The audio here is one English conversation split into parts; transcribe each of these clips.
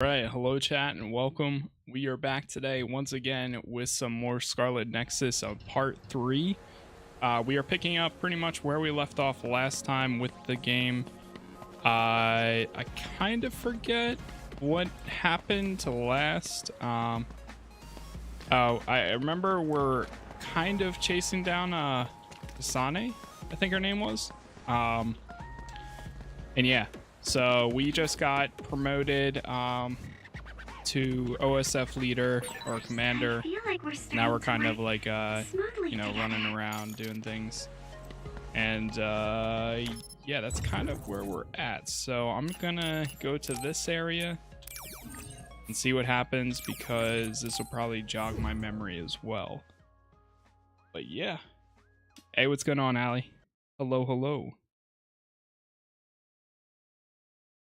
Right, hello chat and welcome. We are back today once again with some more Scarlet Nexus of part 3. We are picking up pretty much where we left off last time with the game. I kind of forget what happened to last. Oh, I remember we're kind of chasing down Kasane, I think her name was. And yeah. So we just got promoted to OSF leader or commander. Now we're kind of like running around doing things. And yeah, that's kind of where we're at. So I'm gonna go to this area and see what happens, because this will probably jog my memory as well. But yeah. Hey, what's going on, Allie? Hello, hello.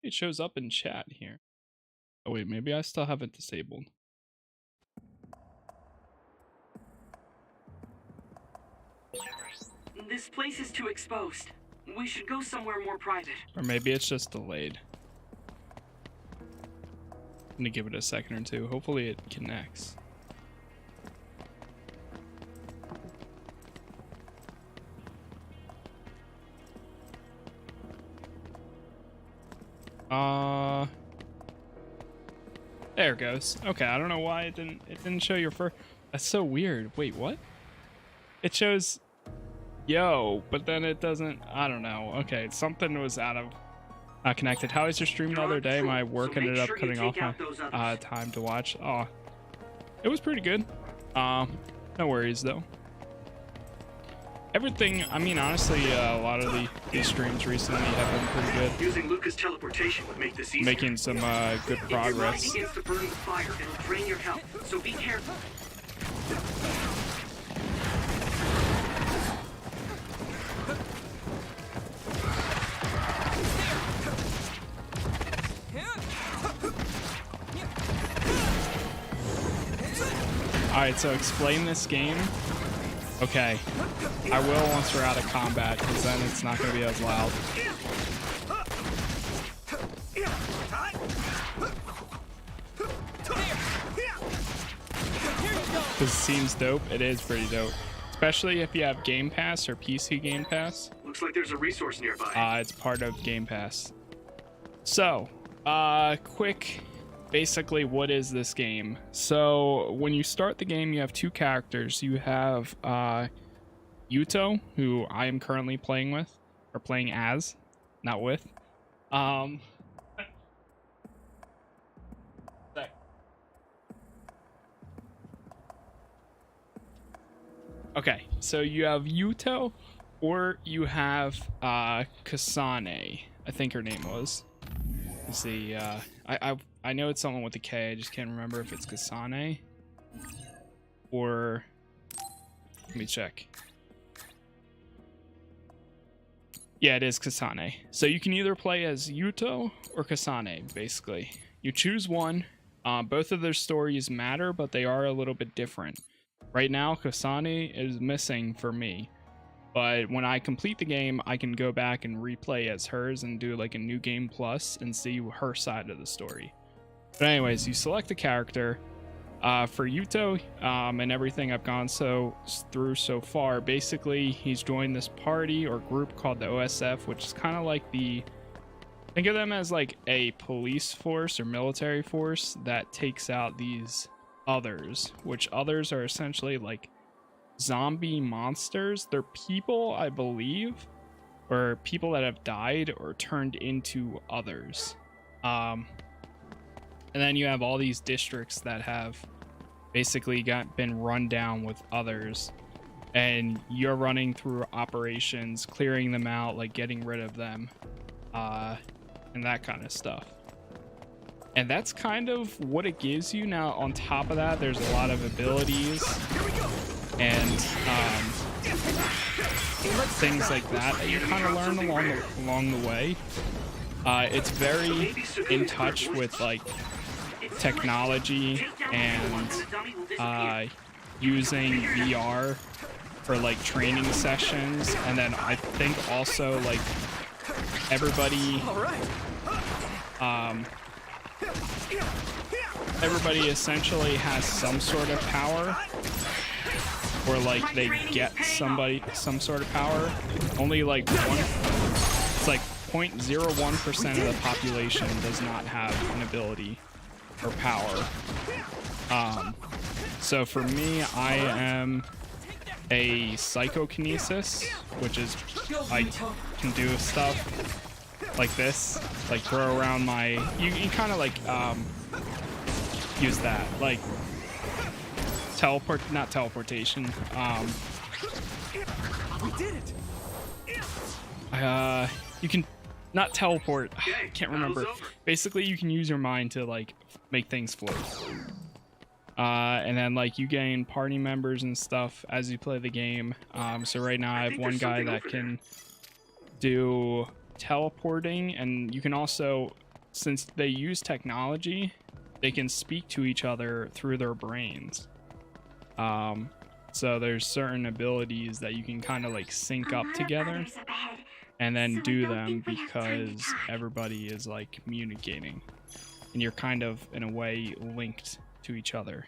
It shows up in chat here. Oh wait, maybe I still have it disabled. This place is too exposed. We should go somewhere more private. Or maybe it's just delayed. I'm gonna give it a second or two. Hopefully it connects. There it goes. Okay, I don't know why it didn't show your first. That's so weird. Wait, what? It shows yo, but then it doesn't. I don't know. Okay, something was out of connected. How was your stream the other day? My work ended up cutting off my time to watch. Oh, it was pretty good. No worries though. Everything, I mean, honestly, a lot of these streams recently have been pretty good. Using Luca's teleportation would make this easier. Making some good progress. If your light begins to burn the fire, it'll drain your health, so be careful. Alright, so explain this game. Okay, I will once we're out of combat, because then it's not going to be as loud. This seems dope. It is pretty dope, especially if you have Game Pass or PC Game Pass. Looks like there's a resource nearby. It's part of Game Pass. So, quick. Basically, what is this game? So when you start the game, you have two characters. You have Yuito, who I am currently playing with, or playing as, not with. Okay, so you have Yuito, or you have Kasane, I think her name was. Let's see, I know it's someone with a K, I just can't remember if it's Kasane or, let me check. Yeah, it is Kasane. So you can either play as Yuito or Kasane, basically. You choose one. Both of their stories matter, but they are a little bit different. Right now, Kasane is missing for me. But when I complete the game, I can go back and replay as hers and do like a new game plus and see her side of the story. But anyways, you select a character. For Yuito and everything I've gone through so far, basically he's joined this party or group called the OSF, which is kind of like think of them as like a police force or military force that takes out these others, which others are essentially like zombie monsters. They're people, I believe, or people that have died or turned into others. And then you have all these districts that have basically been run down with others, and you're running through operations, clearing them out, like getting rid of them, and that kind of stuff. And that's kind of what it gives you. Now, on top of that, there's a lot of abilities and things like that that you kind of learn along the way. It's very in touch with like technology and using VR for like training sessions, and then I think also like everybody everybody essentially has some sort of power, or like they get some sort of power. Only like it's like 0.01% of the population does not have an ability or power. So for me, I am a psychokinesis, which is I can do stuff like this, like throw around my. You kind of like use that like not teleportation. We did it. You can not teleport. I can't remember. Basically, you can use your mind to like make things float. And then like you gain party members and stuff as you play the game. So right now I have one guy that can do teleporting, and you can also, since they use technology, they can speak to each other through their brains. So there's certain abilities that you can kind of like sync up together and then do them because everybody is like communicating and you're kind of in a way linked to each other.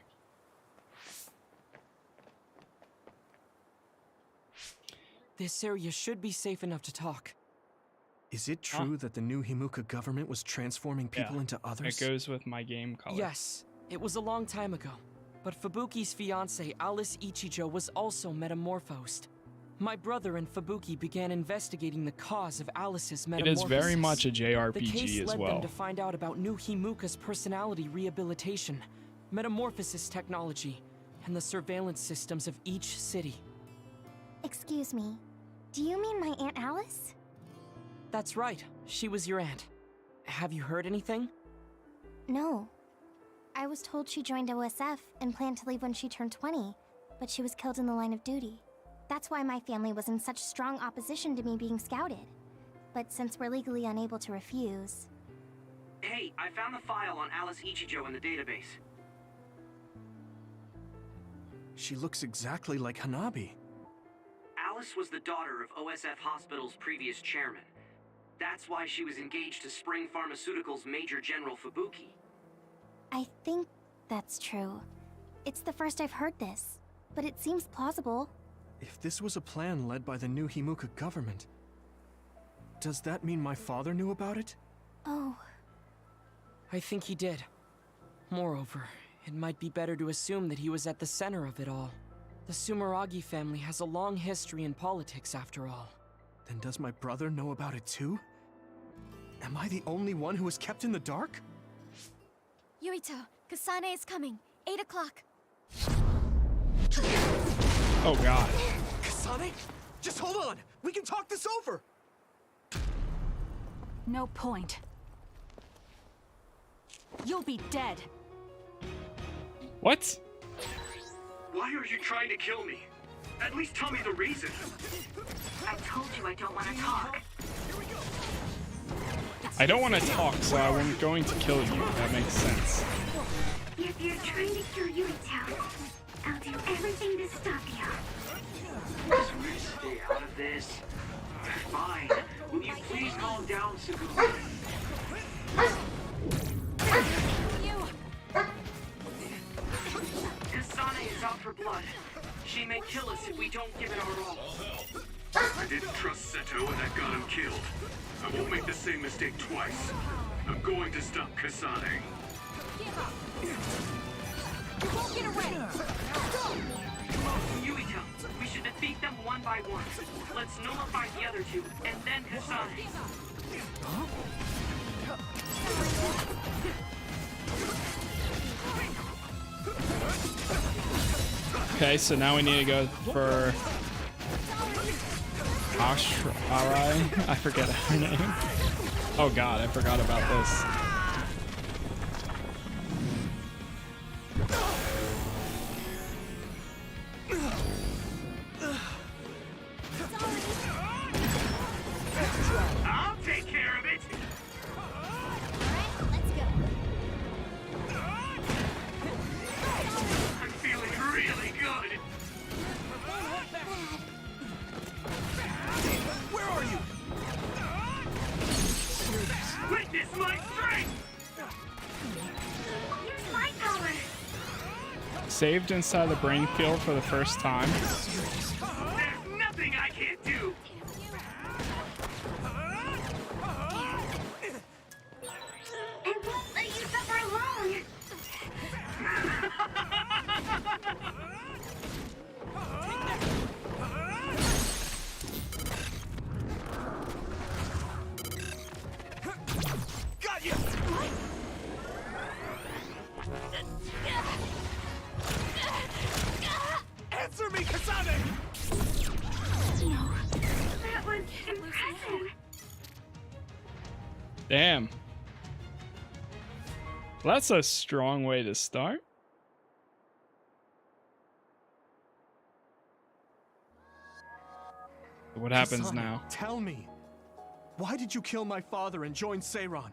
This area should be safe enough to talk. Is it true that the new Himuka government was transforming people into others? It goes with my game color. Yes, it was a long time ago. But Fubuki's fiancée, Alice Ichijo, was also metamorphosed. My brother and Fubuki began investigating the cause of Alice's metamorphosis. It is very much a JRPG the case as led well. them to find out about new Himuka's personality rehabilitation, metamorphosis technology, and the surveillance systems of each city. Excuse me, do you mean my Aunt Alice? That's right, she was your aunt. Have you heard anything? No. I was told she joined OSF and planned to leave when she turned 20, but she was killed in the line of duty. That's why my family was in such strong opposition to me being scouted. But since we're legally unable to refuse... Hey, I found the file on Alice Ichijo in the database. She looks exactly like Hanabi. Alice was the daughter of OSF Hospital's previous chairman. That's why she was engaged to Spring Pharmaceuticals Major General Fubuki. I think that's true. It's the first I've heard this, but it seems plausible. If this was a plan led by the new Himuka government, does that mean my father knew about it? Oh. I think he did. Moreover, it might be better to assume that he was at the center of it all. The Sumeragi family has a long history in politics, after all. Then does my brother know about it too? Am I the only one who was kept in the dark? Yuito, Kasane is coming. 8 o'clock. Oh god. Kasane? Just hold on! We can talk this over! No point. You'll be dead. What? Why are you trying to kill me? At least tell me the reason. I told you I don't want to talk. I don't want to talk, so I'm going to kill you. That makes sense. If you're trying to kill Yuito, I'll do everything to stop you. Stay out of this. Fine. Will you please calm down, Sugumi? Kasane is out for blood. She may kill us if we don't give it our all. I didn't trust Seto and that got him killed. I won't make the same mistake twice. I'm going to stop Kasane. You won't get away. Yuito, we should defeat them one by one. Let's nullify the other two, and then Kasane. Okay, so now we need to go for Arai. I forget her name. Oh god, I forgot about this. I'll take care of it. I'm feeling really good. Where are you? Witness my strength! Saved inside the brain field for the first time. There's nothing I can't do. I won't let you suffer alone. Got you! Answer me, Kasane! That was impressive. Damn. That's a strong way to start. What happens Kasane, now? Tell me, why did you kill my father and join Seiran?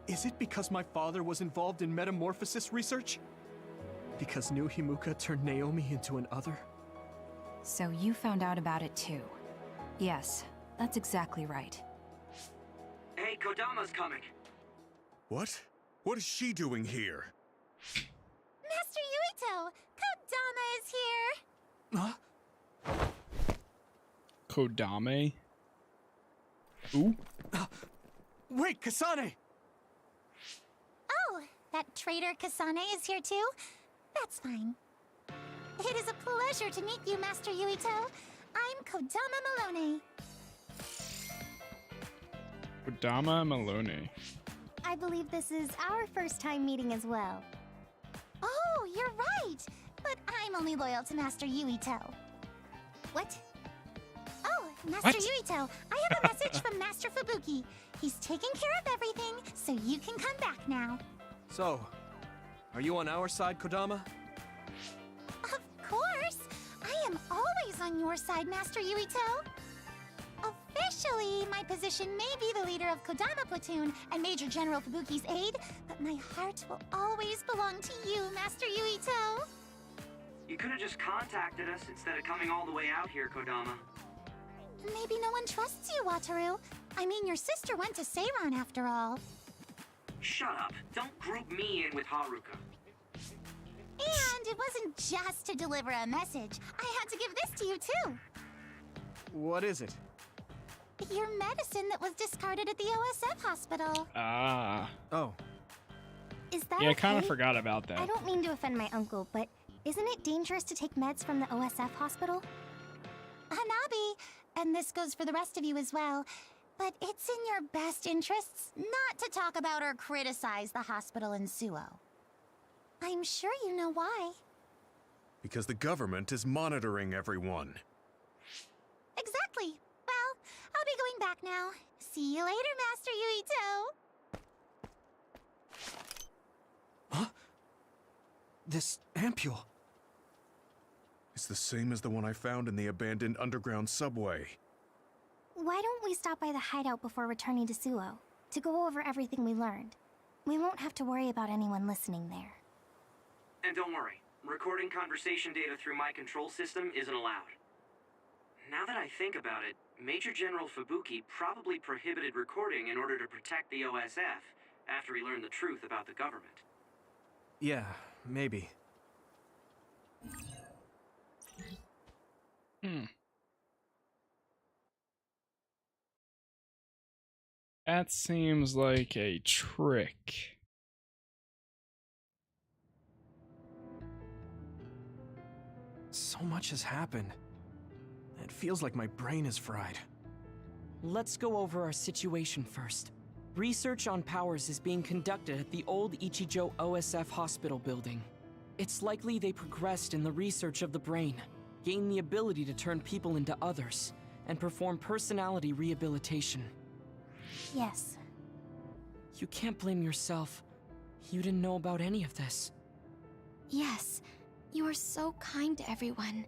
Is it because my father was involved in metamorphosis research? Because new Himuka turned Naomi into an other? So you found out about it too. Yes, that's exactly right. Hey, Kodama's coming. What? What is she doing here? Master Yuito, Kodama is here. Huh? Kodame? Ooh. Wait, Kasane! Oh, that traitor Kasane is here too? That's fine. It is a pleasure to meet you, Master Yuito. I'm Kodama Malone. Kodama Malone. I believe this is our first time meeting as well. Oh, you're right. But I'm only loyal to Master Yuito. What? Oh, Master What? Yuito, I have a message from Master Fubuki. He's taking care of everything, so you can come back now. So, are you on our side, Kodama? Of course! I am always on your side, Master Yuito. Officially, my position may be the leader of Kodama Platoon and Major General Fubuki's aide, but my heart will always belong to you, Master Yuito. You could have just contacted us instead of coming all the way out here, Kodama. Maybe no one trusts you, Wataru. I mean, your sister went to Seiran after all. Shut up. Don't group me in with Haruka. And it wasn't just to deliver a message. I had to give this to you, too. What is it? Your medicine that was discarded at the OSF hospital. Ah. Oh, Is that Yeah, I kind of okay? forgot about I that. don't mean to offend my uncle, but isn't it dangerous to take meds from the OSF hospital? Hanabi, and this goes for the rest of you as well, but it's in your best interests not to talk about or criticize the hospital in Suo. I'm sure you know why. Because the government is monitoring everyone. Exactly. Well, I'll be going back now. See you later, Master Yuito. huh? This ampule. It's the same as the one I found in the abandoned underground subway. Why don't we stop by the hideout before returning to Suo to go over everything we learned? We won't have to worry about anyone listening there. And don't worry, recording conversation data through my control system isn't allowed. Now that I think about it, Major General Fubuki probably prohibited recording in order to protect the OSF after he learned the truth about the government. Yeah, maybe. That seems like a trick. So much has happened. It feels like my brain is fried. Let's go over our situation first. Research on powers is being conducted at the old Ichijo OSF hospital building. It's likely they progressed in the research of the brain, gained the ability to turn people into others, and perform personality rehabilitation. Yes. You can't blame yourself. You didn't know about any of this. Yes, you are so kind to everyone.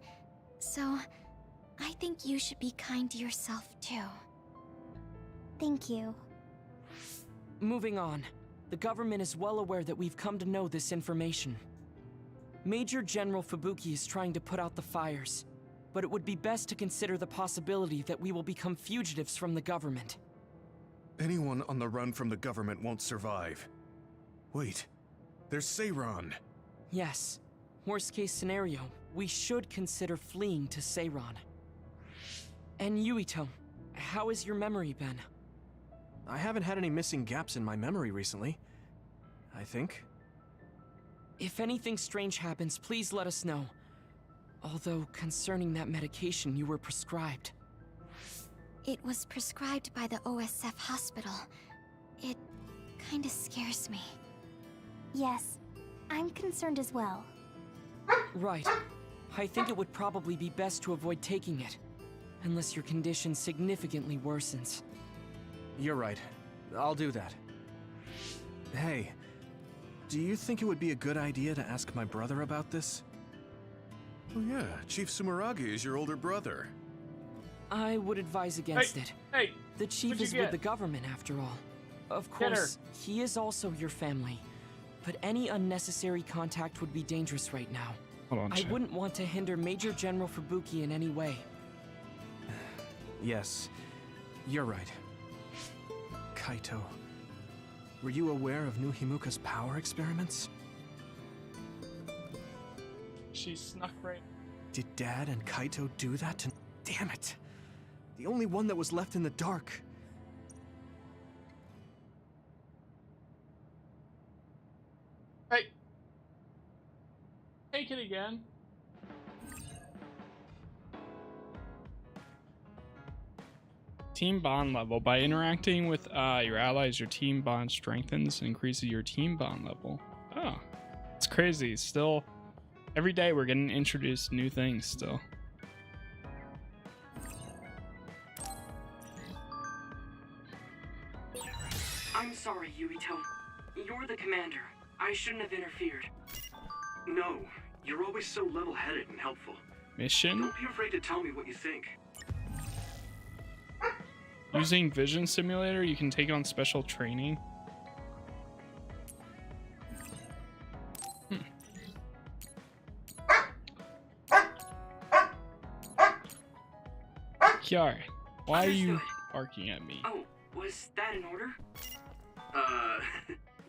So, I think you should be kind to yourself too. Thank you. Moving on. The government is well aware that we've come to know this information. Major General Fubuki is trying to put out the fires, but it would be best to consider the possibility that we will become fugitives from the government. Anyone on the run from the government won't survive. Wait, There's Seiran. Yes. Worst case scenario, we should consider fleeing to Seiran. And Yuito, how has your memory been? I haven't had any missing gaps in my memory recently. I think. If anything strange happens, please let us know. Although, concerning that medication you were prescribed. It was prescribed by the OSF hospital. It kinda scares me. Yes, I'm concerned as well. Right. I think it would probably be best to avoid taking it. Unless your condition significantly worsens. You're right. I'll do that. Hey, do you think it would be a good idea to ask my brother about this? Oh yeah, Chief Sumeragi is your older brother. I would advise against it. Hey, The chief what'd is you with get? the government, after all. Of Get her. course, he is also your family. But any unnecessary contact would be dangerous right now. hold on. I Chat. wouldn't want to hinder Major General Fubuki in any way. Yes, you're right. Kaito, were you aware of new Himuka's power experiments? She snuck right. Did Dad and Kaito do that to... Damn it! The only one that was left in the dark. Hey. Take it again. Team bond level. By interacting with your allies, your team bond strengthens and increases your team bond level. Oh, it's crazy. Still, every day we're getting introduced new things still. I'm sorry, Yuito. You're the commander. I shouldn't have interfered. No, you're always so level-headed and helpful. Mission? Don't be afraid to tell me what you think. Using Vision Simulator, you can take on special training. Kiara, why are you Understood. barking at me? Oh, was that in order?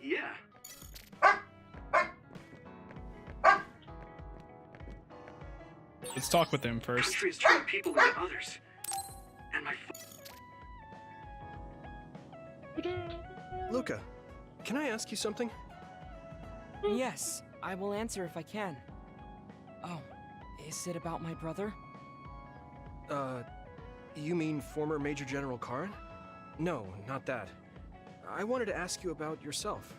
Yeah. Let's talk with him first. Countries turn people into others. And my Luca, can I ask you something? Yes, I will answer if I can. Oh, is it about my brother? You mean former Major General Karin? No, not that. I wanted to ask you about yourself.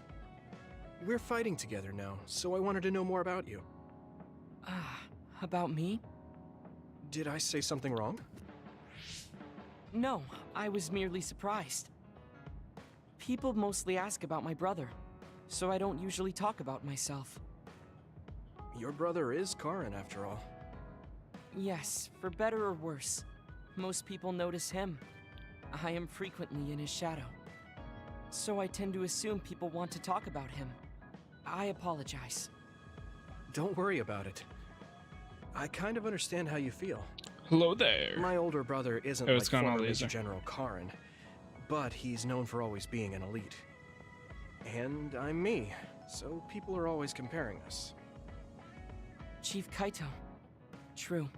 We're fighting together now, so I wanted to know more about you. About me? Did I say something wrong? No, I was merely surprised. People mostly ask about my brother, so I don't usually talk about myself. Your brother is Karin, after all. Yes, for better or worse. Most people notice him. I am frequently in his shadow. So I tend to assume people want to talk about him. I apologize. Don't worry about it. I kind of understand how you feel. Hello there. My older brother isn't Oh, like it's gone all former laser. Major General Karin, but he's known for always being an elite. And I'm me, so people are always comparing us. Chief Kaito. True.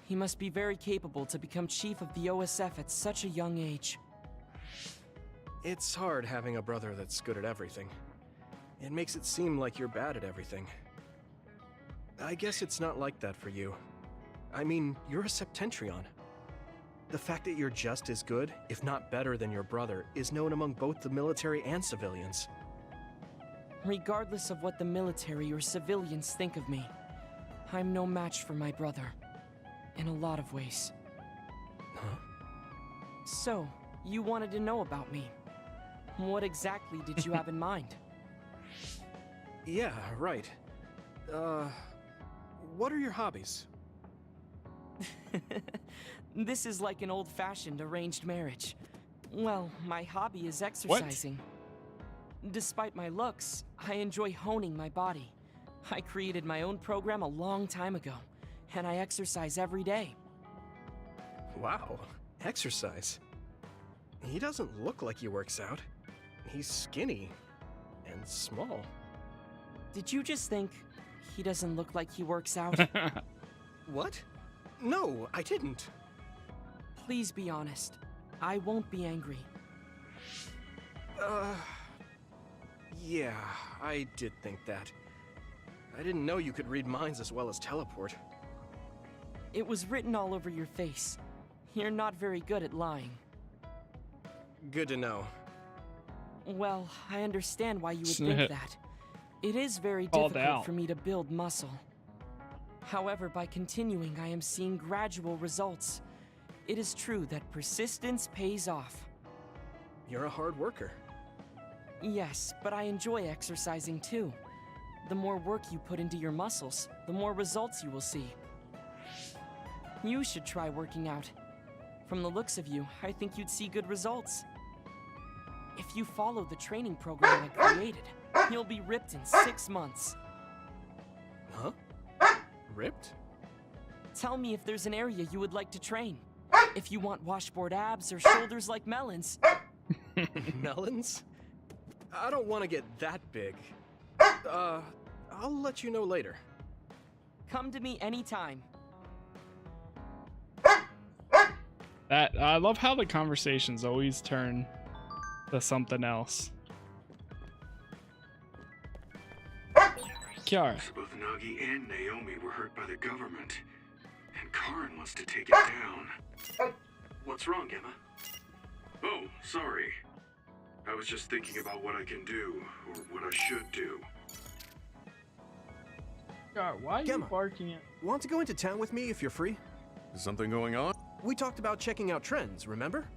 He must be very capable to become chief of the OSF at such a young age. It's hard having a brother that's good at everything. It makes it seem like you're bad at everything. I guess it's not like that for you. I mean, you're a Septentrion. The fact that you're just as good, if not better than your brother, is known among both the military and civilians. Regardless of what the military or civilians think of me, I'm no match for my brother. In a lot of ways. Huh? So, you wanted to know about me. What exactly did you have in mind? Yeah, right. What are your hobbies? This is like an old-fashioned arranged marriage. Well, my hobby is exercising. Despite my looks, I enjoy honing my body. I created my own program a long time ago, and I exercise every day. Wow, exercise. He doesn't look like he works out. He's skinny and small. Did you just think he doesn't look like he works out? What? No, I didn't. Please be honest. I won't be angry. Yeah, I did think that. I didn't know you could read minds as well as teleport. It was written all over your face. You're not very good at lying. Good to know. Well, I understand why you would think that. It is very Called difficult out. for me to build muscle. However, by continuing, I am seeing gradual results. It is true that persistence pays off. You're a hard worker. Yes, but I enjoy exercising too. The more work you put into your muscles, the more results you will see. You should try working out. From the looks of you, I think you'd see good results. If you follow the training program I created, you'll be ripped in 6 months. Huh? Ripped? Tell me if there's an area you would like to train. If you want washboard abs or shoulders like melons. Melons? I don't want to get that big. I'll let you know later. Come to me anytime. I love how the conversations always turn to something else. Kiara. Both Nagi and Naomi were hurt by the government, and Karin wants to take it down. What's wrong, Emma? Oh, sorry. I was just thinking about what I can do, or what I should do. Kiara, why are you Gemma. barking at? Want to go into town with me if you're free? Is something going on? We talked about checking out trends, remember?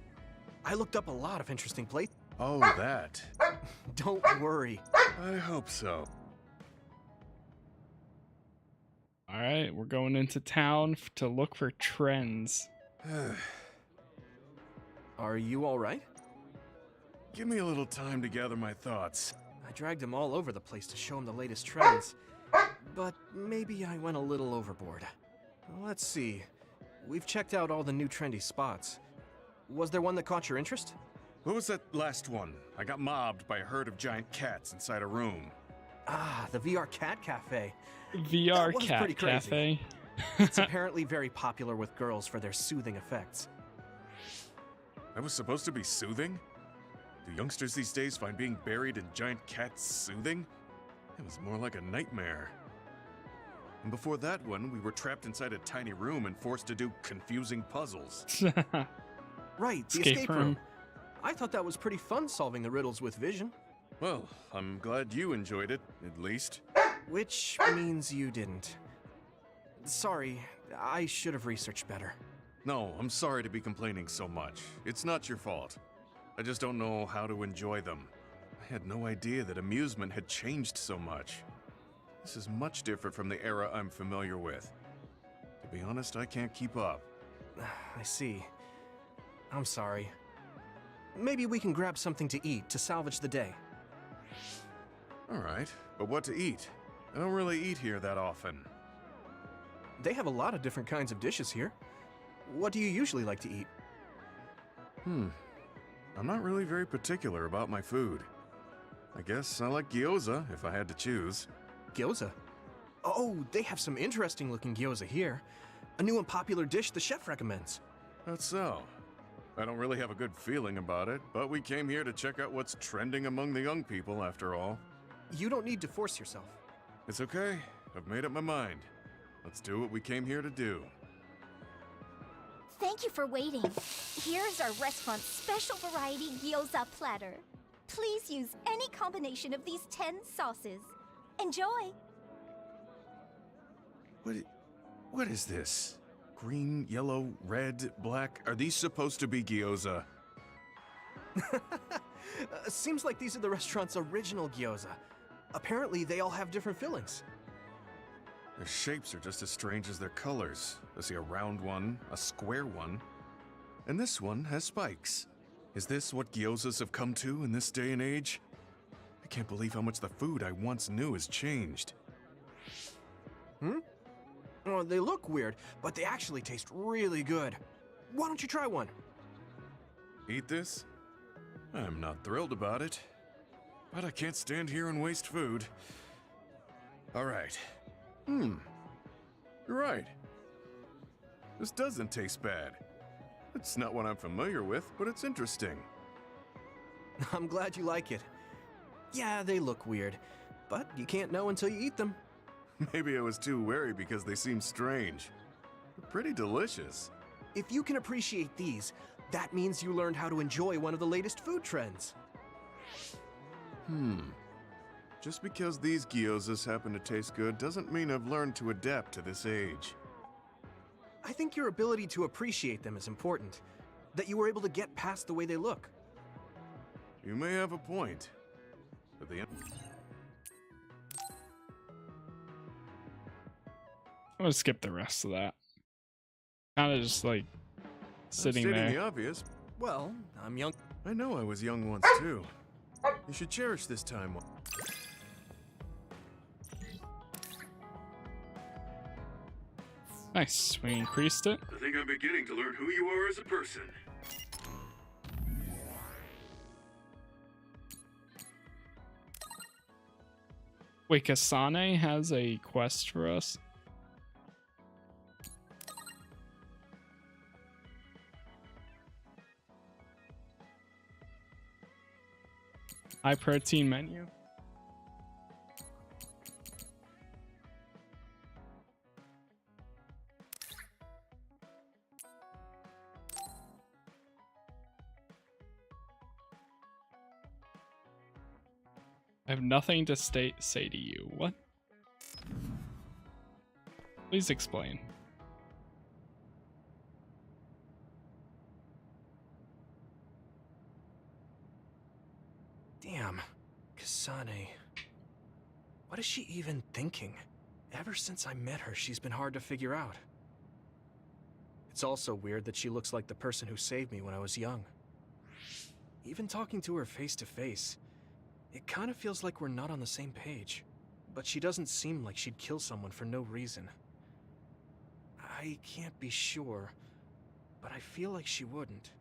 I looked up a lot of interesting places. Oh, that. Don't worry. I hope so. All right, we're going into town to look for trends. Are you all right? Give me a little time to gather my thoughts. I dragged him all over the place to show him the latest trends. But maybe I went a little overboard. Let's see. We've checked out all the new trendy spots. Was there one that caught your interest? What was that last one? I got mobbed by a herd of giant cats inside a room. Ah, the VR Cat Cafe. VR That was Cat pretty crazy. Cafe. It's apparently very popular with girls for their soothing effects. That was supposed to be soothing? Do youngsters these days find being buried in giant cats soothing? It was more like a nightmare. And before that one, we were trapped inside a tiny room and forced to do confusing puzzles. Right, the Escape escape room. room. I thought that was pretty fun solving the riddles with vision. Well, I'm glad you enjoyed it, at least. Which means you didn't. Sorry, I should have researched better. No, I'm sorry to be complaining so much. It's not your fault. I just don't know how to enjoy them. I had no idea that amusement had changed so much. This is much different from the era I'm familiar with. To be honest, I can't keep up. I see. I'm sorry. Maybe we can grab something to eat to salvage the day. Alright, but what to eat? I don't really eat here that often. They have a lot of different kinds of dishes here. What do you usually like to eat? I'm not really very particular about my food. I guess I like gyoza if I had to choose. Gyoza? Oh, they have some interesting looking gyoza here. A new and popular dish the chef recommends. That's so. I don't really have a good feeling about it, but we came here to check out what's trending among the young people after all. You don't need to force yourself. It's okay. I've made up my mind. Let's do what we came here to do. Thank you for waiting. Here's our restaurant's special variety gyoza platter. Please use any combination of these 10 sauces. Enjoy! What is this? Green, yellow, red, black? Are these supposed to be gyoza? Seems like these are the restaurant's original gyoza. Apparently, they all have different fillings. Their shapes are just as strange as their colors. I see a round one, a square one, and this one has spikes. Is this what gyozas have come to in this day and age? I can't believe how much the food I once knew has changed. Oh, they look weird, but they actually taste really good. Why don't you try one? Eat this? I'm not thrilled about it, but I can't stand here and waste food. All right. You're right. This doesn't taste bad. It's not what I'm familiar with, but it's interesting. I'm glad you like it. Yeah, they look weird, but you can't know until you eat them. Maybe I was too wary because they seem strange. They're pretty delicious. If you can appreciate these, that means you learned how to enjoy one of the latest food trends. Just because these gyozas happen to taste good doesn't mean I've learned to adapt to this age. I think your ability to appreciate them is important. That you were able to get past the way they look. You may have a point. But the I'm gonna skip the rest of that. Kind of just like sitting stating there. the obvious. Well, I'm young. I know I was young once too. You should cherish this time. Nice, we increased it. I think I'm beginning to learn who you are as a person. Wait, Kasane has a quest for us. High protein menu. I have nothing to say to you. What? Please explain. Damn, Kasane. What is she even thinking? Ever since I met her, she's been hard to figure out. It's also weird that she looks like the person who saved me when I was young. Even talking to her face to face, it kind of feels like we're not on the same page. But she doesn't seem like she'd kill someone for no reason. I can't be sure, but I feel like she wouldn't.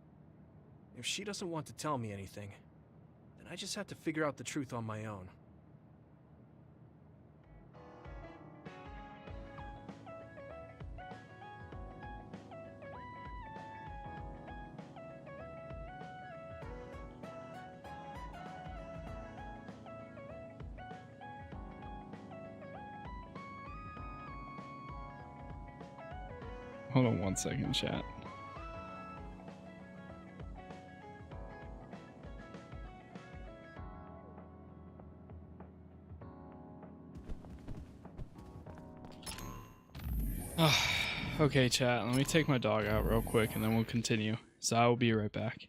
If she doesn't want to tell me anything, then I just have to figure out the truth on my own. Hold on 1 second, chat. Okay, chat, let me take my dog out real quick and then we'll continue. So I will be right back.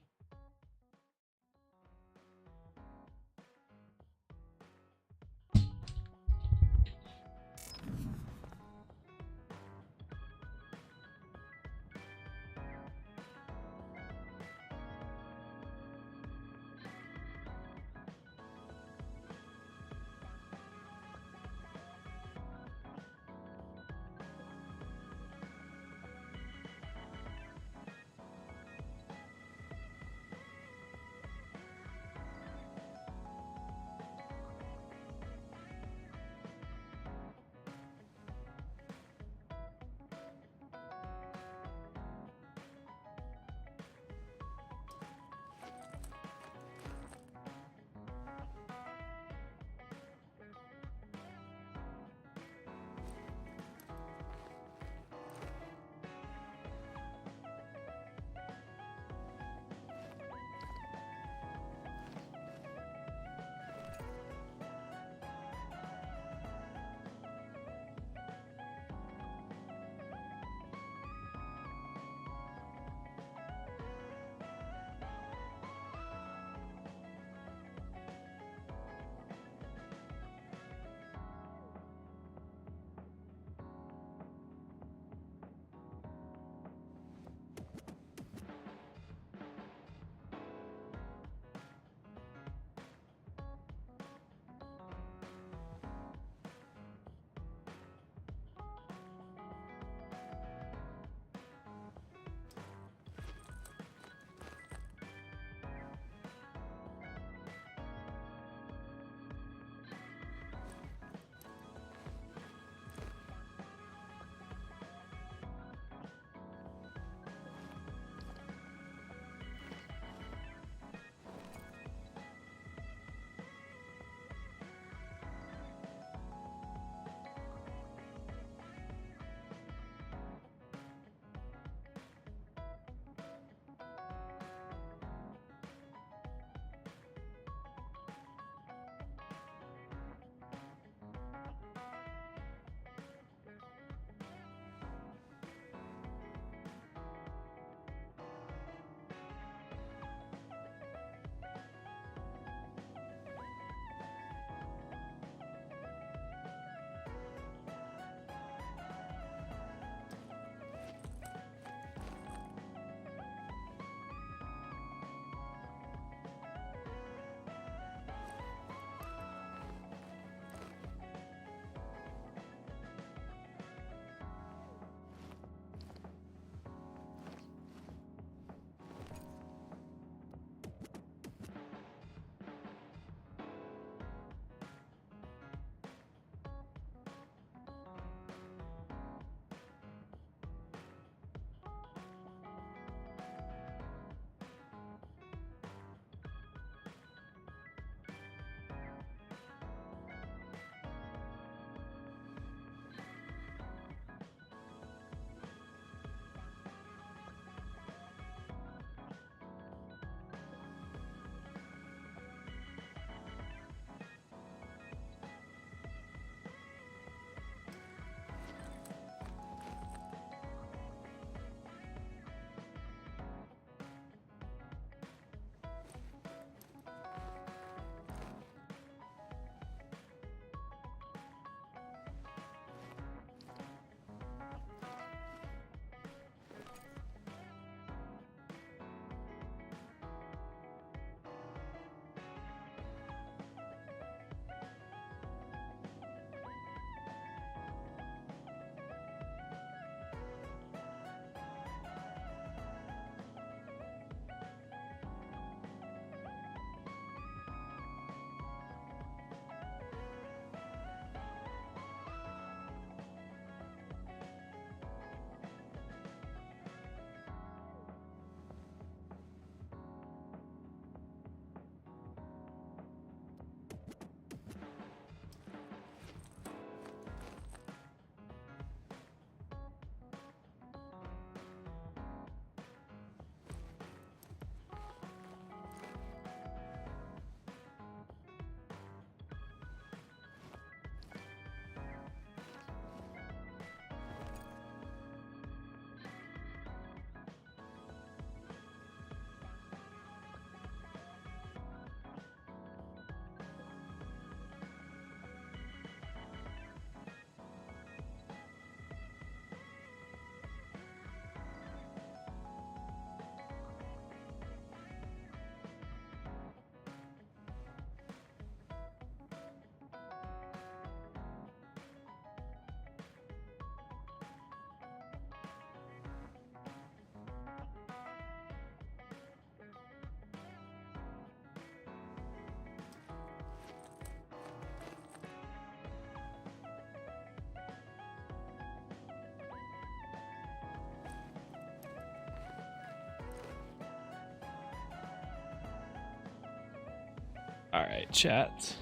Alright, chat.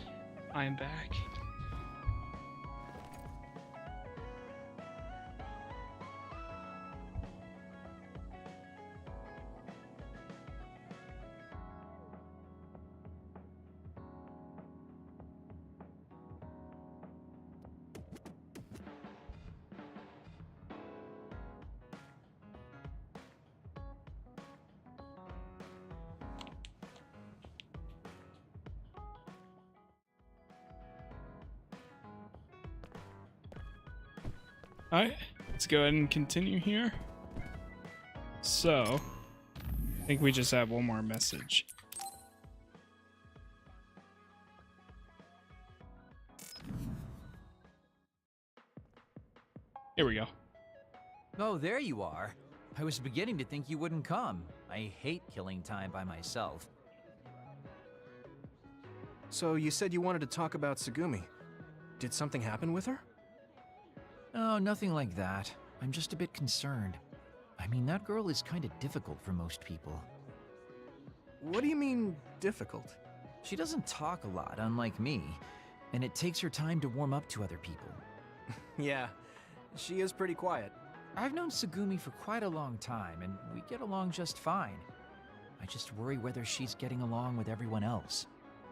I am back. Alright, let's go ahead and continue here. So, I think we just have one more message. Here we go. Oh, there you are. I was beginning to think you wouldn't come. I hate killing time by myself. So you said you wanted to talk about Tsugumi. Did something happen with her? Oh, nothing like that. I'm just a bit concerned. I mean, that girl is kind of difficult for most people. What do you mean, difficult? She doesn't talk a lot, unlike me, and it takes her time to warm up to other people. Yeah, she is pretty quiet. I've known Tsugumi for quite a long time, and we get along just fine. I just worry whether she's getting along with everyone else.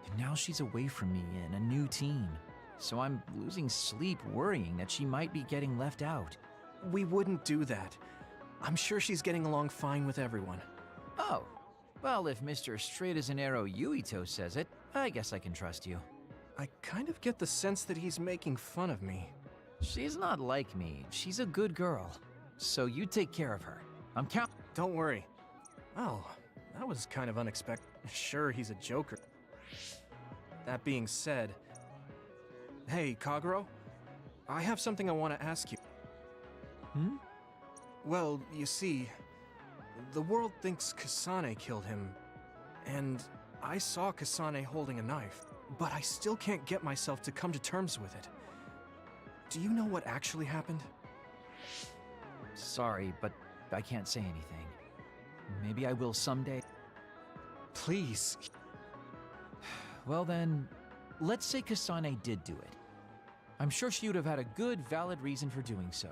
And now she's away from me in a new team. So I'm losing sleep worrying that she might be getting left out. We wouldn't do that. I'm sure she's getting along fine with everyone. Oh, well, if Mr. Straight as an Arrow Yuito says it, I guess I can trust you. I kind of get the sense that he's making fun of me. She's not like me. She's a good girl. So you take care of her. I'm count- Don't worry. Oh, that was kind of unexpected. Sure, he's a joker. That being said... Hey, Kagero? I have something I want to ask you. Hmm? Well, you see, the world thinks Kasane killed him, and I saw Kasane holding a knife, but I still can't get myself to come to terms with it. Do you know what actually happened? Sorry, but I can't say anything. Maybe I will someday. Please. Well then, let's say Kasane did do it. I'm sure she would have had a good, valid reason for doing so.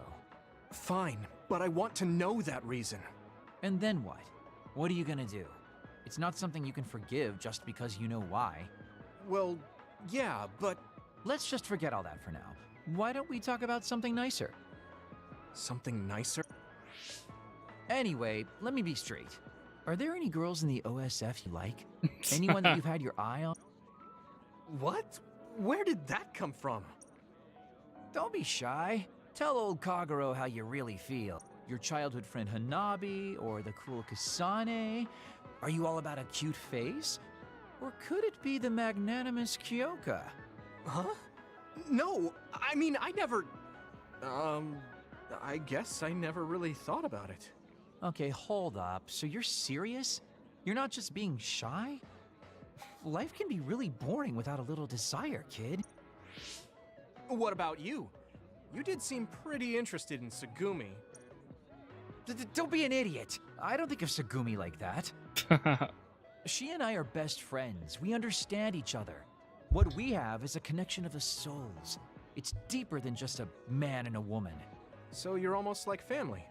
Fine, but I want to know that reason. And then what? What are you gonna do? It's not something you can forgive just because you know why. Well, yeah, but... Let's just forget all that for now. Why don't we talk about something nicer? Something nicer? Anyway, let me be straight. Are there any girls in the OSF you like? Anyone that you've had your eye on? What? Where did that come from? Don't be shy. Tell old Kagero how you really feel. Your childhood friend Hanabi, or the cool Kasane? Are you all about a cute face? Or could it be the magnanimous Kyoka? Huh? No, I mean, I never... I guess I never really thought about it. Okay, hold up. So you're serious? You're not just being shy? Life can be really boring without a little desire, kid. What about you? You did seem pretty interested in Tsugumi. Don't be an idiot. I don't think of Tsugumi like that. She and I are best friends. We understand each other. What we have is a connection of the souls. It's deeper than just a man and a woman. So you're almost like family.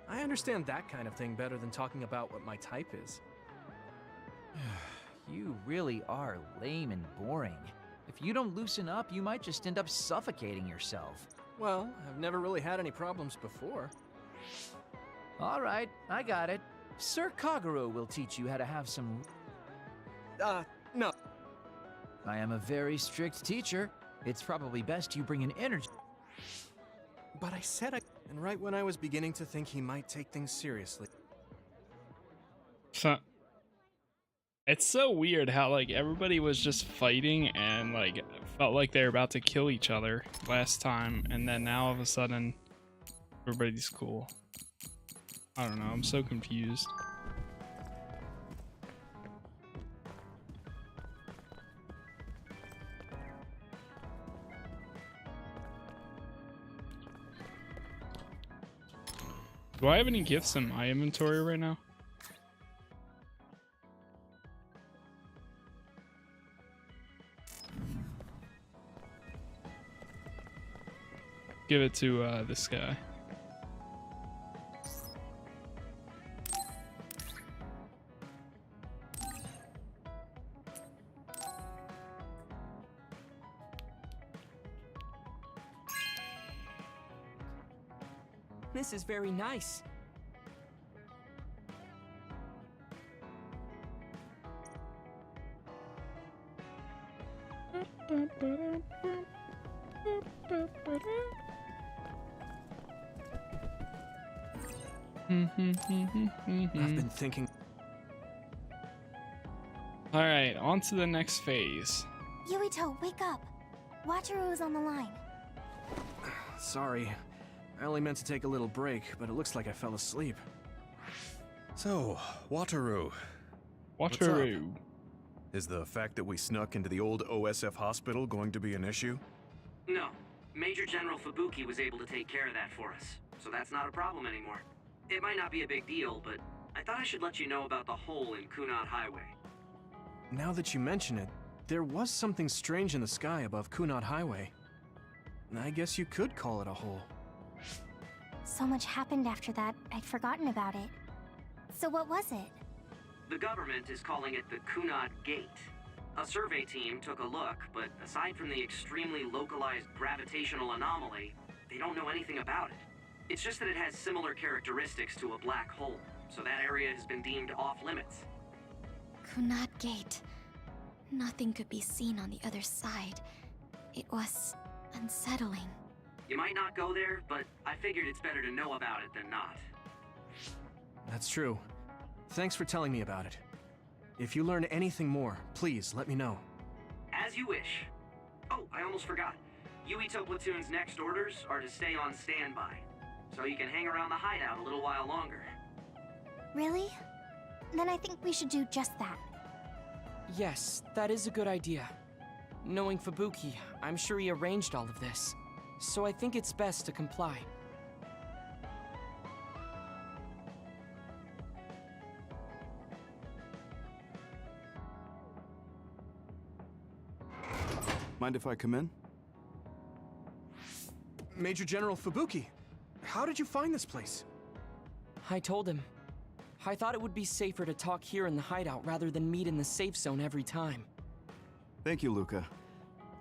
I understand that kind of thing better than talking about what my type is. You really are lame and boring. If you don't loosen up, you might just end up suffocating yourself. Well, I've never really had any problems before. All right, I got it. Sir Kagero will teach you how to have some... No. I am a very strict teacher. It's probably best you bring an energy... But I said and right when I was beginning to think he might take things seriously. It's so weird how like everybody was just fighting and like felt like they were about to kill each other last time, and then now all of a sudden everybody's cool. I don't know, I'm so confused. Do I have any gifts in my inventory right now? give it to this guy. This is very nice. I've been thinking. All right, on to the next phase. Yuito, wake up. Wataru is on the line. Sorry. I only meant to take a little break, but it looks like I fell asleep. So, Wataru. Wataru. Is the fact that we snuck into the old OSF hospital going to be an issue? No. Major General Fubuki was able to take care of that for us, so that's not a problem anymore. It might not be a big deal, but I thought I should let you know about the hole in Kunad Highway. Now that you mention it, there was something strange in the sky above Kunad Highway. I guess you could call it a hole. So much happened after that, I'd forgotten about it. So what was it? The government is calling it the Kunad Gate. A survey team took a look, but aside from the extremely localized gravitational anomaly, they don't know anything about it. It's just that it has similar characteristics to a black hole, so that area has been deemed off-limits. Kunad Gate. Nothing could be seen on the other side. It was unsettling. You might not go there, but I figured it's better to know about it than not. That's true. Thanks for telling me about it. If you learn anything more, please let me know. As you wish. Oh, I almost forgot. Yuito Platoon's next orders are to stay on standby, so you can hang around the hideout a little while longer. Really? Then I think we should do just that. Yes, that is a good idea. Knowing Fubuki, I'm sure he arranged all of this. So I think it's best to comply. Mind if I come in? Major General Fubuki, how did you find this place? I told him. I thought it would be safer to talk here in the hideout rather than meet in the safe zone every time. Thank you, Luca.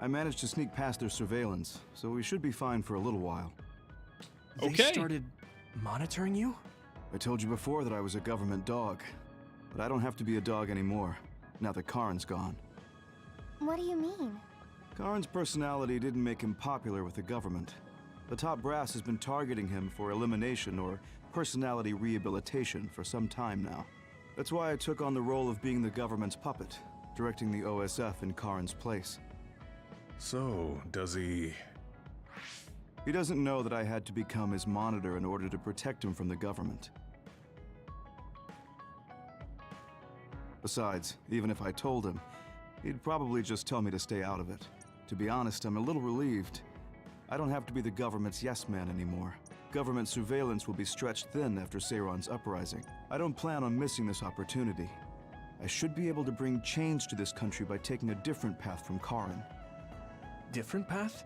I managed to sneak past their surveillance, so we should be fine for a little while. They started monitoring you? I told you before that I was a government dog, but I don't have to be a dog anymore, now that Karin's gone. What do you mean? Karin's personality didn't make him popular with the government. The top brass has been targeting him for elimination or personality rehabilitation for some time now. That's why I took on the role of being the government's puppet, directing the OSF in Karin's place. So, does he... He doesn't know that I had to become his monitor in order to protect him from the government. Besides, even if I told him, he'd probably just tell me to stay out of it. To be honest, I'm a little relieved. I don't have to be the government's yes man anymore. Government surveillance will be stretched thin after Seiron's uprising. I don't plan on missing this opportunity. I should be able to bring change to this country by taking a different path from Karin. Different path?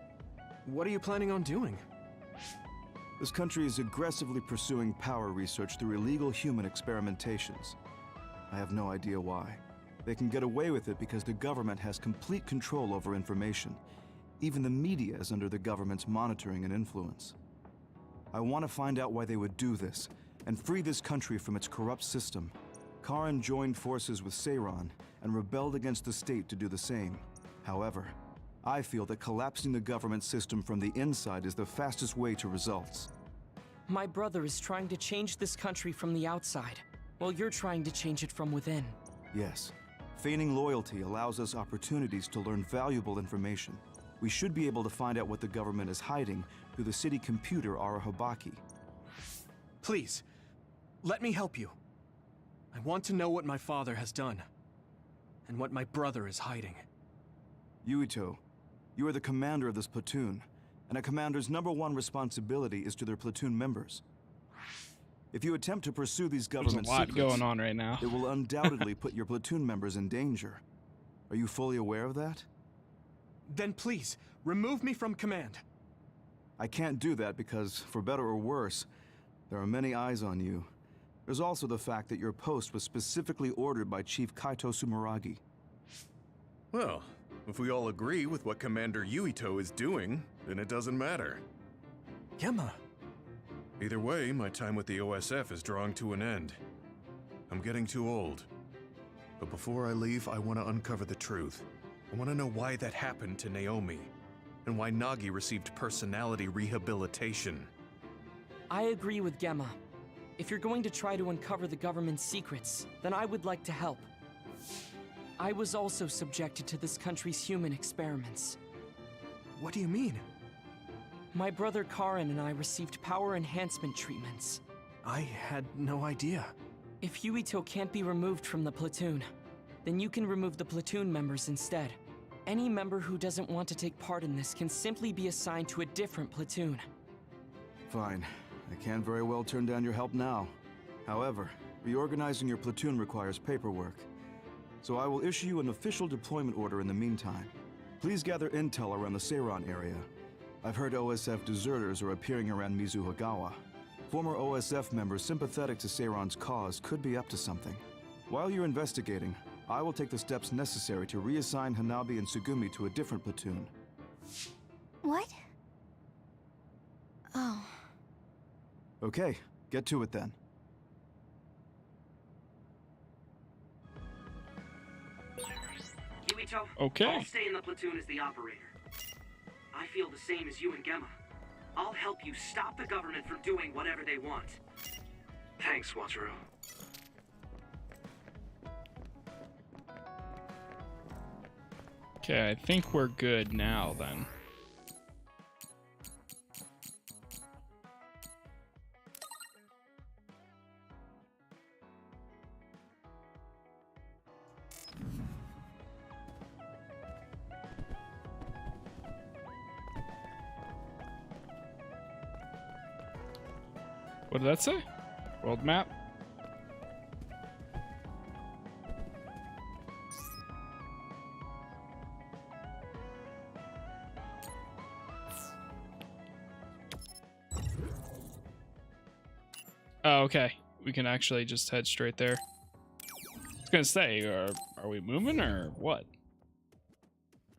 What are you planning on doing? This country is aggressively pursuing power research through illegal human experimentations. I have no idea why. They can get away with it because the government has complete control over information. Even the media is under the government's monitoring and influence. I want to find out why they would do this, and free this country from its corrupt system. Karin joined forces with Seiron, and rebelled against the state to do the same. However, I feel that collapsing the government system from the inside is the fastest way to results. My brother is trying to change this country from the outside, while you're trying to change it from within. Yes. Feigning loyalty allows us opportunities to learn valuable information. We should be able to find out what the government is hiding through the city computer Arahobaki. Please, let me help you. I want to know what my father has done, and what my brother is hiding. Yuito, you are the commander of this platoon, and a commander's #1 responsibility is to their platoon members. If you attempt to pursue these government secrets, secrets, going on right now. it will undoubtedly put your platoon members in danger. Are you fully aware of that? Then please, remove me from command. I can't do that because, for better or worse, there are many eyes on you. There's also the fact that your post was specifically ordered by Chief Yuito Sumeragi. Well, if we all agree with what Commander Yuito is doing, then it doesn't matter. Gemma. Either way, my time with the OSF is drawing to an end. I'm getting too old. But before I leave, I want to uncover the truth. I want to know why that happened to Naomi, and why Nagi received personality rehabilitation. I agree with Gemma. If you're going to try to uncover the government's secrets, then I would like to help. I was also subjected to this country's human experiments. What do you mean? My brother Karin and I received power enhancement treatments. I had no idea. If Yuito can't be removed from the platoon, then you can remove the platoon members instead. Any member who doesn't want to take part in this can simply be assigned to a different platoon. Fine. I can't very well turn down your help now. However, reorganizing your platoon requires paperwork. So I will issue you an official deployment order in the meantime. Please gather intel around the Seiran area. I've heard OSF deserters are appearing around Mizuhagawa. Former OSF members sympathetic to Seiran's cause could be up to something. While you're investigating, I will take the steps necessary to reassign Hanabi and Tsugumi to a different platoon. What? Oh. Okay, get to it then. Yuito, Okay. I'll stay in the platoon as the operator. I feel the same as you and Gemma. I'll help you stop the government from doing whatever they want. Thanks, Wataru. Okay, I think we're good now then. What did that say? World map? Oh, okay. We can actually just head straight there. I was gonna say, are we moving or what?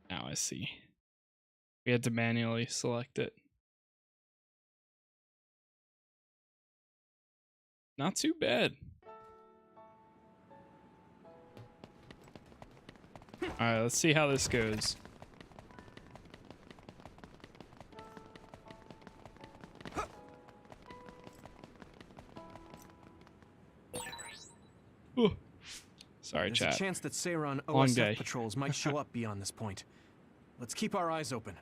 Now I see. We had to manually select it. Not too bad. Alright, let's see how this goes. Ooh. Sorry, There's chat. a chance that Seiran Long day. OSF patrols might show up beyond this point. Let's keep our eyes open.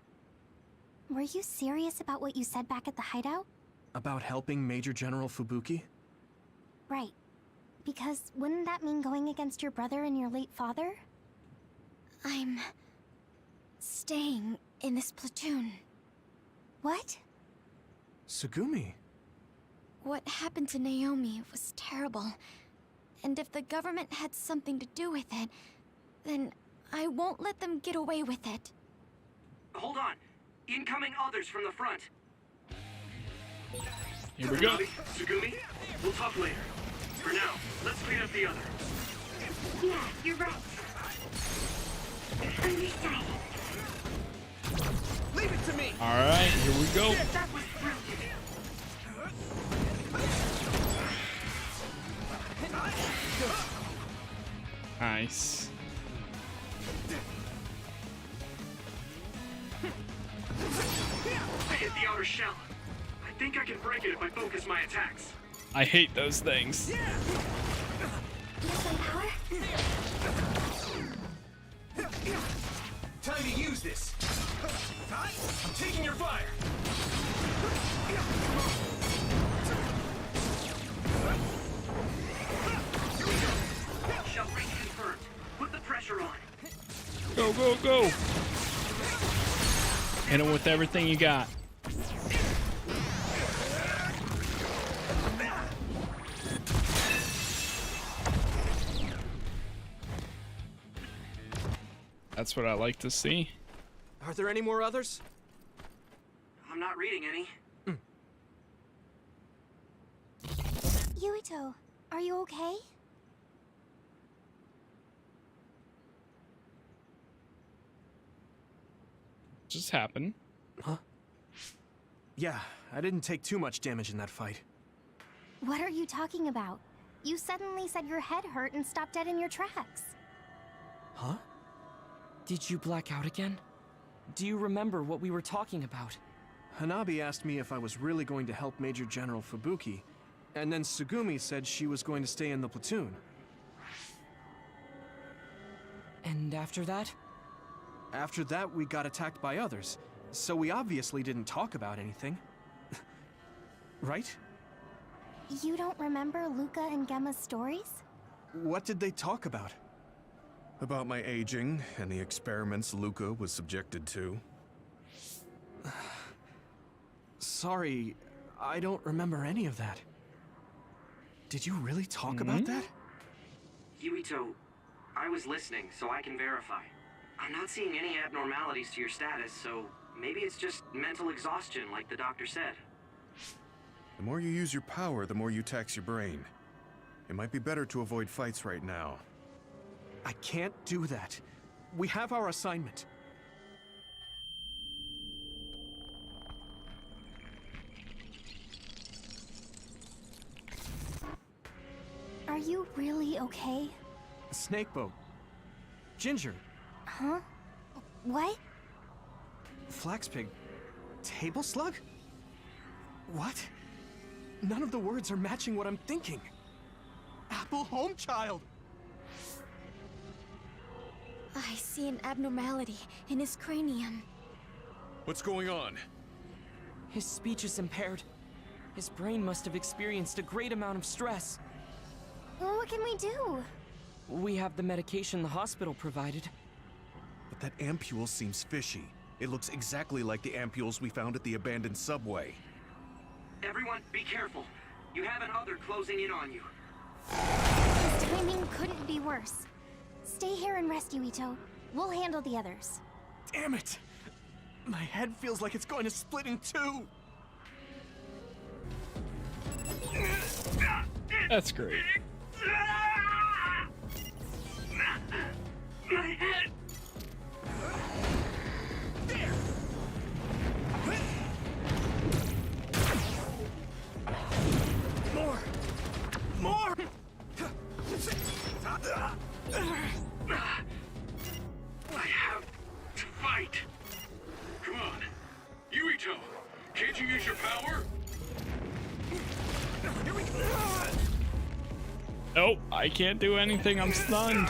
Were you serious about what you said back at the hideout? About helping Major General Fubuki? Right. Because wouldn't that mean going against your brother and your late father? I'm staying in this platoon. What? Tsugumi? What happened to Naomi was terrible. And if the government had something to do with it, then I won't let them get away with it. Hold on. Incoming others from the front. Here we go. Tsugumi, we'll talk later. For now, let's clean up the other. Yeah, you're right. Understood. Leave it to me! Alright, here we go. That was brilliant. Nice. I hit the outer shell. I think I can break it if I focus my attacks. I hate those things. Some power? Time to use this! I'm taking your fire! Shell breach confirmed. Put the pressure on. Go, go, go. Hit him with everything you got. That's what I like to see. Are there any more others? I'm not reading any. Yuito, are you okay? Just happened. Huh? Yeah, I didn't take too much damage in that fight. What are you talking about? You suddenly said your head hurt and stopped dead in your tracks. Huh? Did you black out again? Do you remember what we were talking about? Hanabi asked me if I was really going to help Major General Fubuki, and then Tsugumi said she was going to stay in the platoon. And after that? After that, we got attacked by others, so we obviously didn't talk about anything. Right? You don't remember Luca and Gemma's stories? What did they talk about? About my aging and the experiments Luca was subjected to. Sorry, I don't remember any of that. Did you really talk about that? Yuito, I was listening, so I can verify. I'm not seeing any abnormalities to your status, so maybe it's just mental exhaustion, like the doctor said. The more you use your power, the more you tax your brain. It might be better to avoid fights right now. I can't do that. We have our assignment. Are you really okay? Snakeboat. Ginger. Huh? What? Flaxpig. Table slug? What? None of the words are matching what I'm thinking. Apple Homechild! I see an abnormality in his cranium. What's going on? His speech is impaired. His brain must have experienced a great amount of stress. What can we do? We have the medication the hospital provided. But that ampule seems fishy. It looks exactly like the ampules we found at the abandoned subway. Everyone, be careful. You have an Other closing in on you. His timing couldn't be worse. Stay here and rest, Yuito. We'll handle the others. Damn it! My head feels like it's going to split in two! That's great. My head! There! More! More! I have to fight. Come on. Yuito, can't you use your power? Here we go! Nope, I can't do anything. I'm stunned.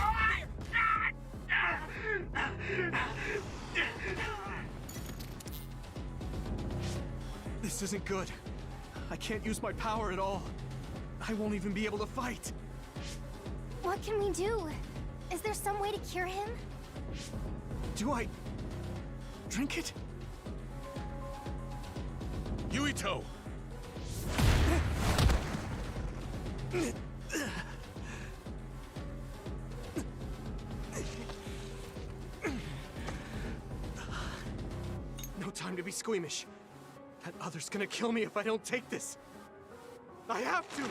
This isn't good. I can't use my power at all. I won't even be able to fight. What can we do? Is there some way to cure him? Do I drink it? Yuito! No time to be squeamish. That Other's gonna kill me if I don't take this. I have to!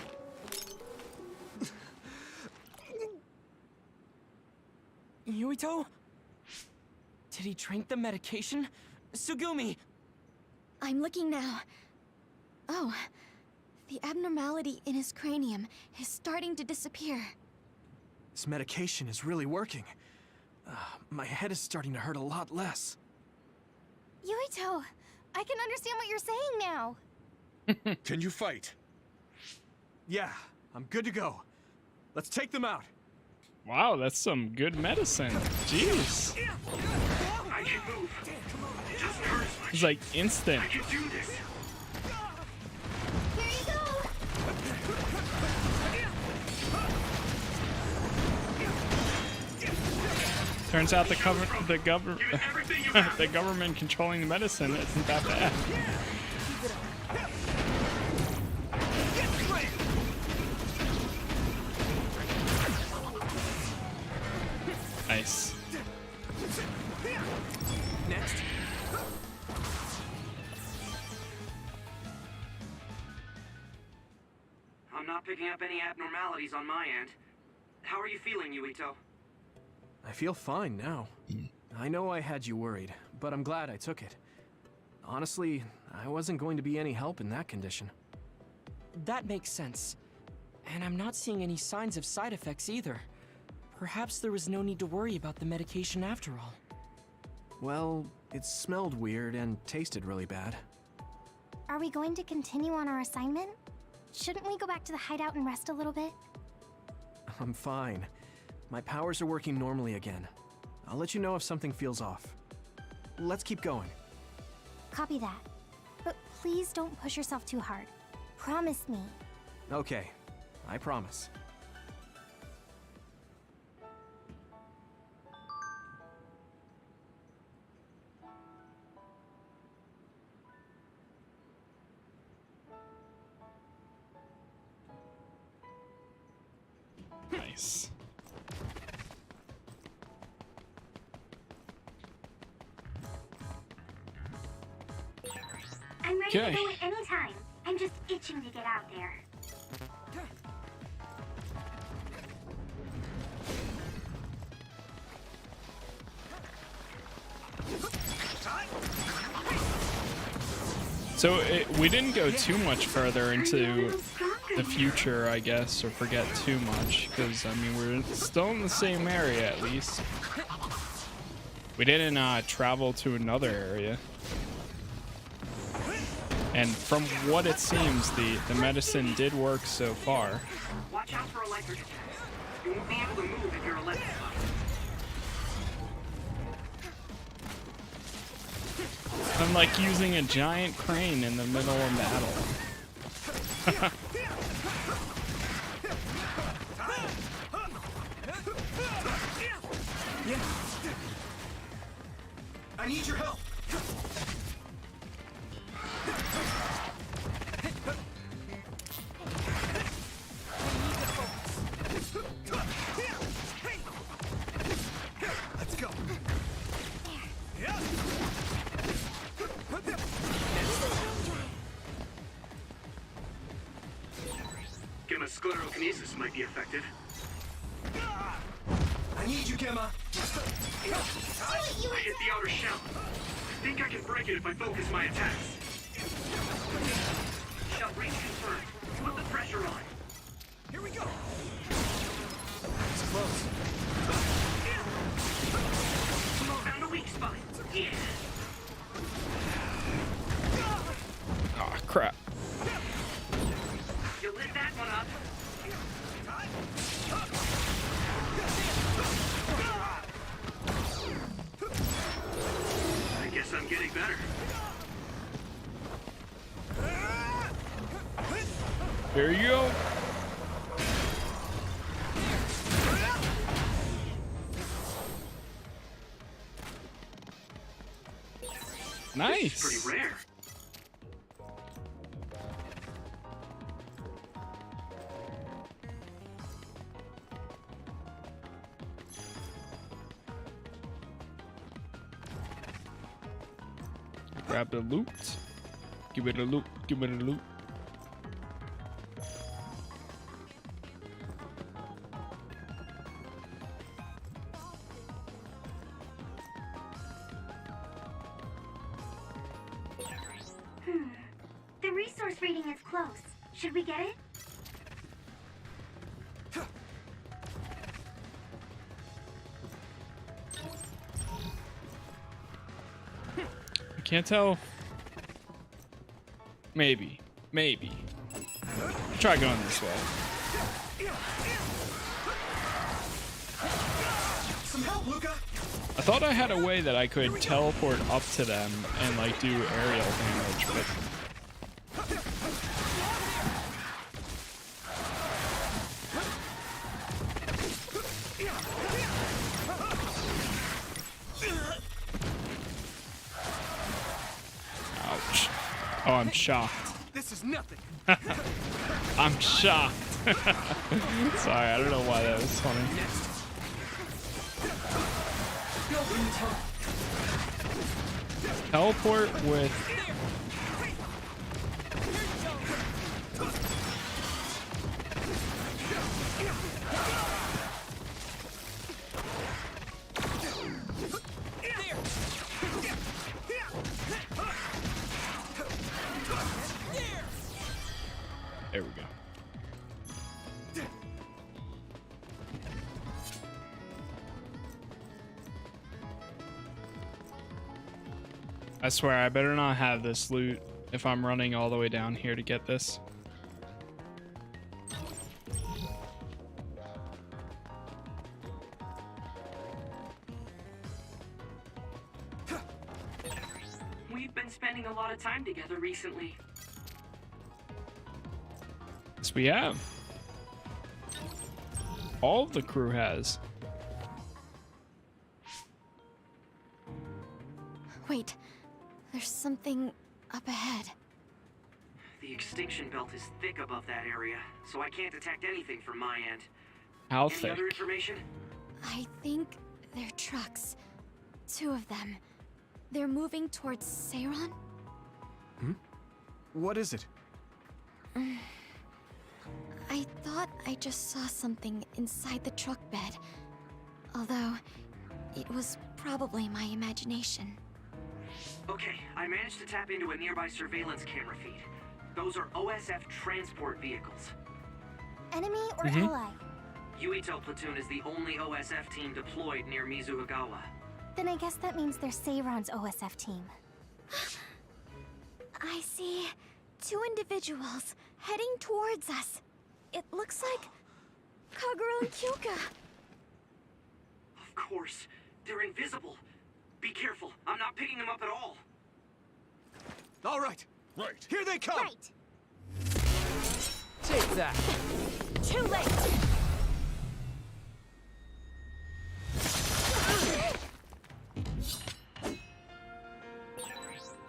Yuito? Did he drink the medication? Tsugumi! I'm looking now. Oh, the abnormality in his cranium is starting to disappear. This medication is really working. My head is starting to hurt a lot less. Yuito, I can understand what you're saying now. Can you fight? Yeah, I'm good to go. Let's take them out. Wow, that's some good medicine. Jeez. I can move. It doesn't hurt as much. It's like instant. I can do this. Here you go! Turns out the government controlling the medicine isn't that bad. Nice. Next. I'm not picking up any abnormalities on my end. How are you feeling, Yuito? I feel fine now. I know I had you worried, but I'm glad I took it. Honestly, I wasn't going to be any help in that condition. That makes sense. And I'm not seeing any signs of side effects either. Perhaps there was no need to worry about the medication after all. Well, it smelled weird and tasted really bad. Are we going to continue on our assignment? Shouldn't we go back to the hideout and rest a little bit? I'm fine. My powers are working normally again. I'll let you know if something feels off. Let's keep going. Copy that. But please don't push yourself too hard. Promise me. Okay, I promise. Nice. I'm ready Okay. to go at any time. I'm just itching to get out there. So we didn't go too much further into the future, I guess, or forget too much, because, I mean, we're still in the same area, at least. We didn't travel to another area. And from what it seems, the medicine did work so far. Watch out for electric attacks. You won't be able to move if you're electrified. I'm like using a giant crane in the middle of battle. I need your help. Let's go. Gamma sclerokinesis might be effective. I need you, Gemma. I hit the outer shell. I think I can break it if I focus my attacks. Shell breach confirmed. Put the pressure on. Here we go. It's close. Found a weak spot. Yeah. Oh, crap. You lit that one up. I guess I'm getting better. There you go. Nice. Pretty rare. Grab the loot. Give it a loot. Give it a loot. The resource reading is close. Should we get it? I can't tell. Maybe. Maybe. Try going this way. Some help, Luca. I thought I had a way that I could teleport up to them and like do aerial damage, but ouch. Oh, I'm shocked. This is nothing. I'm shocked. Sorry, I don't know why that was funny. Teleport with... I swear, I better not have this loot if I'm running all the way down here to get this. We've been spending a lot of time together recently. Yes, we have. All of the crew has. Wait, there's something up ahead. The extinction belt is thick above that area, so I can't detect anything from my end. How Any thick? other information? I think they're trucks. 2 of them. They're moving towards Seiron? What is it? I thought I just saw something inside the truck bed. Although, it was probably my imagination. Okay, I managed to tap into a nearby surveillance camera feed. Those are OSF transport vehicles. Enemy or ally? Yuito platoon is the only OSF team deployed near Mizuhagawa. Then I guess that means they're Seiron's OSF team. I see 2 individuals heading towards us. It looks like Kagero and Kyoka. Of course, they're invisible. Be careful, I'm not picking them up at all. All right. Right. Here they come. Right! Take that. Too late!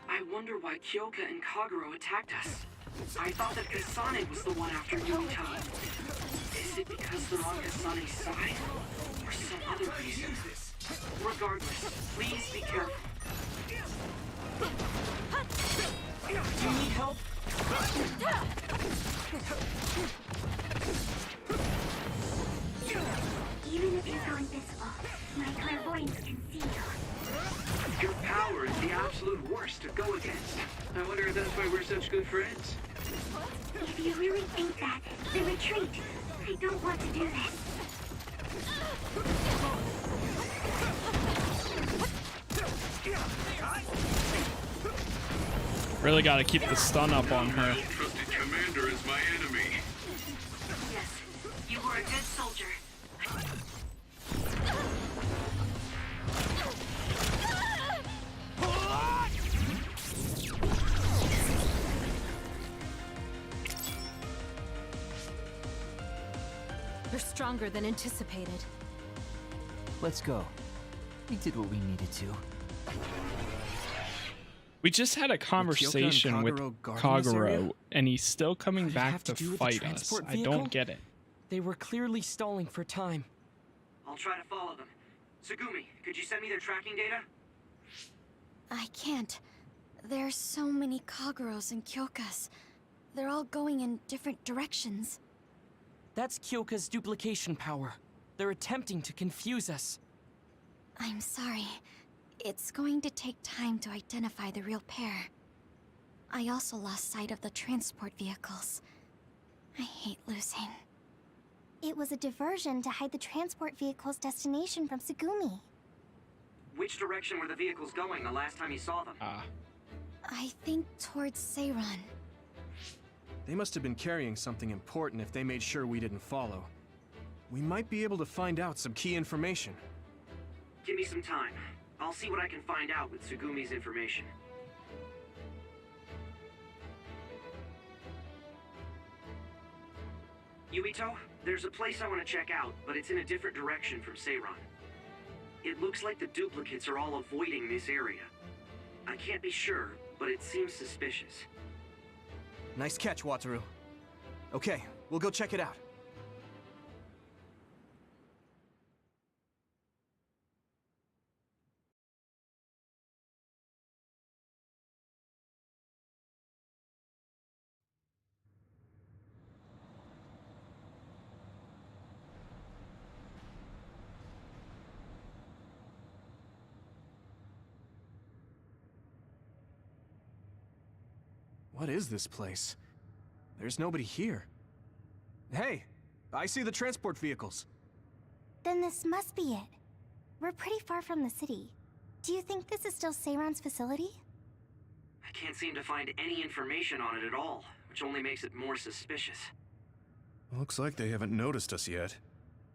I wonder why Kyoka and Kagero attacked us. I thought that Kasane was the one after Yuito. Is it because they're on Kasane's side? Or some other reason? Regardless, please be careful. Do you need help? Even if you go invisible, my clairvoyance can see you. Your power is the absolute worst to go against. I wonder if that's why we're such good friends. If you really think that, then retreat. I don't want to do this. Really gotta keep the stun up on her. Trusted commander is my enemy. Yes, you were a good soldier. You're stronger than anticipated. Let's go. We did what we needed to. We just had a conversation with Kagero guarding this area? Kagero, and he's still coming What did it back have to to do with the fight us. transport I vehicle? don't get it. They were clearly stalling for time. I'll try to follow them. Sugumi, could you send me their tracking data? I can't. There's so many Kageros and Kyokas. They're all going in different directions. That's Kyoka's duplication power. They're attempting to confuse us. I'm sorry. It's going to take time to identify the real pair. I also lost sight of the transport vehicles. I hate losing. It was a diversion to hide the transport vehicle's destination from Sugumi. Which direction were the vehicles going the last time you saw them? I think towards Seiron. They must have been carrying something important if they made sure we didn't follow. We might be able to find out some key information. Give me some time. I'll see what I can find out with Sugumi's information. Yuito, there's a place I want to check out, but it's in a different direction from Seiron. It looks like the duplicates are all avoiding this area. I can't be sure, but it seems suspicious. Nice catch, Wataru. Okay, we'll go check it out. What is this place? There's nobody here. Hey, I see the transport vehicles. Then this must be it. We're pretty far from the city. Do you think this is still Seiron's facility? can't seem to find any information on it at all, which only makes it more suspicious. Looks like they haven't noticed us yet,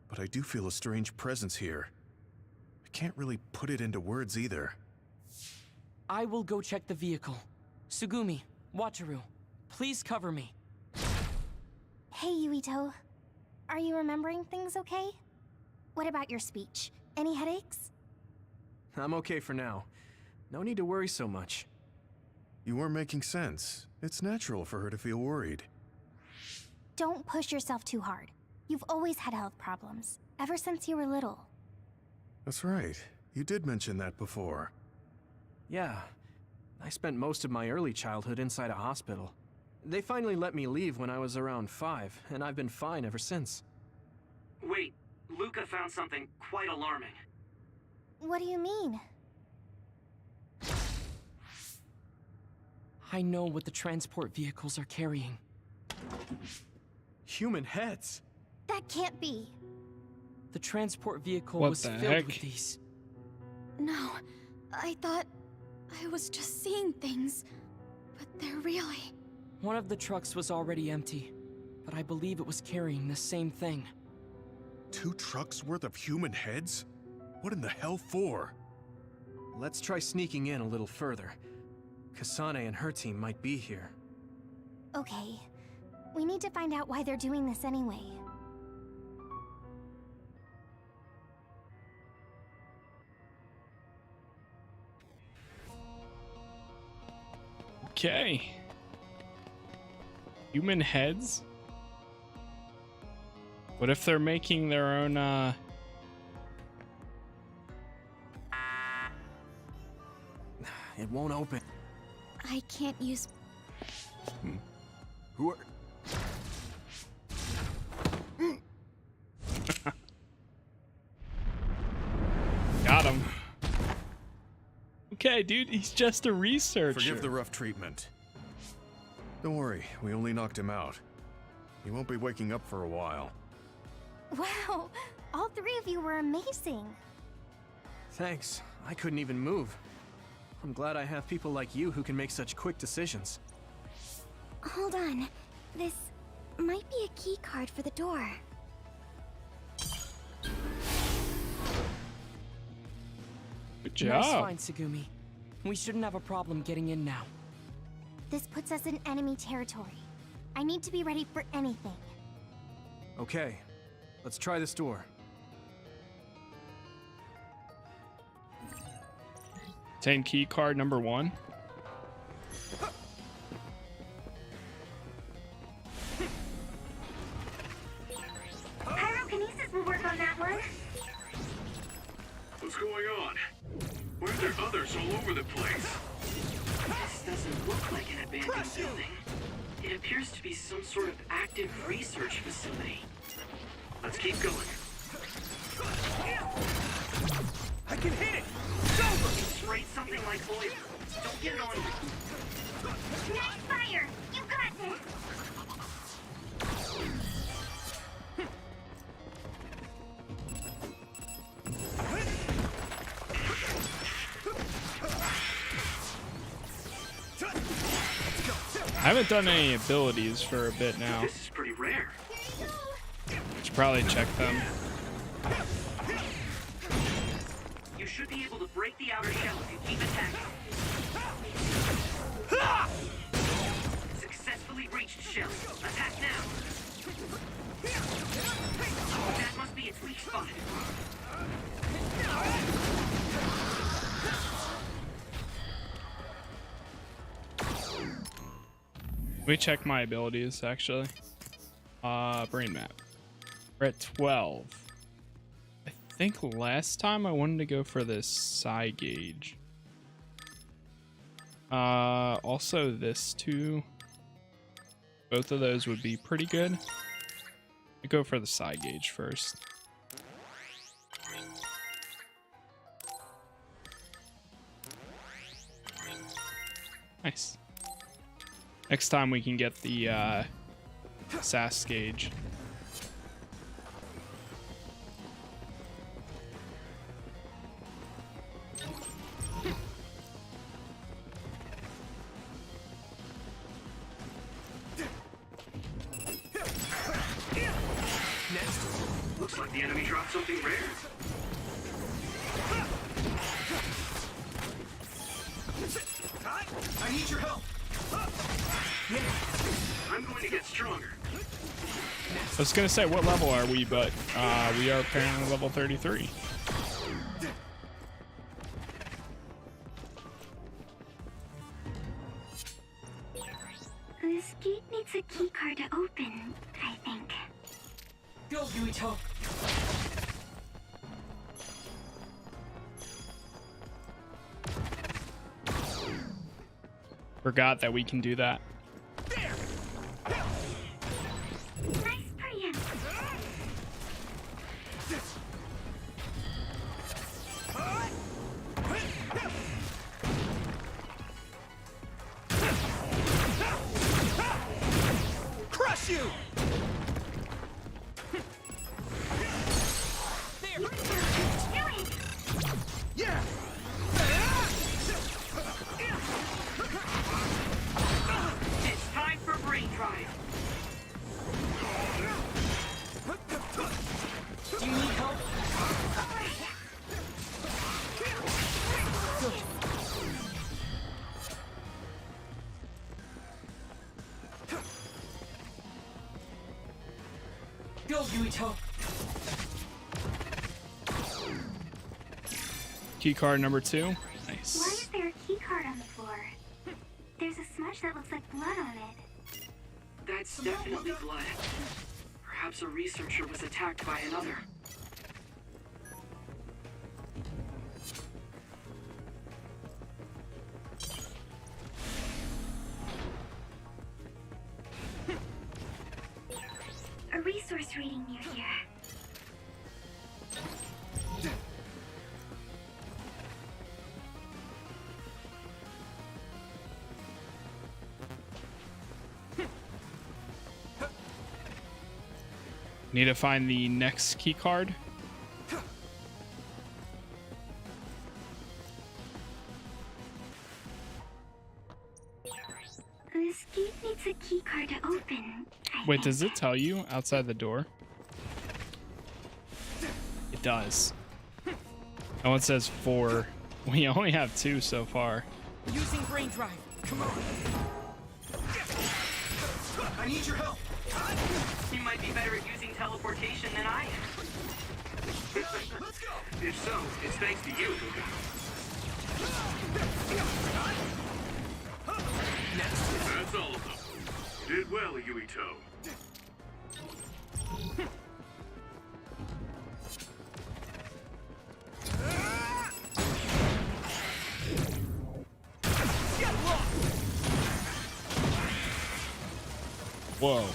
but I do feel a strange presence here. I can't really put it into words either. I will go check the vehicle. Tsugumi, Wataru, please cover me. Hey, Yuito. Are you remembering things okay? What about your speech? Any headaches? I'm okay for now. No need to worry so much. You are making sense. It's natural for her to feel worried. Don't push yourself too hard. You've always had health problems, ever since you were little. That's right. You did mention that before. Yeah. I spent most of my early childhood inside a hospital. They finally let me leave when I was around 5, and I've been fine ever since. Wait, Luca found something quite alarming. What do you mean? I know what the transport vehicles are carrying. Human heads? That can't be. The transport vehicle What was the filled heck? with these. No, I thought I was just seeing things, but they're really... One of the trucks was already empty, but I believe it was carrying the same thing. 2 trucks worth of human heads? What in the hell for? Let's try sneaking in a little further. Kasane and her team might be here. Okay. We need to find out why they're doing this anyway. Okay. Human heads? What if they're making their own, It won't open. I can't use... Who are... Got him. Okay, dude, he's just a researcher. Forgive the rough treatment. Don't worry, we only knocked him out. He won't be waking up for a while. Wow! All 3 of you were amazing! Thanks. I couldn't even move. I'm glad I have people like you who can make such quick decisions. Hold on. This might be a key card for the door. Good Nice job. find, Tsugumi. We shouldn't have a problem getting in now. This puts us in enemy territory. I need to be ready for anything. Okay, let's try this door. Obtain key card number 1. Pyrokinesis will work on that one. What's going on? Why are there others all over the place? This doesn't look like an abandoned building. It appears to be some sort of active research facility. Let's keep going. I can hit it! It sprayed something like oil. Don't get it on you. Nice fire! You got this! I haven't done any abilities for a bit now. This is pretty rare. Should probably check them. You should be able to break the outer shell if you keep attacking. Successfully reached shell. Attack now. That must be its weak spot. Let me check my abilities, actually. Brain map. We're at 12. I think last time I wanted to go for this psi gauge. Also this too. Both of those would be pretty good. I go for the psi gauge first. Nice. Next time we can get the SAS gauge. the enemy dropped something rare. I need your help. I'm going to get stronger. I was gonna say, what level are we? But we are apparently level 33. This gate needs a keycard to open, I think. Go, Yuito. Forgot that we can do that. Nice preempt. Crush you! Yeah! It's time for brain drive. Do you need help? Go, Yuito. Key card number 2. Why Nice. is there a keycard on the floor? There's a smudge that looks like blood on it. That's definitely blood. Perhaps a researcher was attacked by another. A resource reading near here. Need to find the next key card. This gate needs a keycard to open. I Wait, think. does it tell you outside the door? It does. Oh, it says 4. We only have 2 so far. Using brain drive. Come on. I need your help. You might be better at using teleportation than I am. Let's go. If so, it's thanks to you, Himuka. That's all of them. You did well, Yuito. Whoa.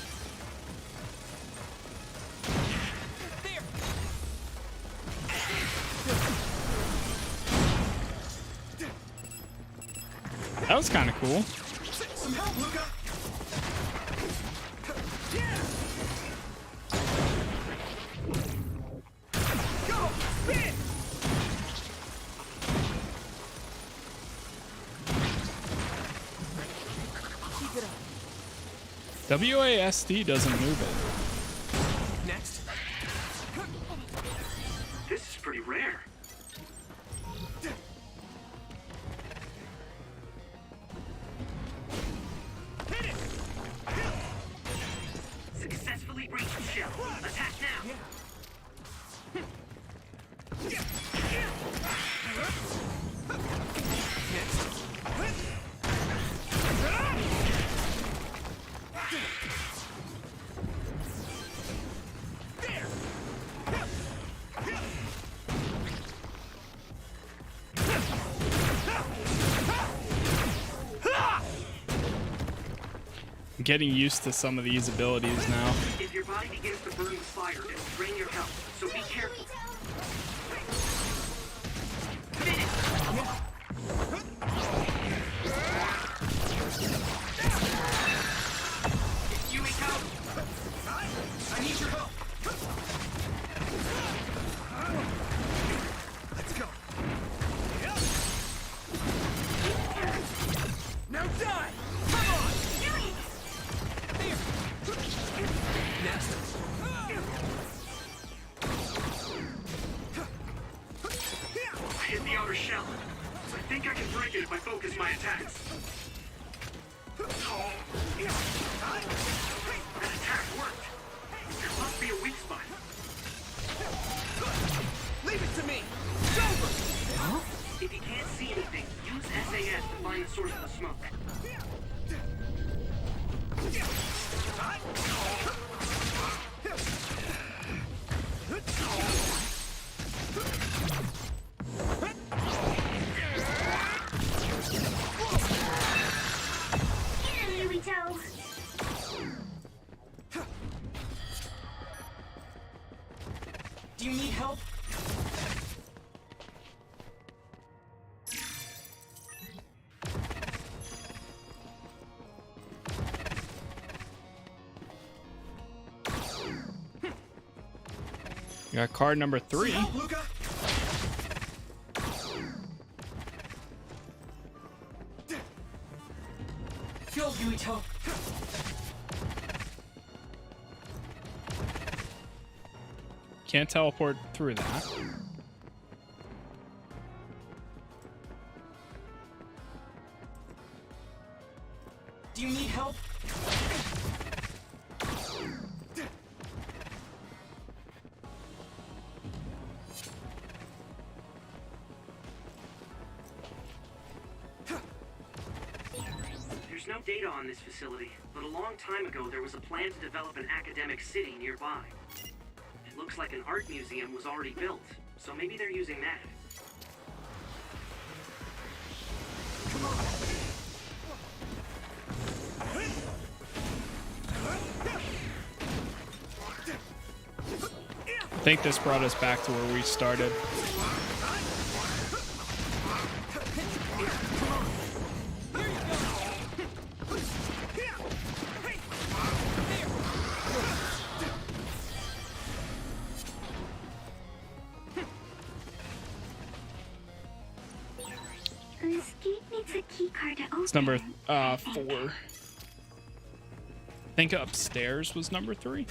That was kind of cool. Some help, Luca. Go! Spin! Keep it up. WASD doesn't move it. Next. This is pretty rare. Successfully breached shell. Attack now. I'm getting used to some of these abilities now. If your body begins to burn with fire, it'll drain your health, so be careful. Yuito! I need your help. Let's go. Now die! Come on! Next. If you can't see anything, use SAS to find the source of the smoke. Here we go. Do you need help? You got card number 3. Luca? Go, Yuito. Can't teleport through that. Do you need help? There's no data on this facility, but a long time ago there was a plan to develop an academic city nearby. It looks like an art museum was already built, so maybe they're using that. I think this brought us back to where we started. This gate needs a key card to open. It's number 4. I think upstairs was number 3.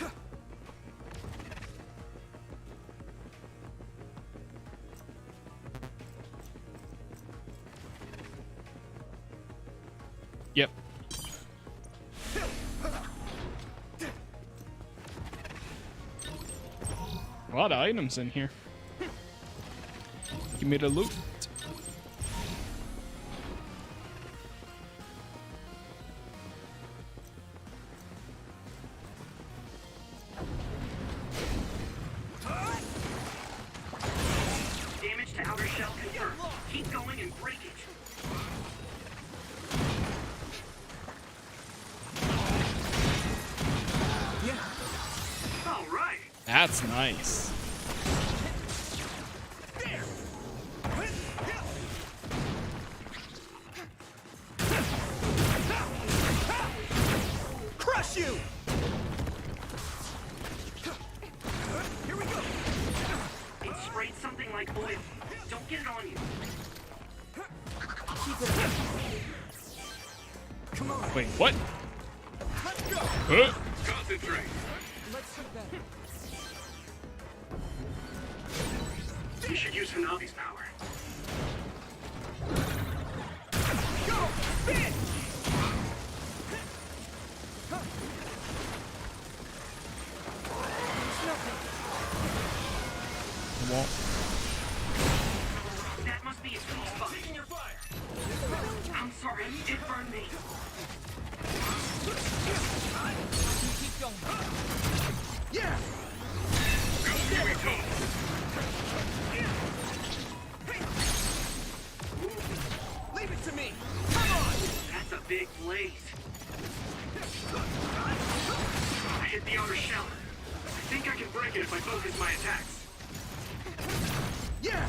Yep. A lot of items in here. Give me the loot. Damage to outer shell confirmed. Keep going and break it. All right. That's nice. Crush you! Here we go. It sprayed something like oil. Don't get it on you. Come on. Wait, what? Let's go. Concentrate. Let's do better. You should use Hanabi's power. Go! Spin! Won't. That must be a sweet spot. I'm sorry, it burned me. Keep going. Yeah! Go, Yuito. Leave it to me! Come on! That's a big blaze. I hit the outer shell. I think I can break it if I focus my attacks. Yeah!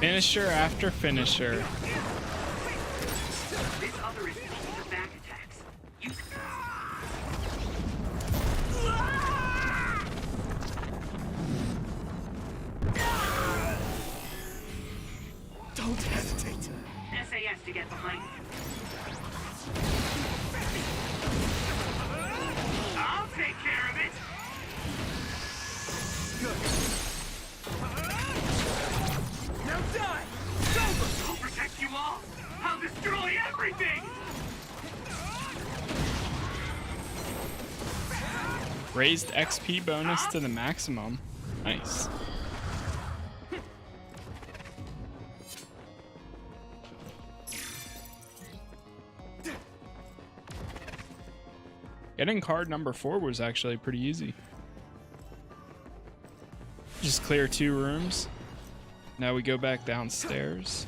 Finisher after finisher. This other is weak to back attacks. You... Don't hesitate. SAS to get behind you. I'll take care of it. Now die! It's over! I'll protect you all. I'll destroy everything. Raised XP bonus to the maximum. Nice. Getting card number 4 was actually pretty easy. Just clear 2 rooms. Now we go back downstairs.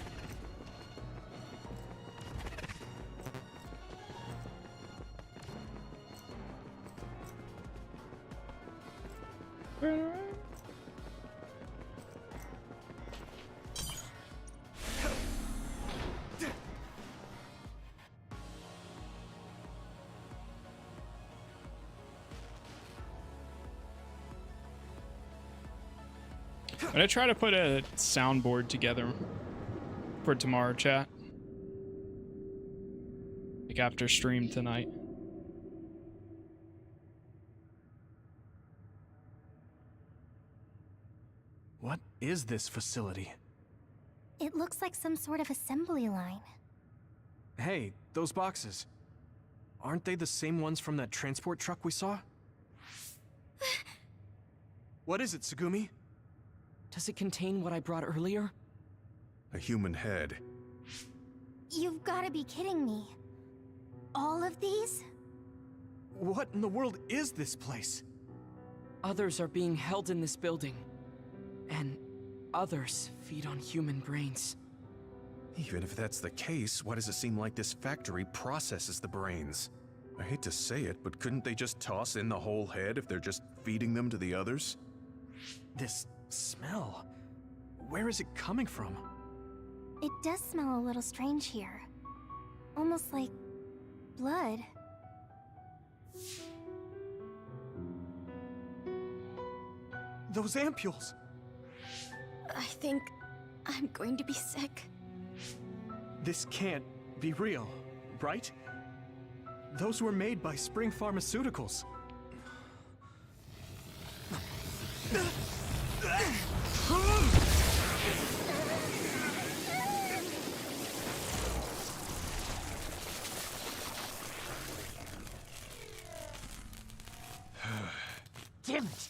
I'm gonna try to put a soundboard together for tomorrow, chat. Like after stream tonight. What is this facility? It looks like some sort of assembly line. Hey, those boxes. Aren't they the same ones from that transport truck we saw? What is it, Tsugumi? Does it contain what I brought earlier? A human head. You've gotta be kidding me. All of these? What in the world is this place? Others are being held in this building. And others feed on human brains. Even if that's the case, why does it seem like this factory processes the brains? I hate to say it, but couldn't they just toss in the whole head if they're just feeding them to the others? This smell. Where is it coming from? It does smell a little strange here. Almost like blood. Those ampules! I think I'm going to be sick. This can't be real, right? Those were made by Spring Pharmaceuticals. Damn it!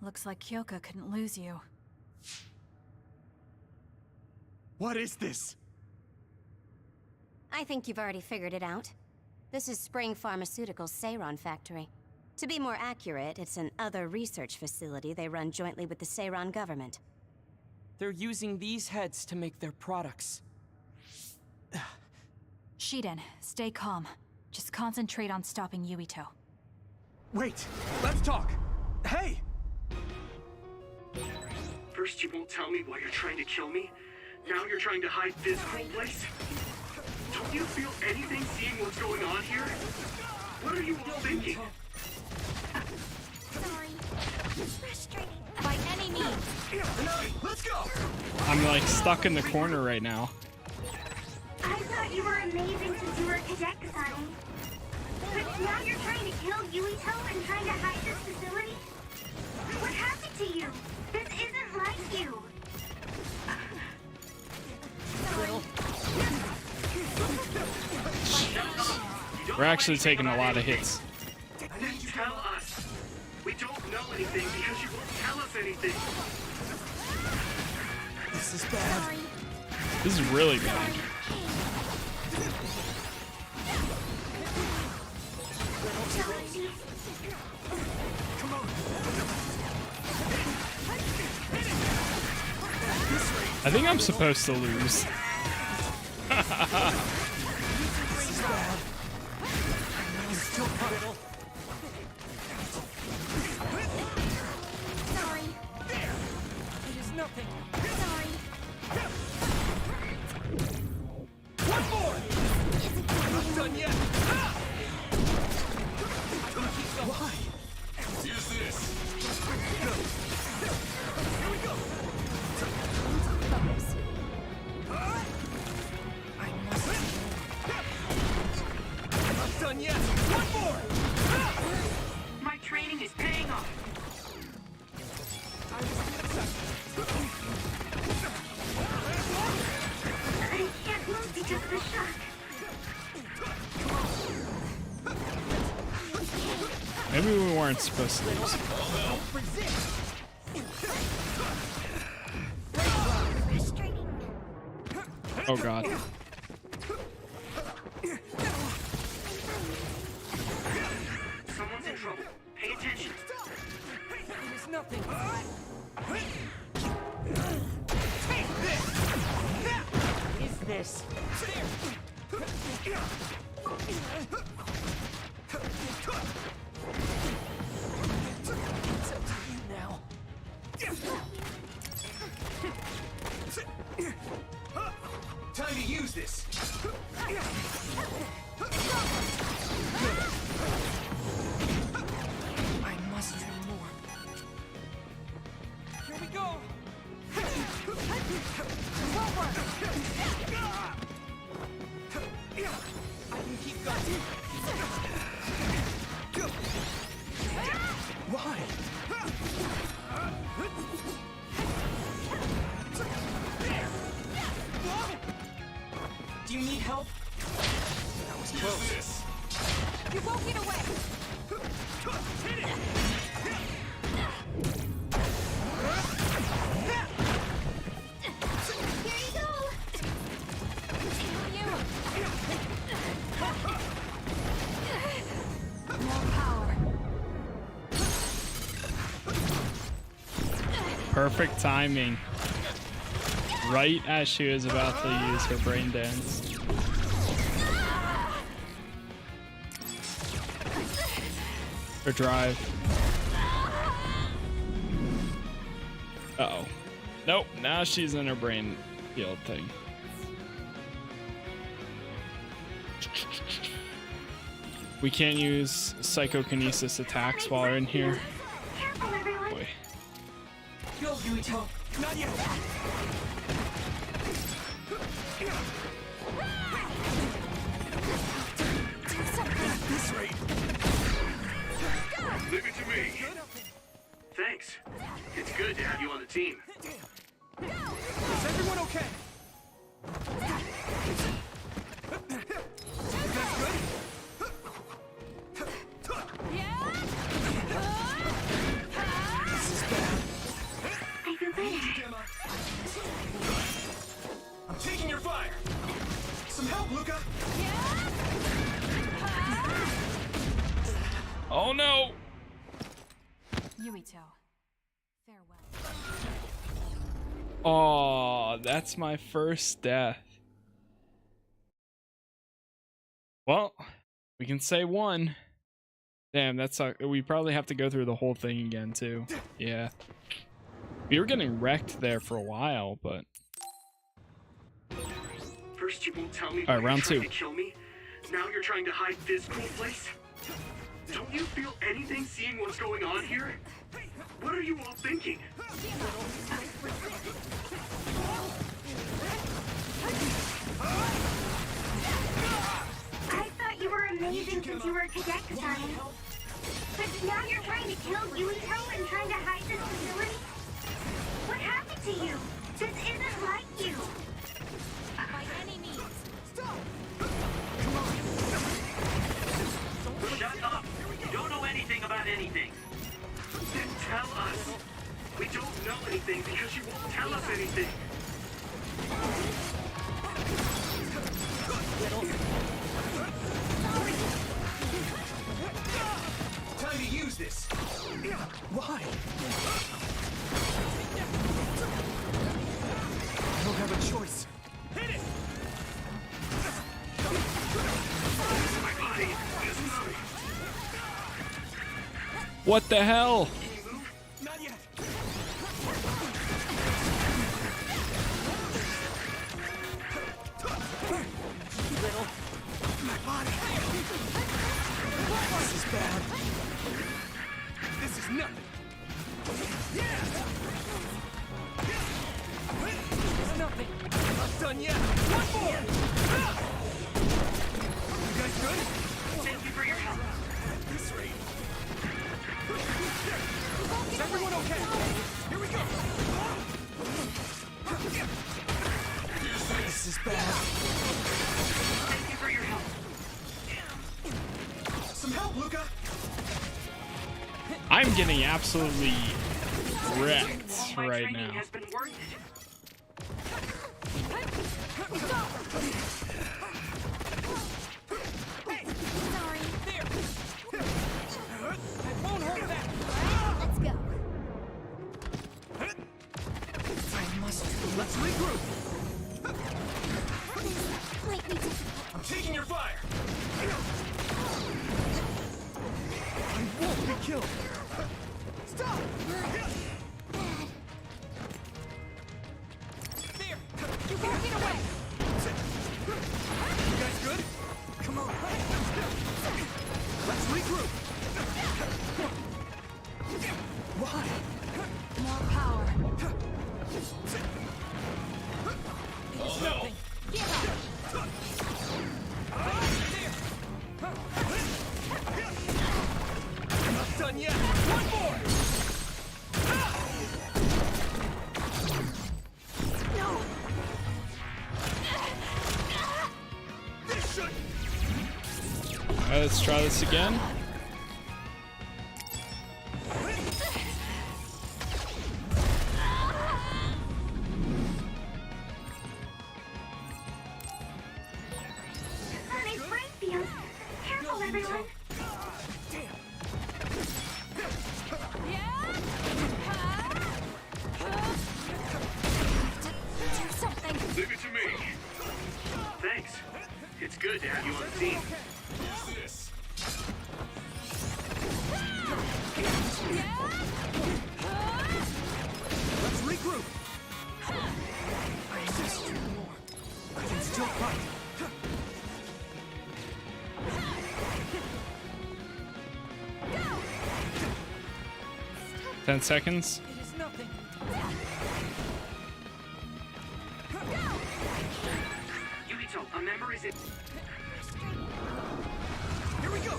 Looks like Kyoka couldn't lose you. What is this? I think you've already figured it out. This is Spring Pharmaceuticals' Seiron factory. To be more accurate, it's an other research facility they run jointly with the Seiron government. They're using these heads to make their products. Shiden, stay calm. Just concentrate on stopping Yuito. Wait, let's talk. Hey! First you won't tell me why you're trying to kill me. Now you're trying to hide this whole place. Don't you feel anything seeing what's going on here? What are you all thinking? Sorry. It's frustrating. By any means! Let's go! I'm like stuck in the corner right now. I thought you were amazing since you were a cadet, Kasane. But now you're trying to kill Yuito and trying to hide this facility? What happened to you? This isn't like you. We're actually taking a lot of hits. Then tell us. We don't know anything because you won't tell us anything. This is bad. This is really bad. I think I'm supposed to lose. Sorry. It is nothing. Sorry. One more! Not done yet! Why? Use this. Here we go! Not done yet! One more! My training is paying off. I can't move because of the shock. Maybe we weren't supposed to lose. Frustrating. Oh god. Someone's in trouble. Pay attention. There's nothing. What is this? It's up to you now. Time to use this. I must do more. Here we go. I can keep going. Why? Do you need help? That was close. You won't get away! Here you go! More power. Perfect timing. Right as she was about to use her brain dance. Her drive. Uh-oh. Nope, now she's in her brain field thing. We can't use psychokinesis attacks while we're in here. Careful, everyone. Boy. Go, Yuito. Not yet. This rate. Leave it to me. Thanks. It's good to have you on the team. Is everyone okay? You guys good? This is bad. I feel better. I'm taking your fire. Some help, Luca. Oh no! Yuito, farewell. Oh, that's my first death. Well, we can say one. Damn, that's we probably have to go through the whole thing again too. Yeah. We were getting wrecked there for a while, but First you won't tell me All right, why round you're trying two. to kill me. Now you're trying to hide this cool place? Don't you feel anything seeing what's going on here? What are you all thinking? I thought you were amazing since you were a cadet, Kasane. But now you're trying to kill Yuito and trying to hide this facility? What happened to you? This isn't like you. By any means. Shut up! You don't know anything about anything. Then tell us. We don't know anything because you won't tell us anything. Time to use this. Why? I don't have a choice. Hit it! My body is moving. what the hell? Can you move? Not yet. Little. My body. This is bad. This is nothing. There's nothing. Not done yet. One more. You guys good? Thank you for your help. At this rate. Is everyone okay? Here we go. This is bad. Thank you for your help. Some help, Luca. I'm getting absolutely wrecked My right training now. has been worth it. Hey! Sorry. There! I won't hold back! Let's go. Let's regroup! This might be difficult. I'm taking your fire! I won't be killed! Stop! There! You won't get away! You guys good? Come on! Let's regroup! Why? More power. It's nothing. Get up! I'm not done yet! One more! No! This should... Alright, let's try this again. Kasane's brain field. Careful, everyone. Do something. Leave it to me. Thanks. It's good to have you on the team. Let's regroup! Just 2 more. I can still fight. 10 seconds. It is nothing. Yuito, a member is in. Here we go!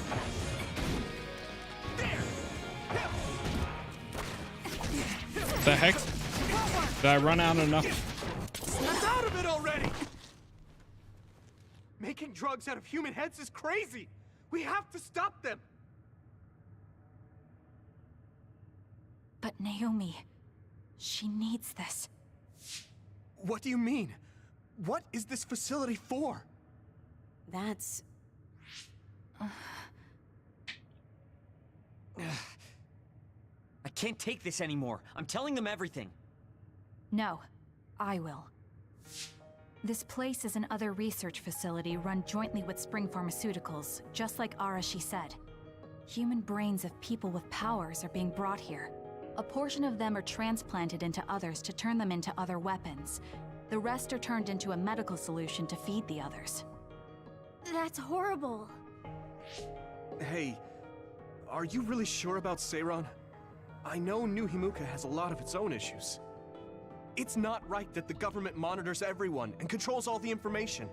The heck? Did I run out enough? Snap out of it already! Making drugs out of human heads is crazy! We have to stop them! But Naomi, she needs this. What do you mean? What is this facility for? That's... I can't take this anymore. I'm telling them everything. No, I will. This place is an other research facility run jointly with Spring Pharmaceuticals, just like Arashi said. Human brains of people with powers are being brought here. A portion of them are transplanted into others to turn them into other weapons. The rest are turned into a medical solution to feed the others. That's horrible. Hey, are you really sure about Seiron? I know New Himuka has a lot of its own issues. It's not right that the government monitors everyone and controls all the information.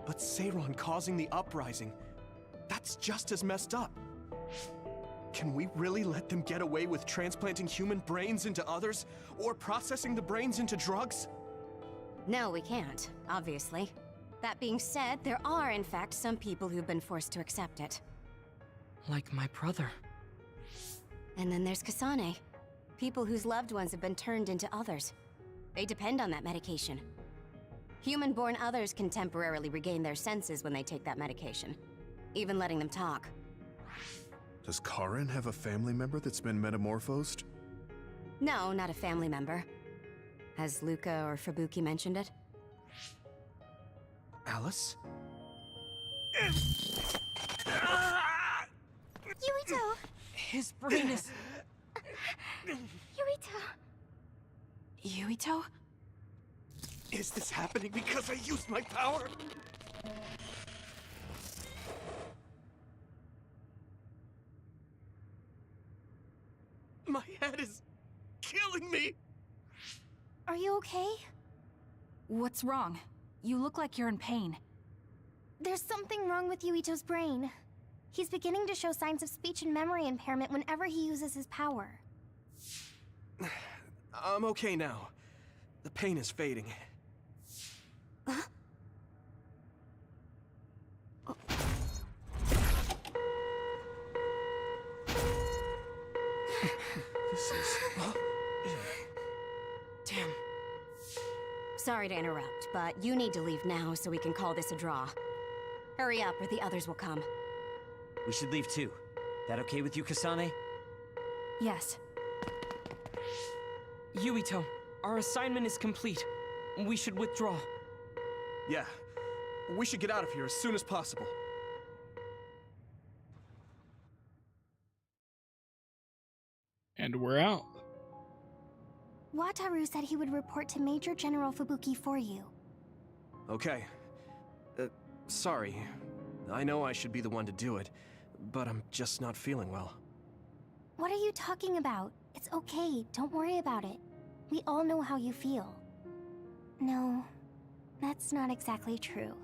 But Seiron causing the uprising, that's just as messed up. Can we really let them get away with transplanting human brains into others, or processing the brains into drugs? No, we can't, obviously. That being said, there are in fact some people who've been forced to accept it. Like my brother. And then there's Kasane. People whose loved ones have been turned into others. They depend on that medication. Human-born others can temporarily regain their senses when they take that medication, even letting them talk. Does Karin have a family member that's been metamorphosed? No, not a family member. Has Luca or Fubuki mentioned it? Alice? Yuito! His brain is... Yuito! Yuito? Is this happening because I used my power? My head is killing me! Are you okay? What's wrong? You look like you're in pain. There's something wrong with Yuito's brain. He's beginning to show signs of speech and memory impairment whenever he uses his power. I'm okay now. The pain is fading. This is... Damn. Sorry to interrupt, but you need to leave now so we can call this a draw. Hurry up or the others will come. We should leave too. That okay with you, Kasane? Yes. Yuito, our assignment is complete. We should withdraw. Yeah, we should get out of here as soon as possible. And we're out. Wataru said he would report to Major General Fubuki for you. Okay. Sorry. I know I should be the one to do it, but I'm just not feeling well. What are you talking about? It's okay, don't worry about it. We all know how you feel. No, that's not exactly true.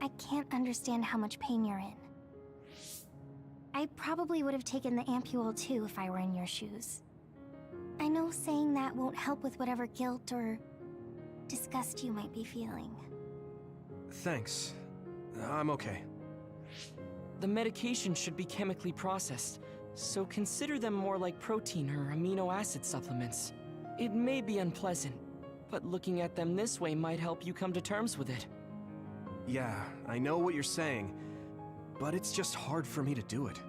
I can't understand how much pain you're in. I probably would have taken the ampule too if I were in your shoes. I know saying that won't help with whatever guilt or disgust you might be feeling. Thanks. I'm okay. The medication should be chemically processed, so consider them more like protein or amino acid supplements. It may be unpleasant, but looking at them this way might help you come to terms with it. Yeah, I know what you're saying, but it's just hard for me to do it.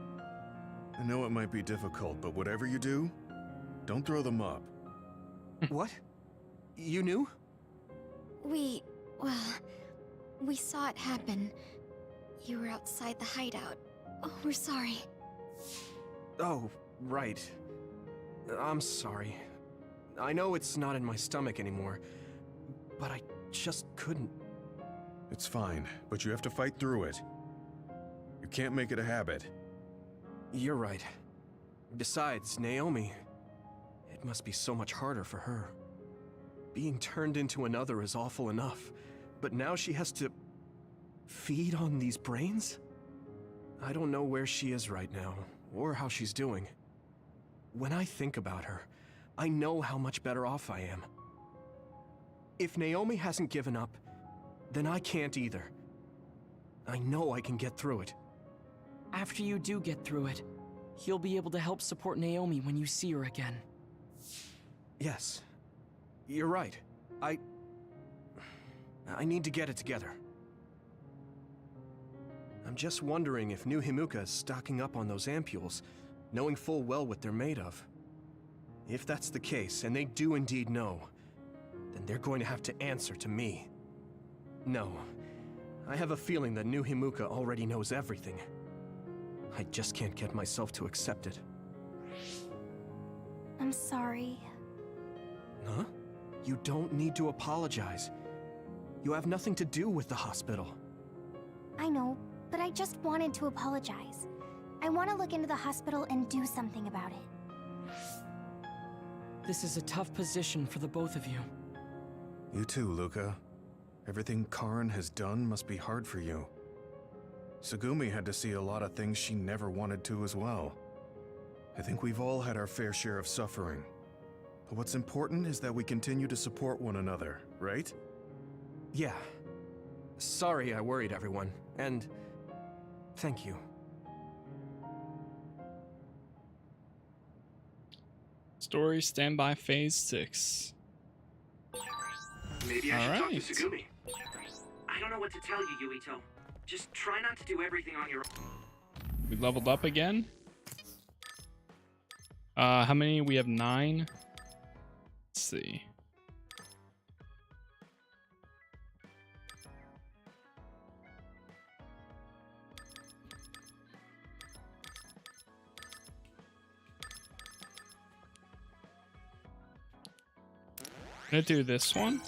I know it might be difficult, but whatever you do, don't throw them up. What? You knew? Well, we saw it happen. You were outside the hideout. Oh, we're sorry. Oh, right. I'm sorry. I know it's not in my stomach anymore, but I just couldn't. It's fine, but you have to fight through it. You can't make it a habit. You're right. Besides, Naomi, it must be so much harder for her. Being turned into another is awful enough, but now she has to feed on these brains? I don't know where she is right now, or how she's doing. When I think about her, I know how much better off I am. If Naomi hasn't given up, then I can't either. I know I can get through it. After you do get through it, you'll be able to help support Naomi when you see her again. Yes. You're right. I need to get it together. I'm just wondering if new Himuka is stocking up on those ampules, knowing full well what they're made of. If that's the case, and they do indeed know, then they're going to have to answer to me. No. I have a feeling that new Himuka already knows everything. I just can't get myself to accept it. I'm sorry. Huh? You don't need to apologize. You have nothing to do with the hospital. I know, but I just wanted to apologize. I want to look into the hospital and do something about it. This is a tough position for the both of you. You too, Luca. Everything Karin has done must be hard for you. Tsugumi had to see a lot of things she never wanted to as well. I think we've all had our fair share of suffering. But what's important is that we continue to support one another, right? Yeah. Sorry I worried everyone, and thank you. Story Standby Phase 6. Maybe I should talk to Alright. Tsugumi. I don't know what to tell you, Yuito. Just try not to do everything on your own. We leveled up again. How many? We have 9. Let's see. I'm gonna do this one.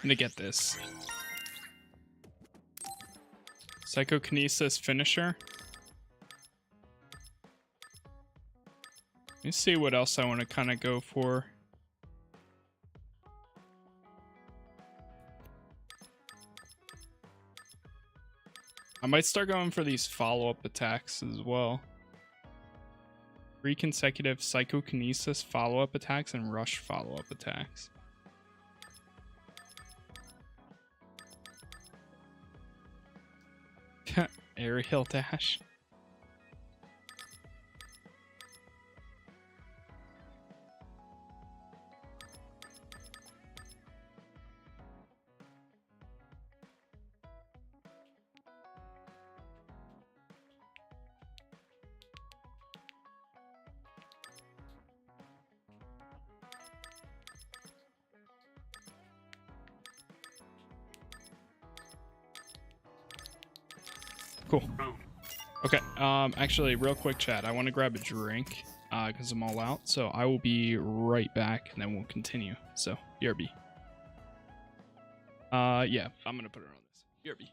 gonna get this. Psychokinesis finisher. Let me see what else I want to kind of go for. I might start going for these follow-up attacks as well. 3 consecutive psychokinesis follow-up attacks and rush follow-up attacks. Aerial dash. Cool. Okay, actually, real quick, chat. I want to grab a drink, because I'm all out. So I will be right back, and then we'll continue. So, BRB. Yeah, I'm gonna put it on this. BRB.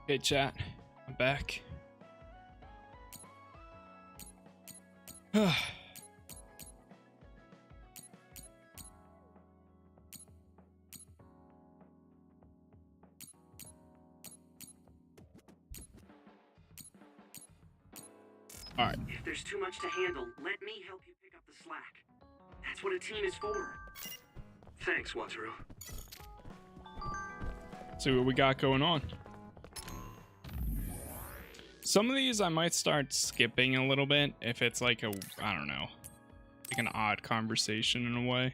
Hey chat, I'm back. Alright. If there's too much to handle, let me help you pick up the slack. That's what a team is for. Thanks, Wataru. See what we got going on. Some of these I might start skipping a little bit if it's like a, I don't know, like an odd conversation in a way.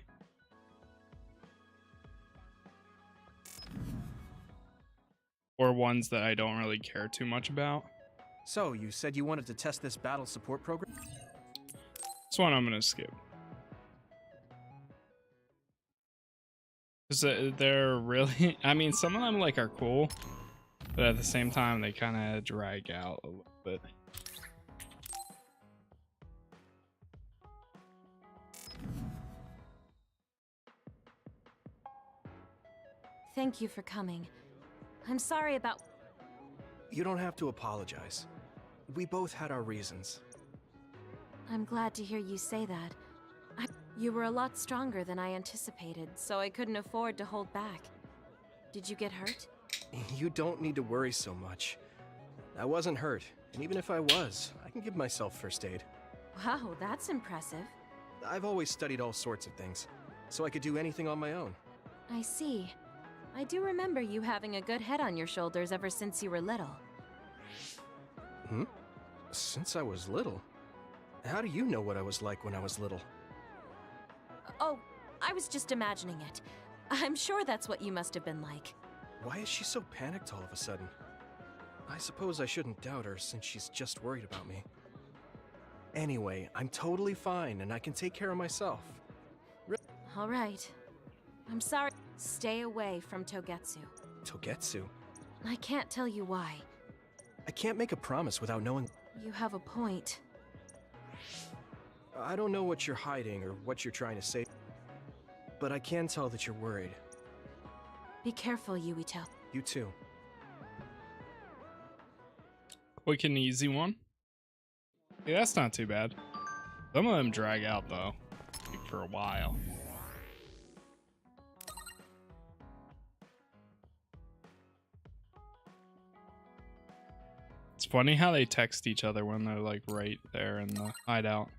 Or ones that I don't really care too much about. So, you said you wanted to test this battle support program? This one I'm gonna skip. Because they're really, I mean, some of them like are cool, but at the same time they kind of drag out a little bit. Thank you for coming. I'm sorry about... You don't have to apologize. We both had our reasons. I'm glad to hear you say that. You were a lot stronger than I anticipated, so I couldn't afford to hold back. Did you get hurt? You don't need to worry so much. I wasn't hurt, and even if I was, I can give myself first aid. Wow, that's impressive. I've always studied all sorts of things, so I could do anything on my own. I see. I do remember you having a good head on your shoulders ever since you were little. Hmm? Since I was little? How do you know what I was like when I was little? Oh, I was just imagining it. I'm sure that's what you must have been like. Why is she so panicked all of a sudden? I suppose I shouldn't doubt her since she's just worried about me. Anyway, I'm totally fine and I can take care of myself. All right. I'm sorry. Stay away from Togetsu. Togetsu? I can't tell you why. I can't make a promise without knowing. You have a point. I don't know what you're hiding or what you're trying to say, but I can tell that you're worried. Be careful, Yuito. You too. Quick and easy one. Yeah, that's not too bad. Some of them drag out though, like, for a while. It's funny how they text each other when they're like right there in the hideout.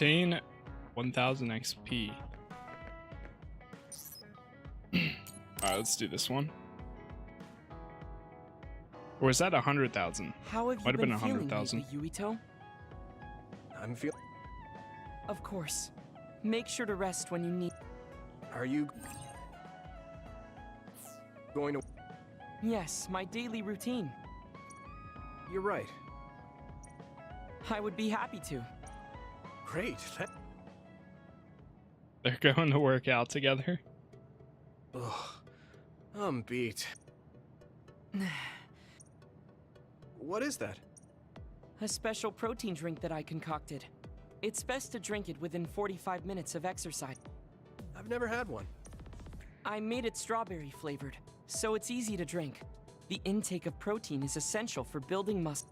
Obtain 1000 XP. Alright, let's do this one. Or is that 100,000? How have you Might have been been feeling 100,000. lately, Yuito? I'm feeling... Of course. Make sure to rest when you need... Are you... going to... Yes, my daily routine. You're right. I would be happy to. Great. They're going to work out together. Ugh. I'm beat. What is that? A special protein drink that I concocted. It's best to drink it within 45 minutes of exercise. I've never had one. I made it strawberry flavored, so it's easy to drink. The intake of protein is essential for building muscle.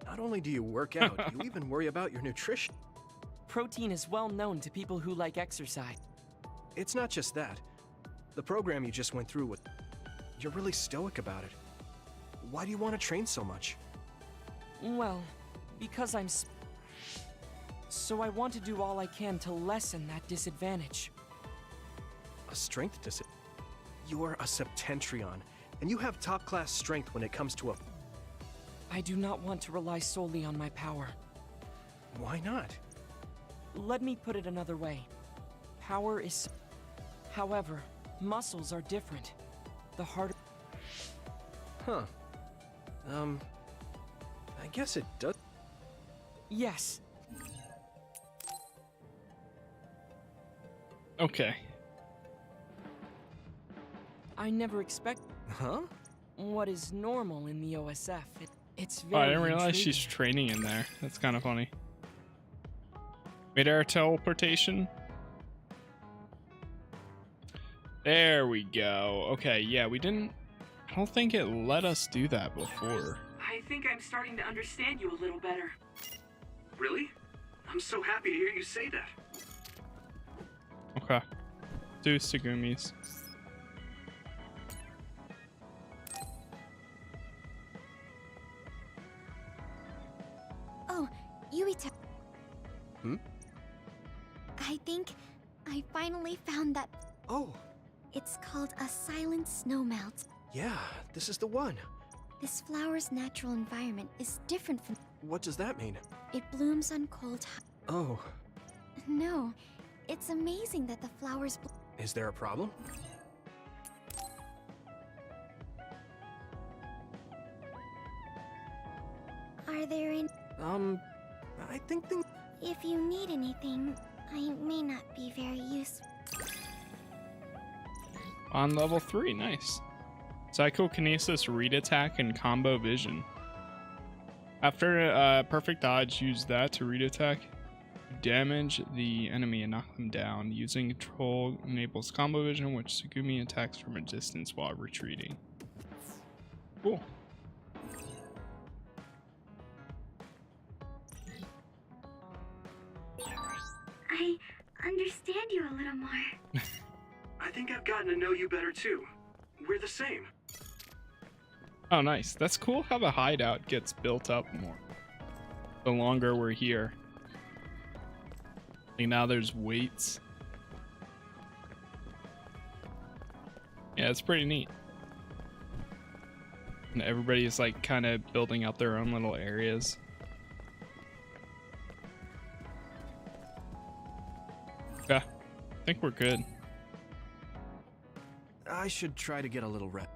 Not only do you work out, you even worry about your nutrition. Protein is well known to people who like exercise. It's not just that. The program you just went through with... You're really stoic about it. Why do you want to train so much? Well, because I'm... So I want to do all I can to lessen that disadvantage. A strength disadvantage? You're a Septentrion, and you have top-class strength when it comes to a... I do not want to rely solely on my power. Why not? Let me put it another way. Power is... However, muscles are different. The harder... Huh. I guess it does... Yes. Okay. I never expect... Huh? What is normal in the OSF, it's Oh, very I didn't realize intriguing. she's training in there. That's kind of funny. Mid-air teleportation. There we go. Okay, yeah, we didn't I don't think it let us do that before. I think I'm starting to understand you a little better. Really? I'm so happy to hear you say that. Okay. Do Tsugumi's. Oh, Yuito. Hmm? I think I finally found that. Oh, It's called a silent snowmelt. yeah, this is the one. This flower's natural environment is different from. What does that mean? It blooms on cold. Oh, No, it's amazing that the flowers. is there a problem? Are there any? I think things. If you need anything, I may not be very useful. On level 3, nice. Psychokinesis, read attack, and combo vision. After perfect dodge, use that to read attack. Damage the enemy and knock them down. Using control enables combo vision, which Tsugumi attacks from a distance while retreating. Cool. I understand you a little more. I think I've gotten to know you better too. We're the same. Oh, nice. That's cool how the hideout gets built up more the longer we're here. Like now there's weights. Yeah, it's pretty neat. And everybody's like kind of building out their own little areas. Yeah, I think we're good. I should try to get a little rest.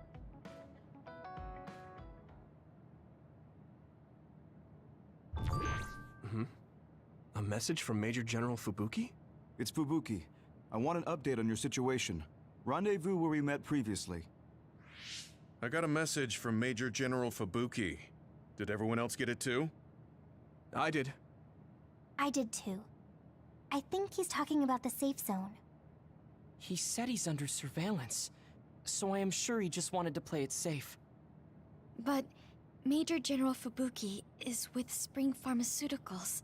A message from Major General Fubuki? It's Fubuki. I want an update on your situation. Rendezvous where we met previously. I got a message from Major General Fubuki. Did everyone else get it too? I did. I did too. I think he's talking about the safe zone. He said he's under surveillance, so I am sure he just wanted to play it safe. But Major General Fubuki is with Spring Pharmaceuticals,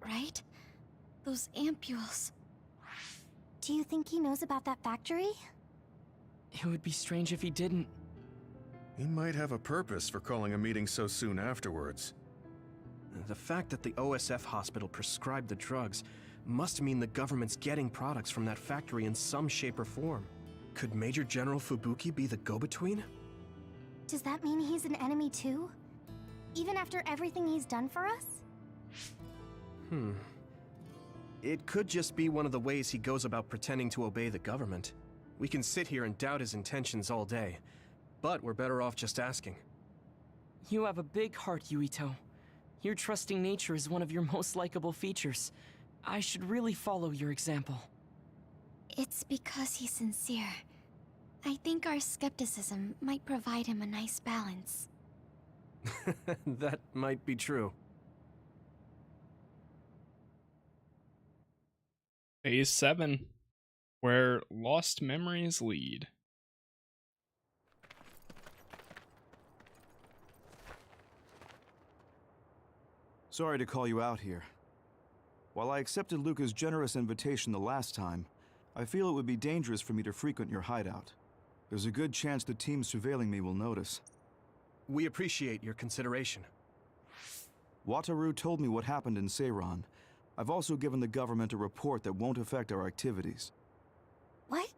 right? Those ampules. Do you think he knows about that factory? It would be strange if he didn't. He might have a purpose for calling a meeting so soon afterwards. The fact that the OSF hospital prescribed the drugs must mean the government's getting products from that factory in some shape or form. Could Major General Fubuki be the go-between? Does that mean he's an enemy too? Even after everything he's done for us? It could just be one of the ways he goes about pretending to obey the government. We can sit here and doubt his intentions all day, but we're better off just asking. You have a big heart, Yuito. Your trusting nature is one of your most likable features. I should really follow your example. It's because he's sincere. I think our skepticism might provide him a nice balance. That might be true. Phase 7, where lost memories lead. Sorry to call you out here. While I accepted Luca's generous invitation the last time, I feel it would be dangerous for me to frequent your hideout. There's a good chance the team surveilling me will notice. We appreciate your consideration. Wataru told me what happened in Seiran. I've also given the government a report that won't affect our activities. What?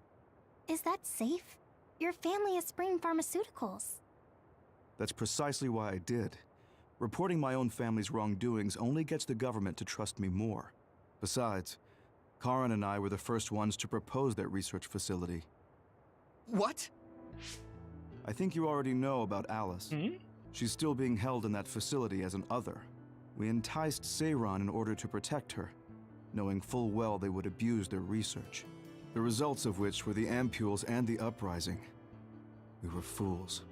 Is that safe? Your family is Spring Pharmaceuticals. That's precisely why I did. Reporting my own family's wrongdoings only gets the government to trust me more. Besides, Karin and I were the first ones to propose that research facility. What? I think you already know about Alice. She's still being held in that facility as an other. We enticed Seiran in order to protect her, knowing full well they would abuse their research. The results of which were the ampules and the uprising. We were fools.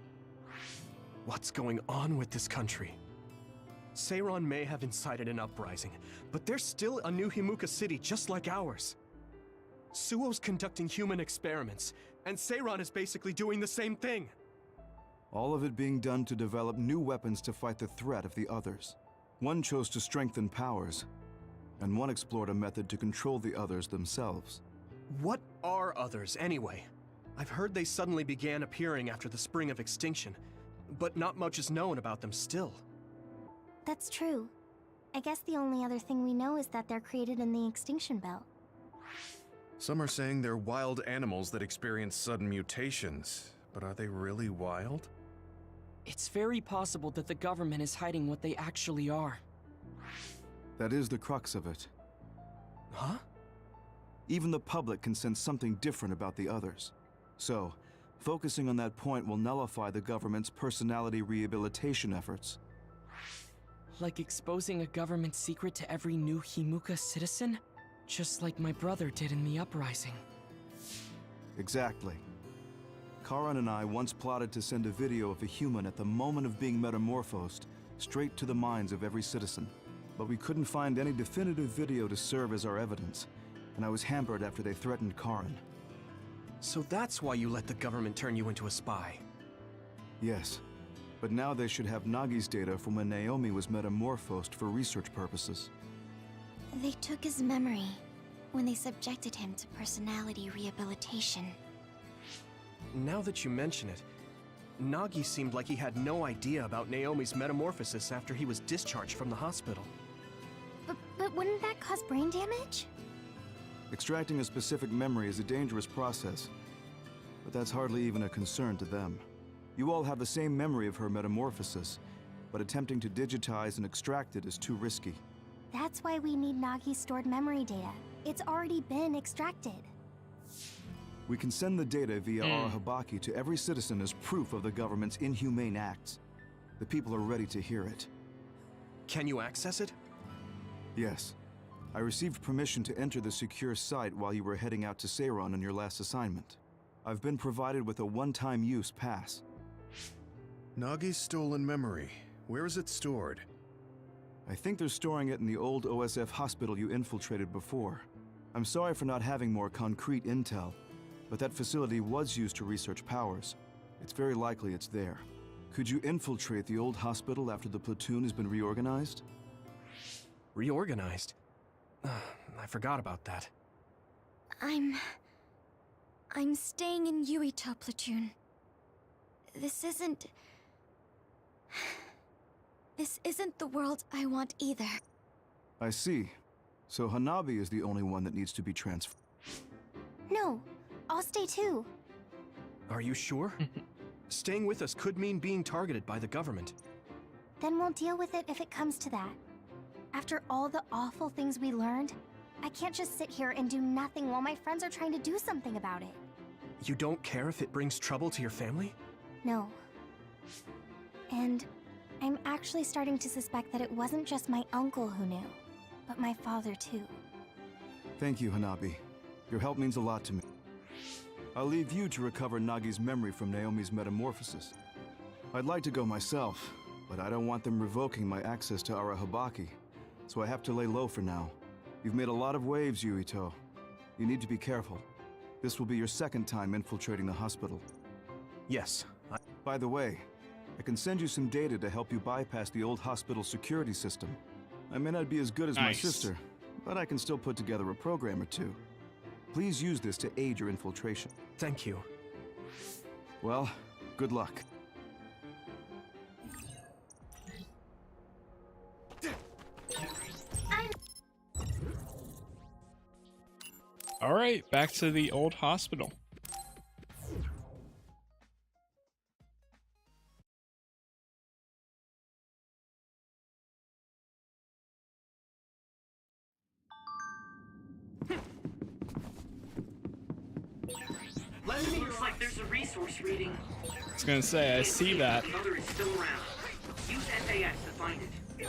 What's going on with this country? Seiran may have incited an uprising, but there's still a new Himuka city just like ours. Suo's conducting human experiments, and Seiran is basically doing the same thing. All of it being done to develop new weapons to fight the threat of the others. One chose to strengthen powers, and one explored a method to control the others themselves. What are others, anyway? I've heard they suddenly began appearing after the Spring of Extinction, but not much is known about them still. That's true. I guess the only other thing we know is that they're created in the Extinction Belt. Some are saying they're wild animals that experience sudden mutations, but are they really wild? It's very possible that the government is hiding what they actually are. That is the crux of it. Huh? Even the public can sense something different about the others. So, focusing on that point will nullify the government's personality rehabilitation efforts. Like exposing a government secret to every new Himuka citizen? Just like my brother did in the uprising. Exactly. Karan and I once plotted to send a video of a human at the moment of being metamorphosed straight to the minds of every citizen. But we couldn't find any definitive video to serve as our evidence, and I was hampered after they threatened Karan. So that's why you let the government turn you into a spy? Yes, but now they should have Nagi's data from when Naomi was metamorphosed for research purposes. They took his memory when they subjected him to personality rehabilitation. Now that you mention it, Nagi seemed like he had no idea about Naomi's metamorphosis after he was discharged from the hospital. But wouldn't that cause brain damage? Extracting a specific memory is a dangerous process, but that's hardly even a concern to them. You all have the same memory of her metamorphosis, but attempting to digitize and extract it is too risky. That's why we need Nagi's stored memory data. It's already been extracted. We can send the data via Arahabaki to every citizen as proof of the government's inhumane acts. The people are ready to hear it. Can you access it? Yes. I received permission to enter the secure site while you were heading out to Seiron on your last assignment. I've been provided with a one-time use pass. Nagi's stolen memory. Where is it stored? I think they're storing it in the old OSF hospital you infiltrated before. I'm sorry for not having more concrete intel, but that facility was used to research powers. It's very likely it's there. Could you infiltrate the old hospital after the platoon has been reorganized? Reorganized? I forgot about that. I'm staying in Yuito platoon. This isn't the world I want either. I see. So Hanabi is the only one that needs to be transferred. No, I'll stay too. Are you sure? Staying with us could mean being targeted by the government. Then we'll deal with it if it comes to that. After all the awful things we learned, I can't just sit here and do nothing while my friends are trying to do something about it. You don't care if it brings trouble to your family? No. And I'm actually starting to suspect that it wasn't just my uncle who knew, but my father too. Thank you, Hanabi. Your help means a lot to me. I'll leave you to recover Nagi's memory from Naomi's metamorphosis. I'd like to go myself, but I don't want them revoking my access to Arahabaki, so I have to lay low for now. You've made a lot of waves, Yuito. You need to be careful. This will be your second time infiltrating the hospital. Yes. By the way, I can send you some data to help you bypass the old hospital security system. I may not be as good as my sister, but I can still put together a program or two. Please use this to aid your infiltration. Thank you. Well, good luck. All right, back to the old hospital. Looks like there's a resource reading. I was gonna say, I see that. Mother is still around. Use SAS to find it.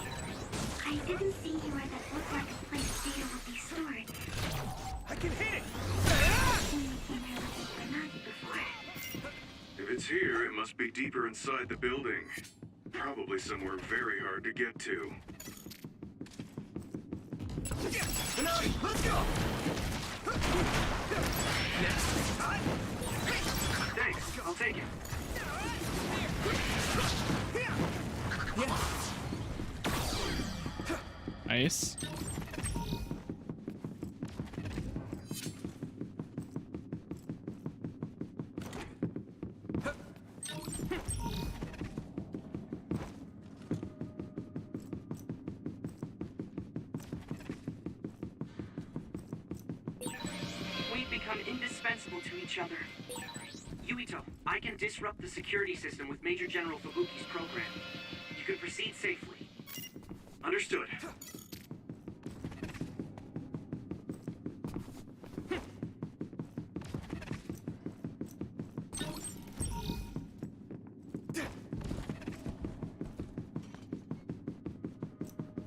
I didn't see anywhere that looked like a place data would be stored. I can hit it! If it's here, it must be deeper inside the building. Probably somewhere very hard to get to. Let's go! Thanks, I'll take it. Nice. We've become indispensable to each other. Yuito, I can disrupt the security system with Major General Fubuki's program. You can proceed safely. Understood.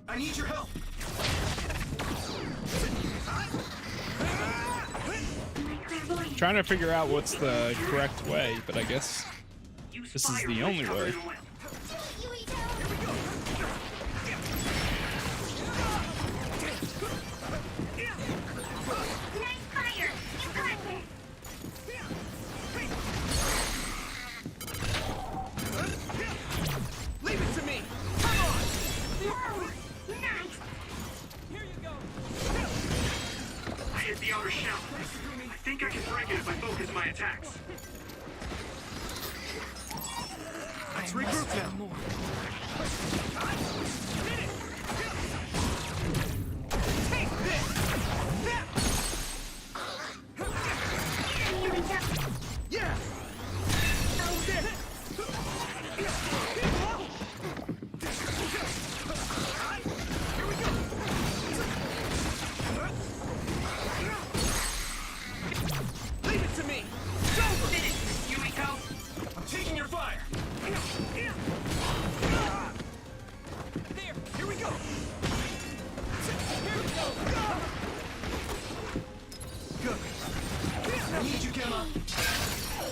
I need your help. Trying to figure out what's the correct way, but I guess this is the only way. Leave it to me. Come on. Nice. Here you go. I hit the outer shell. I think I can break it if I focus my attacks. Let's regroup now. Take this. Yeah. Leave it to me. It's over. Finish, Yuito! I'm taking your fire. There. Here we go. Here we go. Good. I need you, Gemma.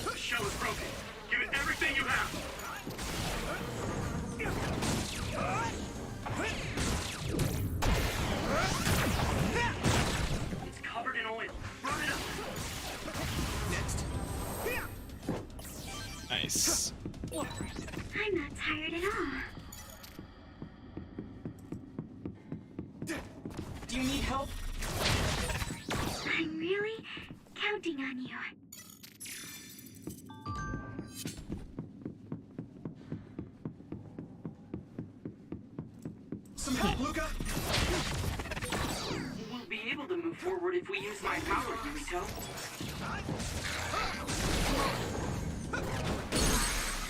The shell is broken. Give it everything you have. It's covered in oil. Burn it up. Next. Nice. I'm not tired at all. Do you need help? I'm really counting on you. Some help, Luca? We'll be able to move forward if we use my power, Yuito.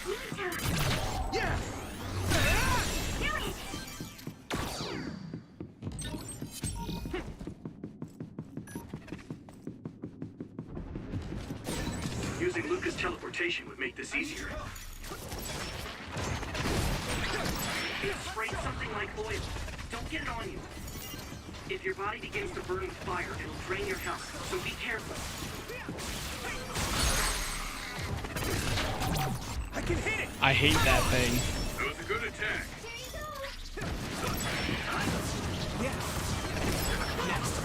Yuito, Yeah! do it! Using Luca's teleportation would make this easier. Spray something like oil. Don't get it on you. If your body begins to burn with fire, it'll drain your health, so be careful. I can hit it! I hate that thing. That was a good attack. Yeah. Next.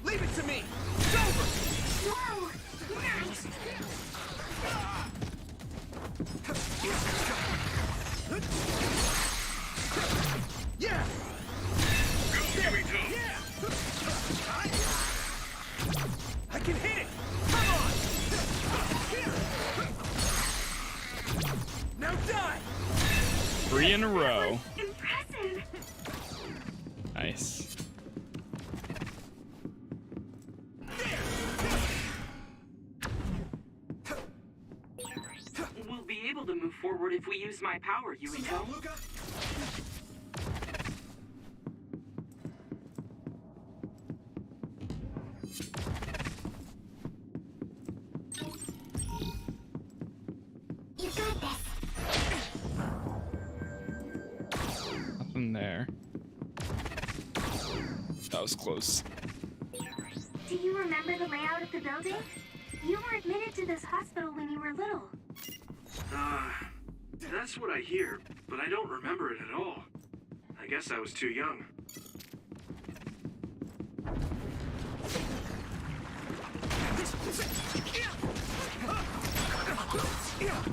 Leave it to me. It's over. Whoa, nice. Yeah. Go, Yuito. Yeah. I can hit it. Come on. Now die. 3 in a row. Impressive. Nice. We'll be able to move forward if we use my power, Yuito. Luca? You got this. Nothing there. That was close. Do you remember the layout of the building? You were admitted to this hospital when you were little. That's what I hear, but I don't remember it at all. I guess I was too young.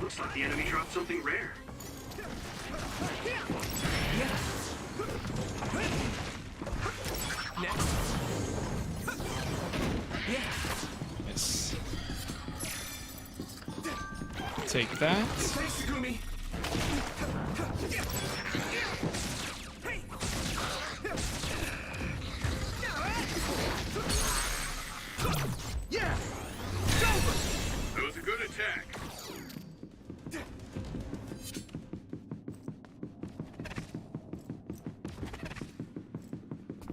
Looks like the enemy dropped something rare. Yes. Take that. Yeah! That was a good attack.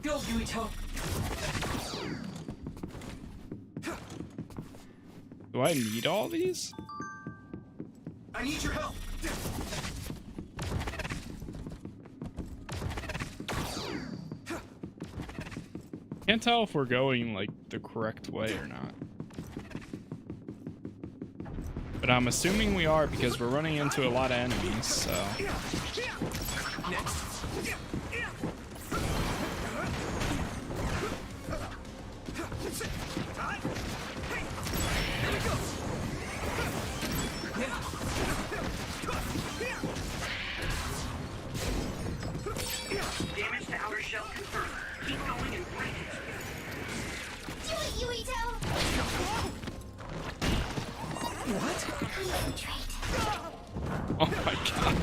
Go, Yuito. Do I need all these? I need your help. Can't tell if we're going like the correct way or not. But I'm assuming we are because we're running into a lot of enemies, so. Next. Damage to outer shell confirmed. Keep going and break it. Do it, Yuito! What? Oh my god.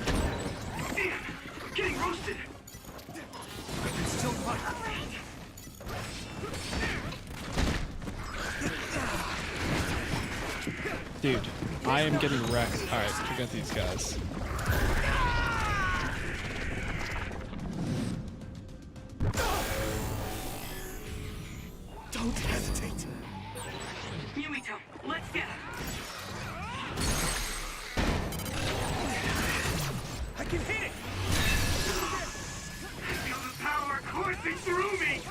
Damn! I'm getting roasted! It's still fun. Dude, I am getting wrecked. Alright, forget these guys. Don't hesitate. Yuito, let's get him! I can hit it! I feel the power coursing through me!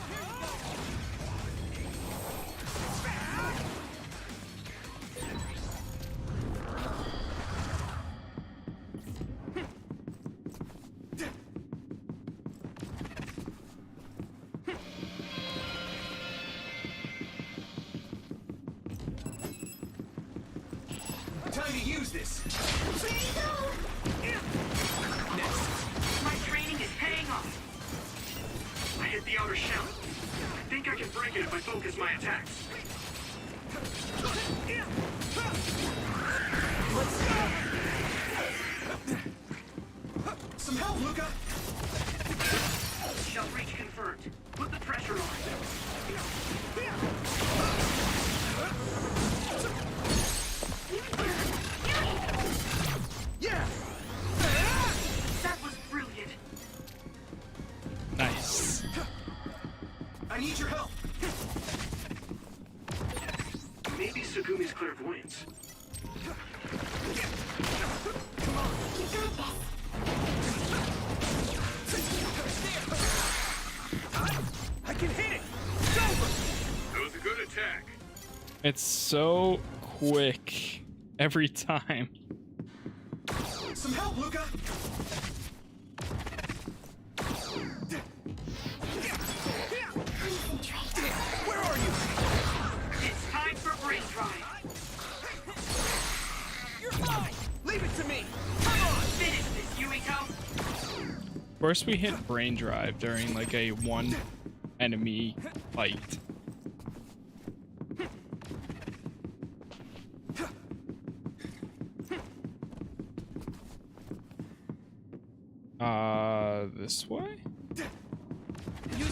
Time to use this. Next. My training is paying off. I hit the outer shell. I think I can break it if I focus my attacks. Some help, Luca. Shell breach confirmed. Put the pressure on. Yeah. That was brilliant. Nice. I need your help. Maybe Sugumi's clairvoyance. Come on, you got this. I can hit it. It's over. That was a good attack. It's so quick every time. Some help, Luca. Where are you? It's time for brain drive. You're fine. Leave it to me. Come on. Finish this, Yuito. First we hit brain drive during like a one enemy fight. This way?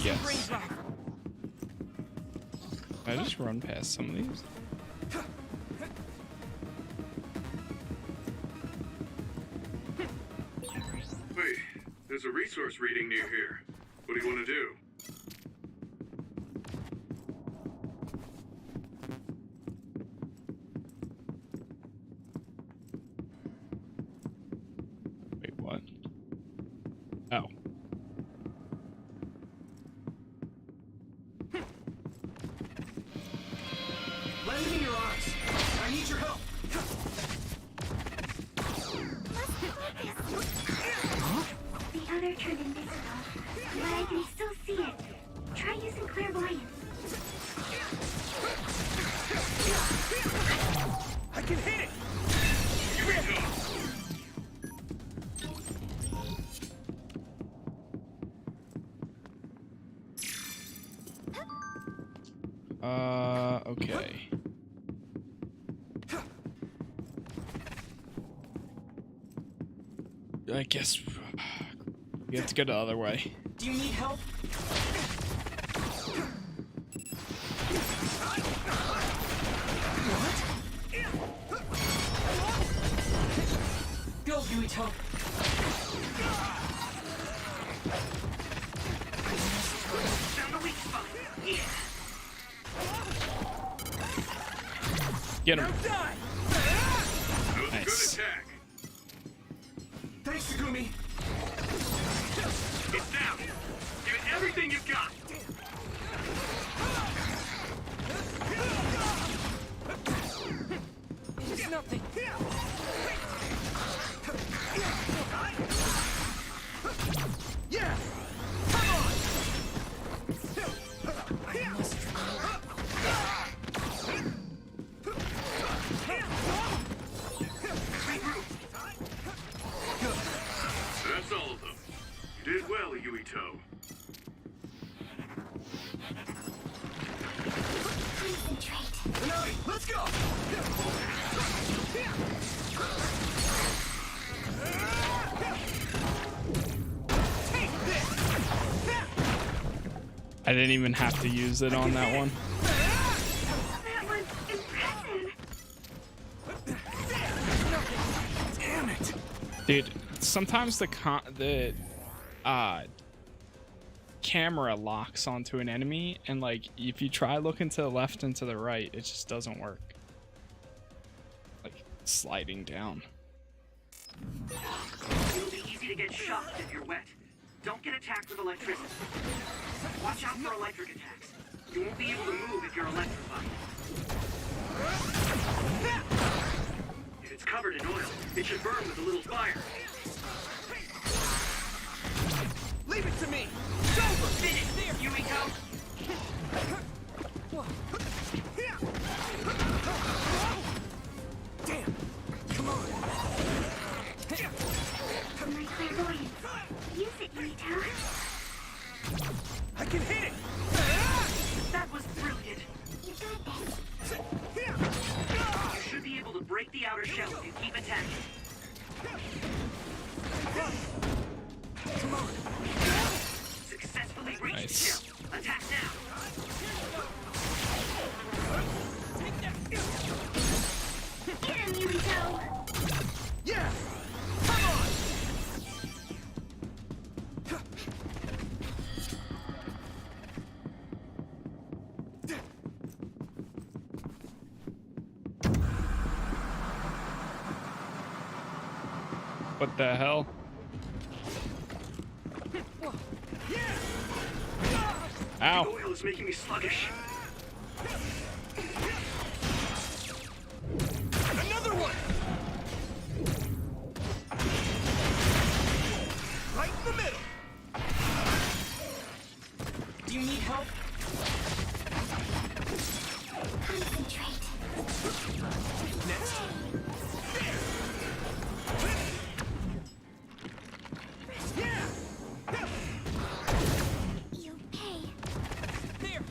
Yes. Can I just run past some of these? Wait, there's a resource reading near here. What do you want to do? Wait, what? Oh. Lend me your arms. I need your help. The other turned invisible, but I can still see it. Try using clairvoyance. Okay. I guess we have to go the other way. Do you need help? What? Go, Yuito. Found a weak spot. Yeah. Get him. That was a Nice. good attack. Thanks, Tsugumi. It's down. Give it everything you've got. It's nothing. Yeah! That's all of them. You did well, Yuito. Concentrate. Let's go! I didn't even have to use it on that one. That was impressive. Damn it! Dude, sometimes the camera locks onto an enemy, and like if you try looking to the left and to the right, it just doesn't work. Like sliding down. It'll be easy to get shocked if you're wet. Don't get attacked with electricity. Watch out for electric attacks. You won't be able to move if you're electrified. If it's covered in oil, it should burn with a little fire. Leave it to me! Finish there, Yuito! Damn! Come on! My clairvoyance. Use it, Yuito. I can hit it! That was brilliant. You got this. You should be able to break the outer shell if you keep attacking. Come on! Successfully reached Nice. the shell. Attack now. Get him, Yuito. Yeah! Come on! What the hell? Ow. The oil is making me sluggish. Another one! Right in the middle! Do you need help? Concentrate. Next. Yeah! You pay. There!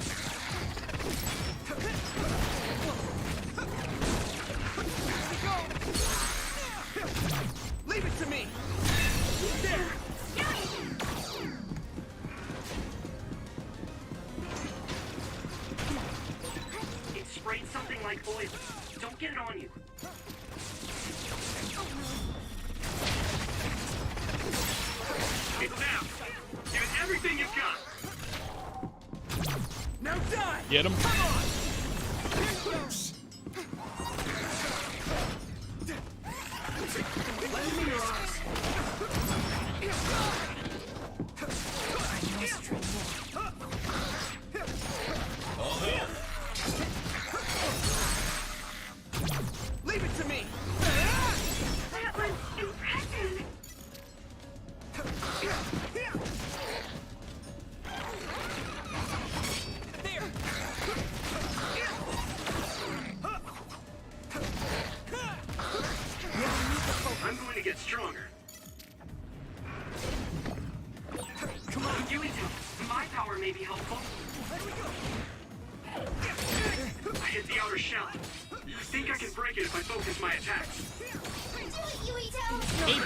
Leave it to me! It sprayed something like oil. Don't get it on you. It's down. Give it everything you've got. Now die! Get him. Come on! Let me in your arms. Leave it to me! That was impressive. There! I'm going to get stronger. Come on! Yuito, my power may be helpful. Let me go! hit the outer shell. I think I can break it if I focus my attacks. Maybe.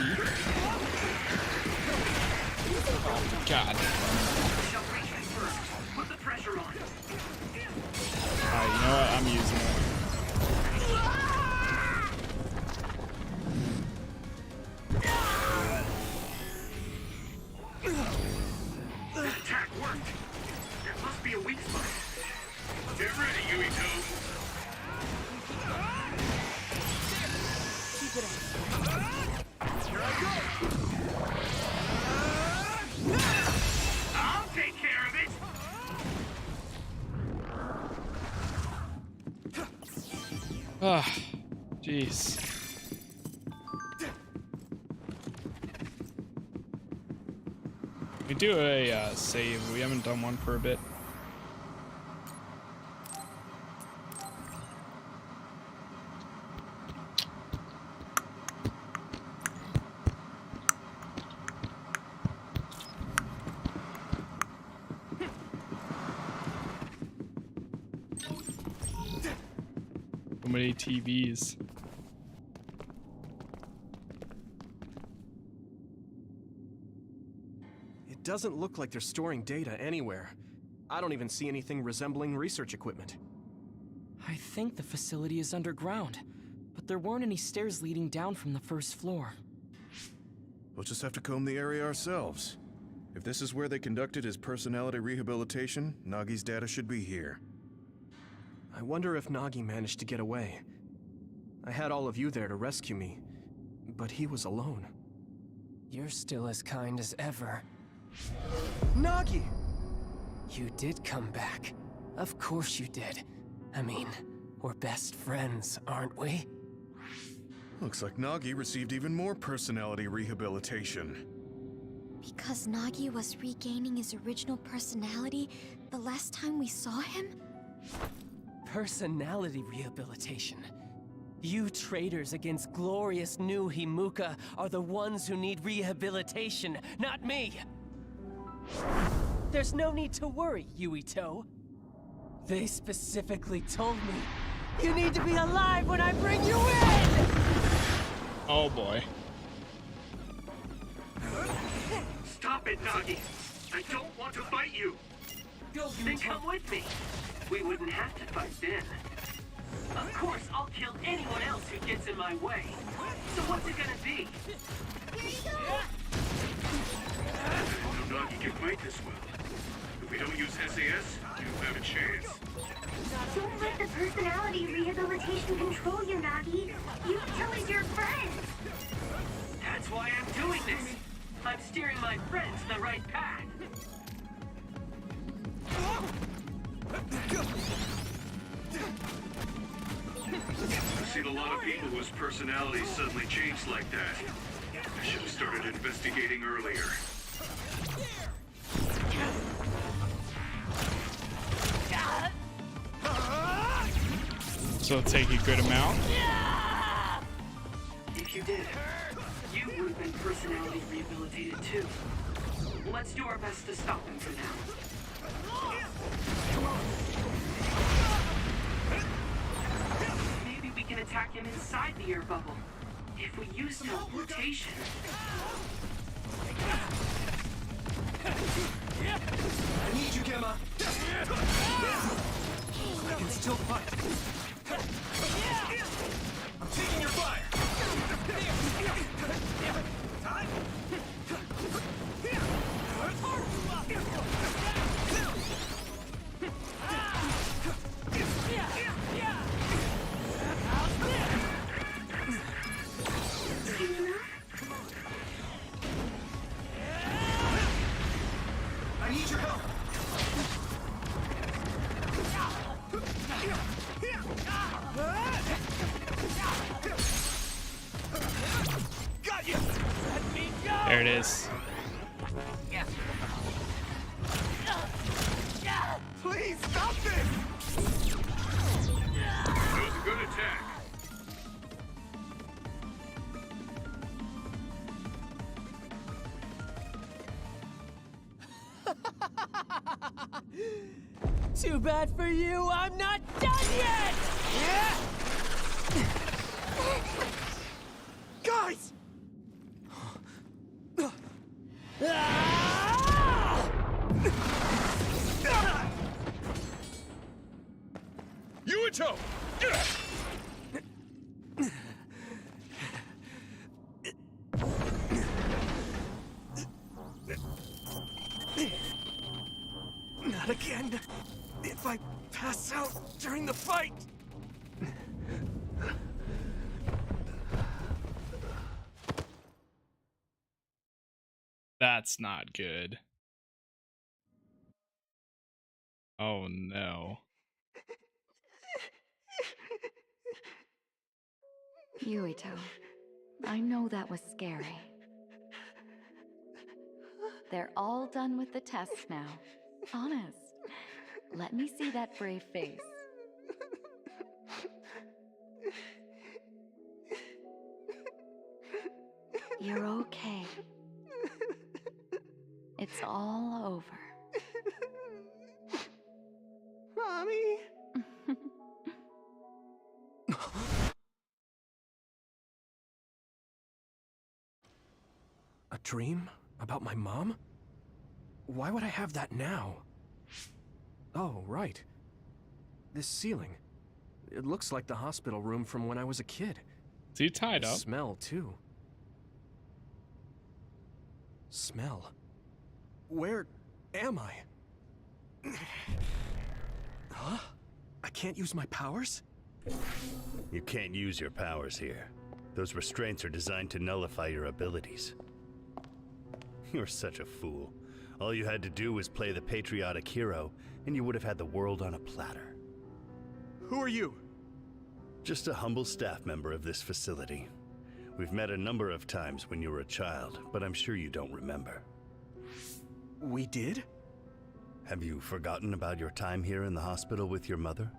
Oh, God. Shell breach me first. Put the pressure on. Alright, you know what? I'm using it. That attack worked. There must be a weak spot. Get ready, Yuito. Keep it up. Here I go. I'll take care of it. Ah, jeez. We do a save. We haven't done one for a bit. So many TVs. It doesn't look like they're storing data anywhere. I don't even see anything resembling research equipment. I think the facility is underground, but there weren't any stairs leading down from the first floor. We'll just have to comb the area ourselves. If this is where they conducted his personality rehabilitation, Nagi's data should be here. I wonder if Nagi managed to get away. I had all of you there to rescue me, but he was alone. You're still as kind as ever. Nagi! You did come back. Of course you did. I mean, we're best friends, aren't we? Looks like Nagi received even more personality rehabilitation. Because Nagi was regaining his original personality the last time we saw him? Personality rehabilitation. You traitors against glorious new Himuka are the ones who need rehabilitation, not me! There's no need to worry, Yuito. They specifically told me you need to be alive when I bring you in! Oh boy. Stop it, Nagi! I don't want to fight you! Then come with me! We wouldn't have to fight then. Of course, I'll kill anyone else who gets in my way. So what's it gonna be? No Nagi can fight this well. If we don't use SAS, you don't have a chance. Don't let the personality rehabilitation control you, Nagi. Yuito is your friend. That's why I'm doing this. I'm steering my friends the right path. I've seen a lot of people whose personalities suddenly changed like that. I should have started investigating earlier. So it'll take a good amount. If you did, you would have been personality rehabilitated too. Let's do our best to stop him for now. Maybe we can attack him inside the air bubble. If we use teleportation. I need you, Gemma! I can still fight. I'm taking your fire! I need your help! Got you! Let me go! There it is. Please stop this! That was a good attack. Too bad for you, I'm not done yet! Guys! Yuito! Not again. If I pass out during the fight. That's not good. Oh no. Yuito, I know that was scary. They're all done with the tests now. Honest. Let me see that brave face. You're okay. It's all over. Mommy? A dream? About my mom? Why would I have that now? Oh, right. This ceiling. It looks like the hospital room from when I was a kid. Is he tied up? Smell, too. Smell. Where am I? Huh? I can't use my powers? You can't use your powers here. Those restraints are designed to nullify your abilities. You're such a fool. All you had to do was play the patriotic hero, and you would have had the world on a platter. Who are you? Just a humble staff member of this facility. We've met a number of times when you were a child, but I'm sure you don't remember. We did? Have you forgotten about your time here in the hospital with your mother?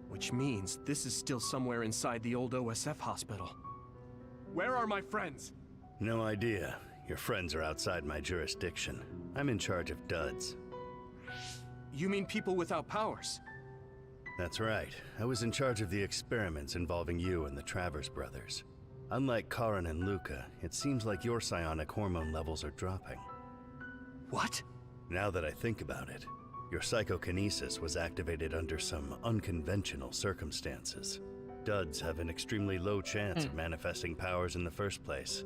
Which means this is still somewhere inside the old OSF hospital. Where are my friends? No idea. Your friends are outside my jurisdiction. I'm in charge of duds. You mean people without powers? That's right. I was in charge of the experiments involving you and the Travers brothers. Unlike Karin and Luca, it seems like your psionic hormone levels are dropping. What? Now that I think about it, your psychokinesis was activated under some unconventional circumstances. Duds have an extremely low chance of manifesting powers in the first place.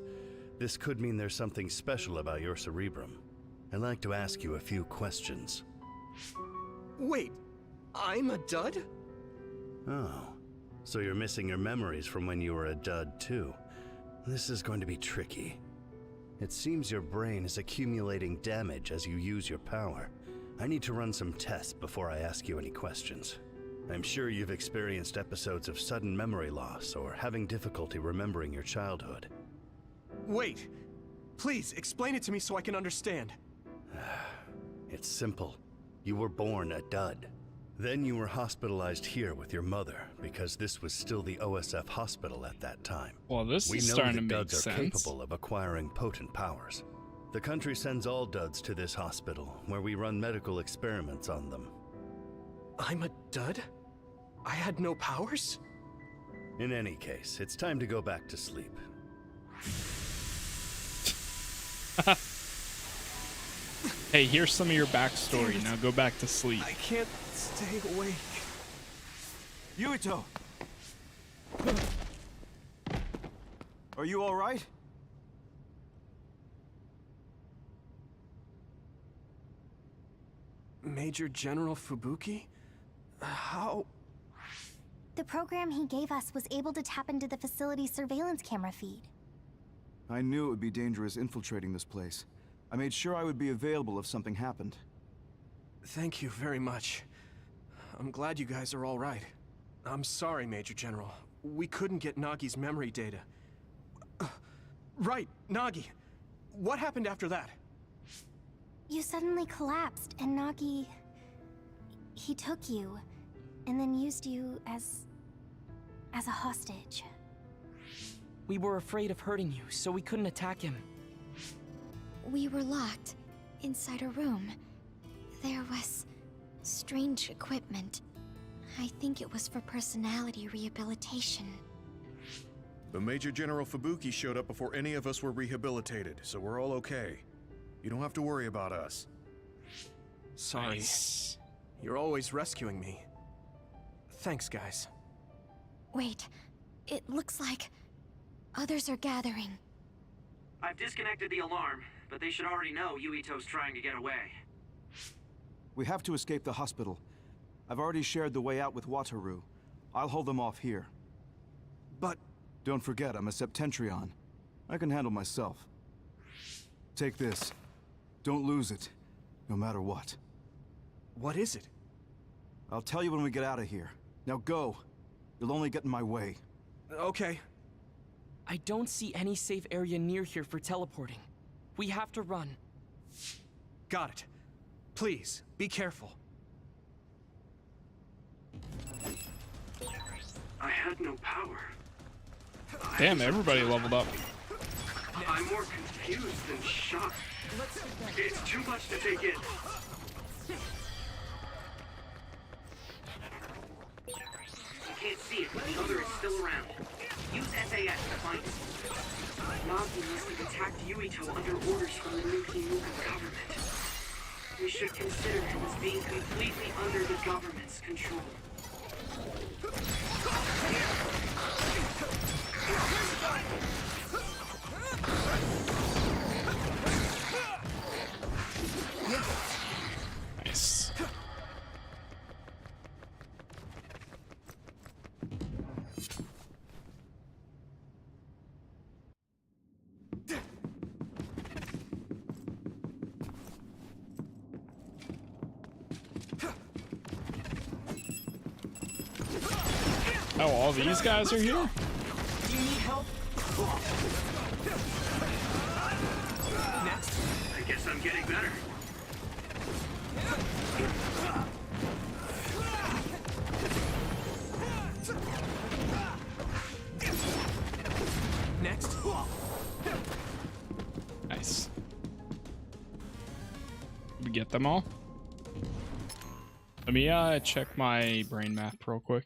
This could mean there's something special about your cerebrum. I'd like to ask you a few questions. Wait, I'm a dud? Oh, so you're missing your memories from when you were a dud too. This is going to be tricky. It seems your brain is accumulating damage as you use your power. I need to run some tests before I ask you any questions. I'm sure you've experienced episodes of sudden memory loss or having difficulty remembering your childhood. Wait, please explain it to me so I can understand. It's simple. You were born a dud. Then you were hospitalized here with your mother because this was still the OSF hospital at that time. Well, this we is know starting that to make duds are sense. capable of acquiring potent powers. The country sends all duds to this hospital where we run medical experiments on them. I'm a dud? I had no powers? In any case, it's time to go back to sleep. Hey, here's some of your backstory. Now go back to sleep. I can't stay awake. Yuito! Are you all right? Major General Fubuki? How? The program he gave us was able to tap into the facility's surveillance camera feed. I knew it would be dangerous infiltrating this place. I made sure I would be available if something happened. Thank you very much. I'm glad you guys are all right. I'm sorry, Major General. We couldn't get Nagi's memory data. Right, Nagi. What happened after that? You suddenly collapsed, and Nagi... he took you, and then used you as a hostage. We were afraid of hurting you, so we couldn't attack him. We were locked inside a room. There was strange equipment. I think it was for personality rehabilitation. The Major General Fubuki showed up before any of us were rehabilitated, so we're all okay. You don't have to worry about us. Sorry. Nice. You're always rescuing me. Thanks, guys. Wait, it looks like others are gathering. I've disconnected the alarm, but they should already know Yuito's trying to get away. We have to escape the hospital. I've already shared the way out with Wataru. I'll hold them off here. But... Don't forget, I'm a Septentrion. I can handle myself. Take this. Don't lose it, no matter what. What is it? I'll tell you when we get out of here. Now go. You'll only get in my way. Okay. I don't see any safe area near here for teleporting. We have to run. Got it. Please, be careful. I had no power. Damn, everybody leveled up. I'm more confused than shocked. It's too much to take in. You can't see it, but the other is still around. Use SAS to find it. Nazi must have attacked Yuito under orders from the new Himuka government. We should consider him as being completely under the government's control. Nice. Oh, all these guys are here? Do you need help? Next. I guess I'm getting better. Next. Nice. Did we get them all? Let me check my brain map real quick.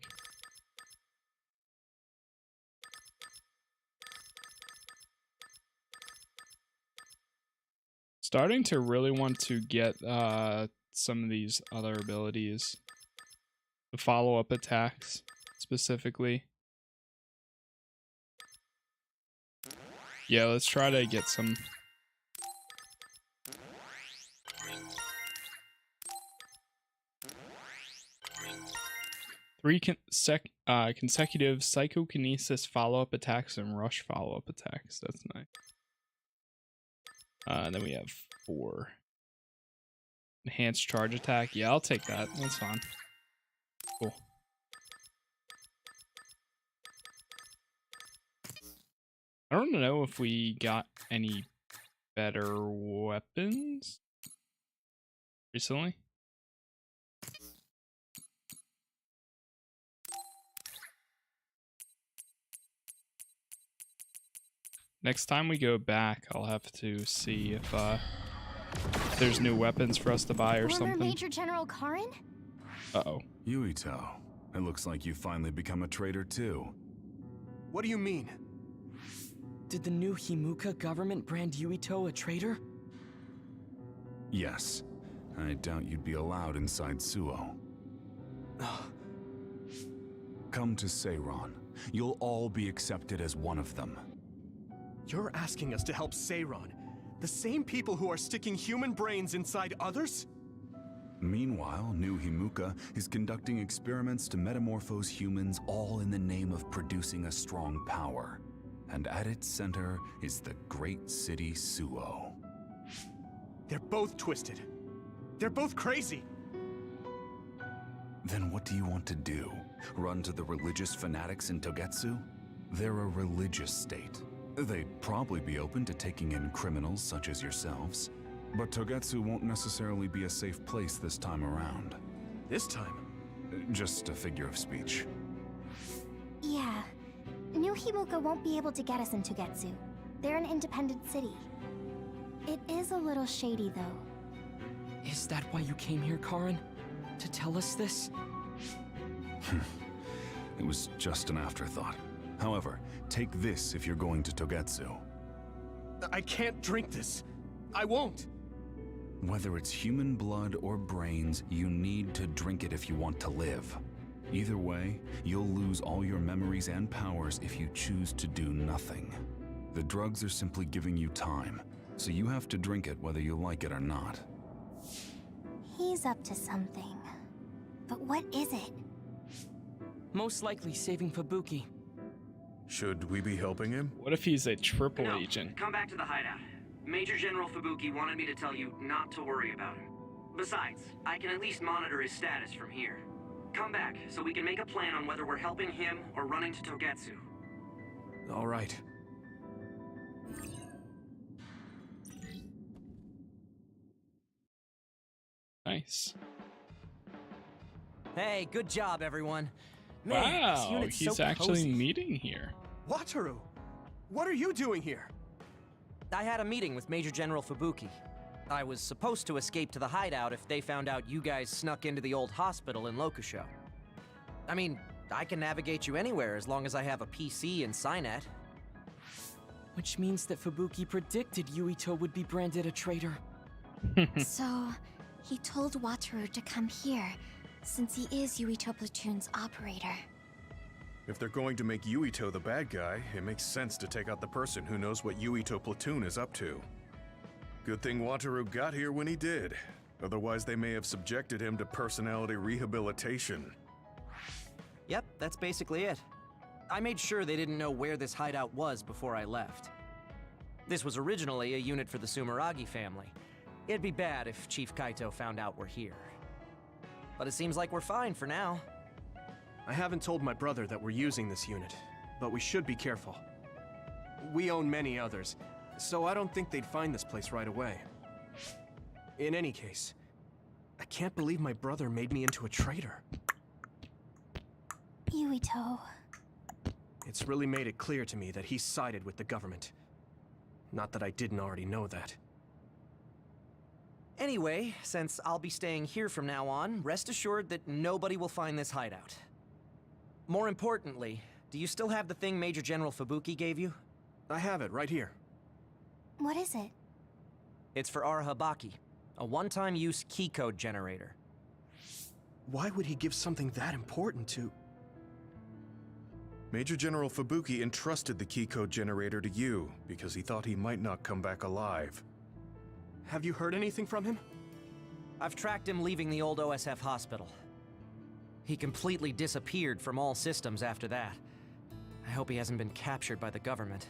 Starting to really want to get some of these other abilities. The follow-up attacks, specifically. Yeah, let's try to get some. Three consecutive psychokinesis follow-up attacks and rush follow-up attacks. That's nice. And then we have 4. Enhanced charge attack. Yeah, I'll take that. That's fine. Cool. I don't know if we got any better weapons recently. Next time we go back, I'll have to see if there's new weapons for us to buy or Former something. Major General Karin? Uh-oh. Yuito, it looks like you finally become a traitor too. What do you mean? Did the new Himuka government brand Yuito a traitor? Yes. I doubt you'd be allowed inside Suo. Come to Seiron. You'll all be accepted as one of them. You're asking us to help Seiron, the same people who are sticking human brains inside others? Meanwhile, new Himuka is conducting experiments to metamorphose humans, all in the name of producing a strong power. And at its center is the great city Suo. They're both twisted. They're both crazy. Then what do you want to do? Run to the religious fanatics in Togetsu? They're a religious state. They'd probably be open to taking in criminals such as yourselves. But Togetsu won't necessarily be a safe place this time around. This time? Just a figure of speech. Yeah. New Himuka won't be able to get us in Togetsu. They're an independent city. It is a little shady, though. Is that why you came here, Karin? to tell us this? It was just an afterthought. However, take this if you're going to Togetsu. I can't drink this. I won't. Whether it's human blood or brains, you need to drink it if you want to live. Either way, you'll lose all your memories and powers if you choose to do nothing. The drugs are simply giving you time, so you have to drink it whether you like it or not. He's up to something. But what is it? Most likely saving Fubuki. Should we be helping him? What if he's a triple No, agent? come back to the hideout. Major General Fubuki wanted me to tell you not to worry about him. Besides, I can at least monitor his status from here. Come back, so we can make a plan on whether we're helping him or running to Togetsu. All right. Nice. Hey, good job, everyone. Man, this Wow, unit's he's so actually cozy. meeting here. Wataru! What are you doing here? I had a meeting with Major General Fubuki. I was supposed to escape to the hideout if they found out you guys snuck into the old hospital in Lokusho. I mean, I can navigate you anywhere as long as I have a PC and Cynet. Which means that Fubuki predicted Yuito would be branded a traitor. So, he told Wataru to come here, since he is Yuito Platoon's operator. If they're going to make Yuito the bad guy, it makes sense to take out the person who knows what Yuito Platoon is up to. Good thing Wataru got here when he did. Otherwise, they may have subjected him to personality rehabilitation. Yep, that's basically it. I made sure they didn't know where this hideout was before I left. This was originally a unit for the Sumeragi family. It'd be bad if Chief Kaito found out we're here. But it seems like we're fine for now. I haven't told my brother that we're using this unit, but we should be careful. We own many others, so I don't think they'd find this place right away. In any case, I can't believe my brother made me into a traitor. Yuito. It's really made it clear to me that he sided with the government. Not that I didn't already know that. Anyway, since I'll be staying here from now on, rest assured that nobody will find this hideout. More importantly, do you still have the thing Major General Fubuki gave you? I have it right here. What is it? It's for Arahabaki, a one-time use key code generator. Why would he give something that important to... Major General Fubuki entrusted the key code generator to you because he thought he might not come back alive. Have you heard anything from him? I've tracked him leaving the old OSF hospital. He completely disappeared from all systems after that. I hope he hasn't been captured by the government.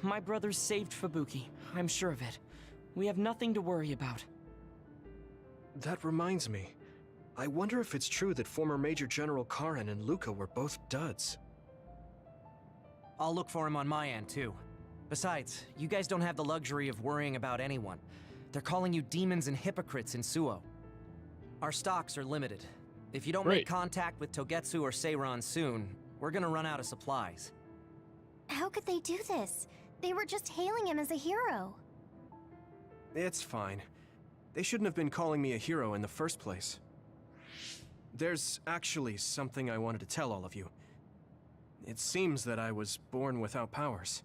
My brother saved Fubuki, I'm sure of it. We have nothing to worry about. That reminds me. I wonder if it's true that former Major General Karen and Luca were both duds. I'll look for him on my end, too. Besides, you guys don't have the luxury of worrying about anyone. They're calling you demons and hypocrites in Suo. Our stocks are limited. If you don't make contact with Togetsu or Seiran soon, we're gonna run out of supplies. How could they do this? They were just hailing him as a hero. It's fine. They shouldn't have been calling me a hero in the first place. There's actually something I wanted to tell all of you. It seems that I was born without powers.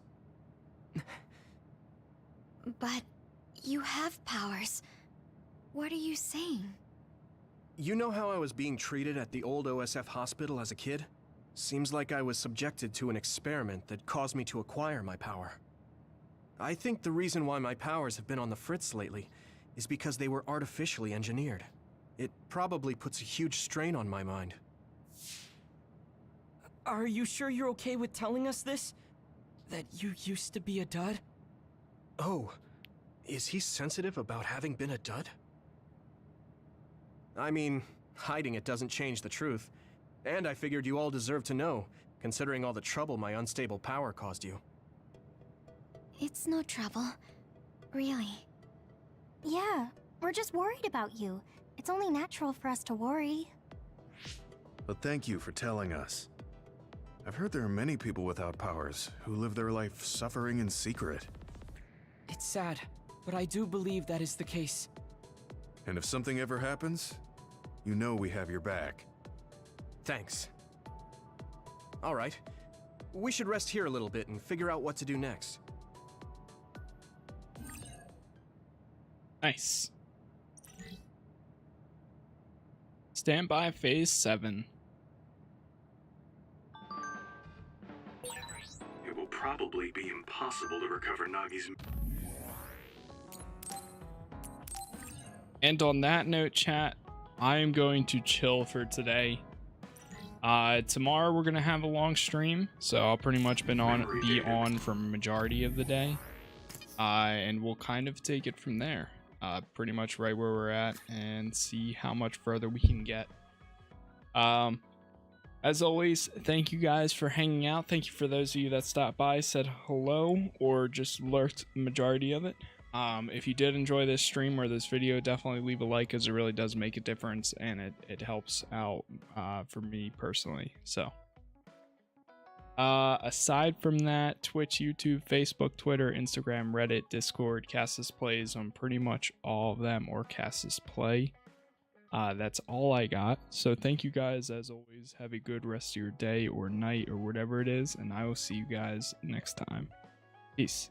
But you have powers. What are you saying? You know how I was being treated at the old OSF hospital as a kid? Seems like I was subjected to an experiment that caused me to acquire my power. I think the reason why my powers have been on the fritz lately is because they were artificially engineered. It probably puts a huge strain on my mind. Are you sure you're okay with telling us this? That you used to be a dud? Oh, is he sensitive about having been a dud? I mean, hiding it doesn't change the truth. And I figured you all deserve to know, considering all the trouble my unstable power caused you. It's no trouble. Really. Yeah, we're just worried about you. It's only natural for us to worry. But thank you for telling us. I've heard there are many people without powers who live their life suffering in secret. It's sad, but I do believe that is the case. And if something ever happens, you know we have your back. Thanks. Alright. We should rest here a little bit and figure out what to do next. Nice. Stand by phase 7. It will probably be impossible to recover Nagi's... And on that note, chat, I am going to chill for today. Tomorrow we're gonna have a long stream, so I'll pretty much be on for majority of the day, and we'll kind of take it from there, pretty much right where we're at, and see how much further we can get. As always, thank you guys for hanging out. Thank you for those of you that stopped by, said hello, or just lurked the majority of it. If you did enjoy this stream or this video, definitely leave a like, as it really does make a difference, and it helps out for me personally. So aside from that, Twitch, YouTube, Facebook, Twitter, Instagram, Reddit, Discord, casasplays on pretty much all of them, or casasplay. That's all I got. So thank you guys, as always. Have a good rest of your day or night or whatever it is, and I will see you guys next time. Peace.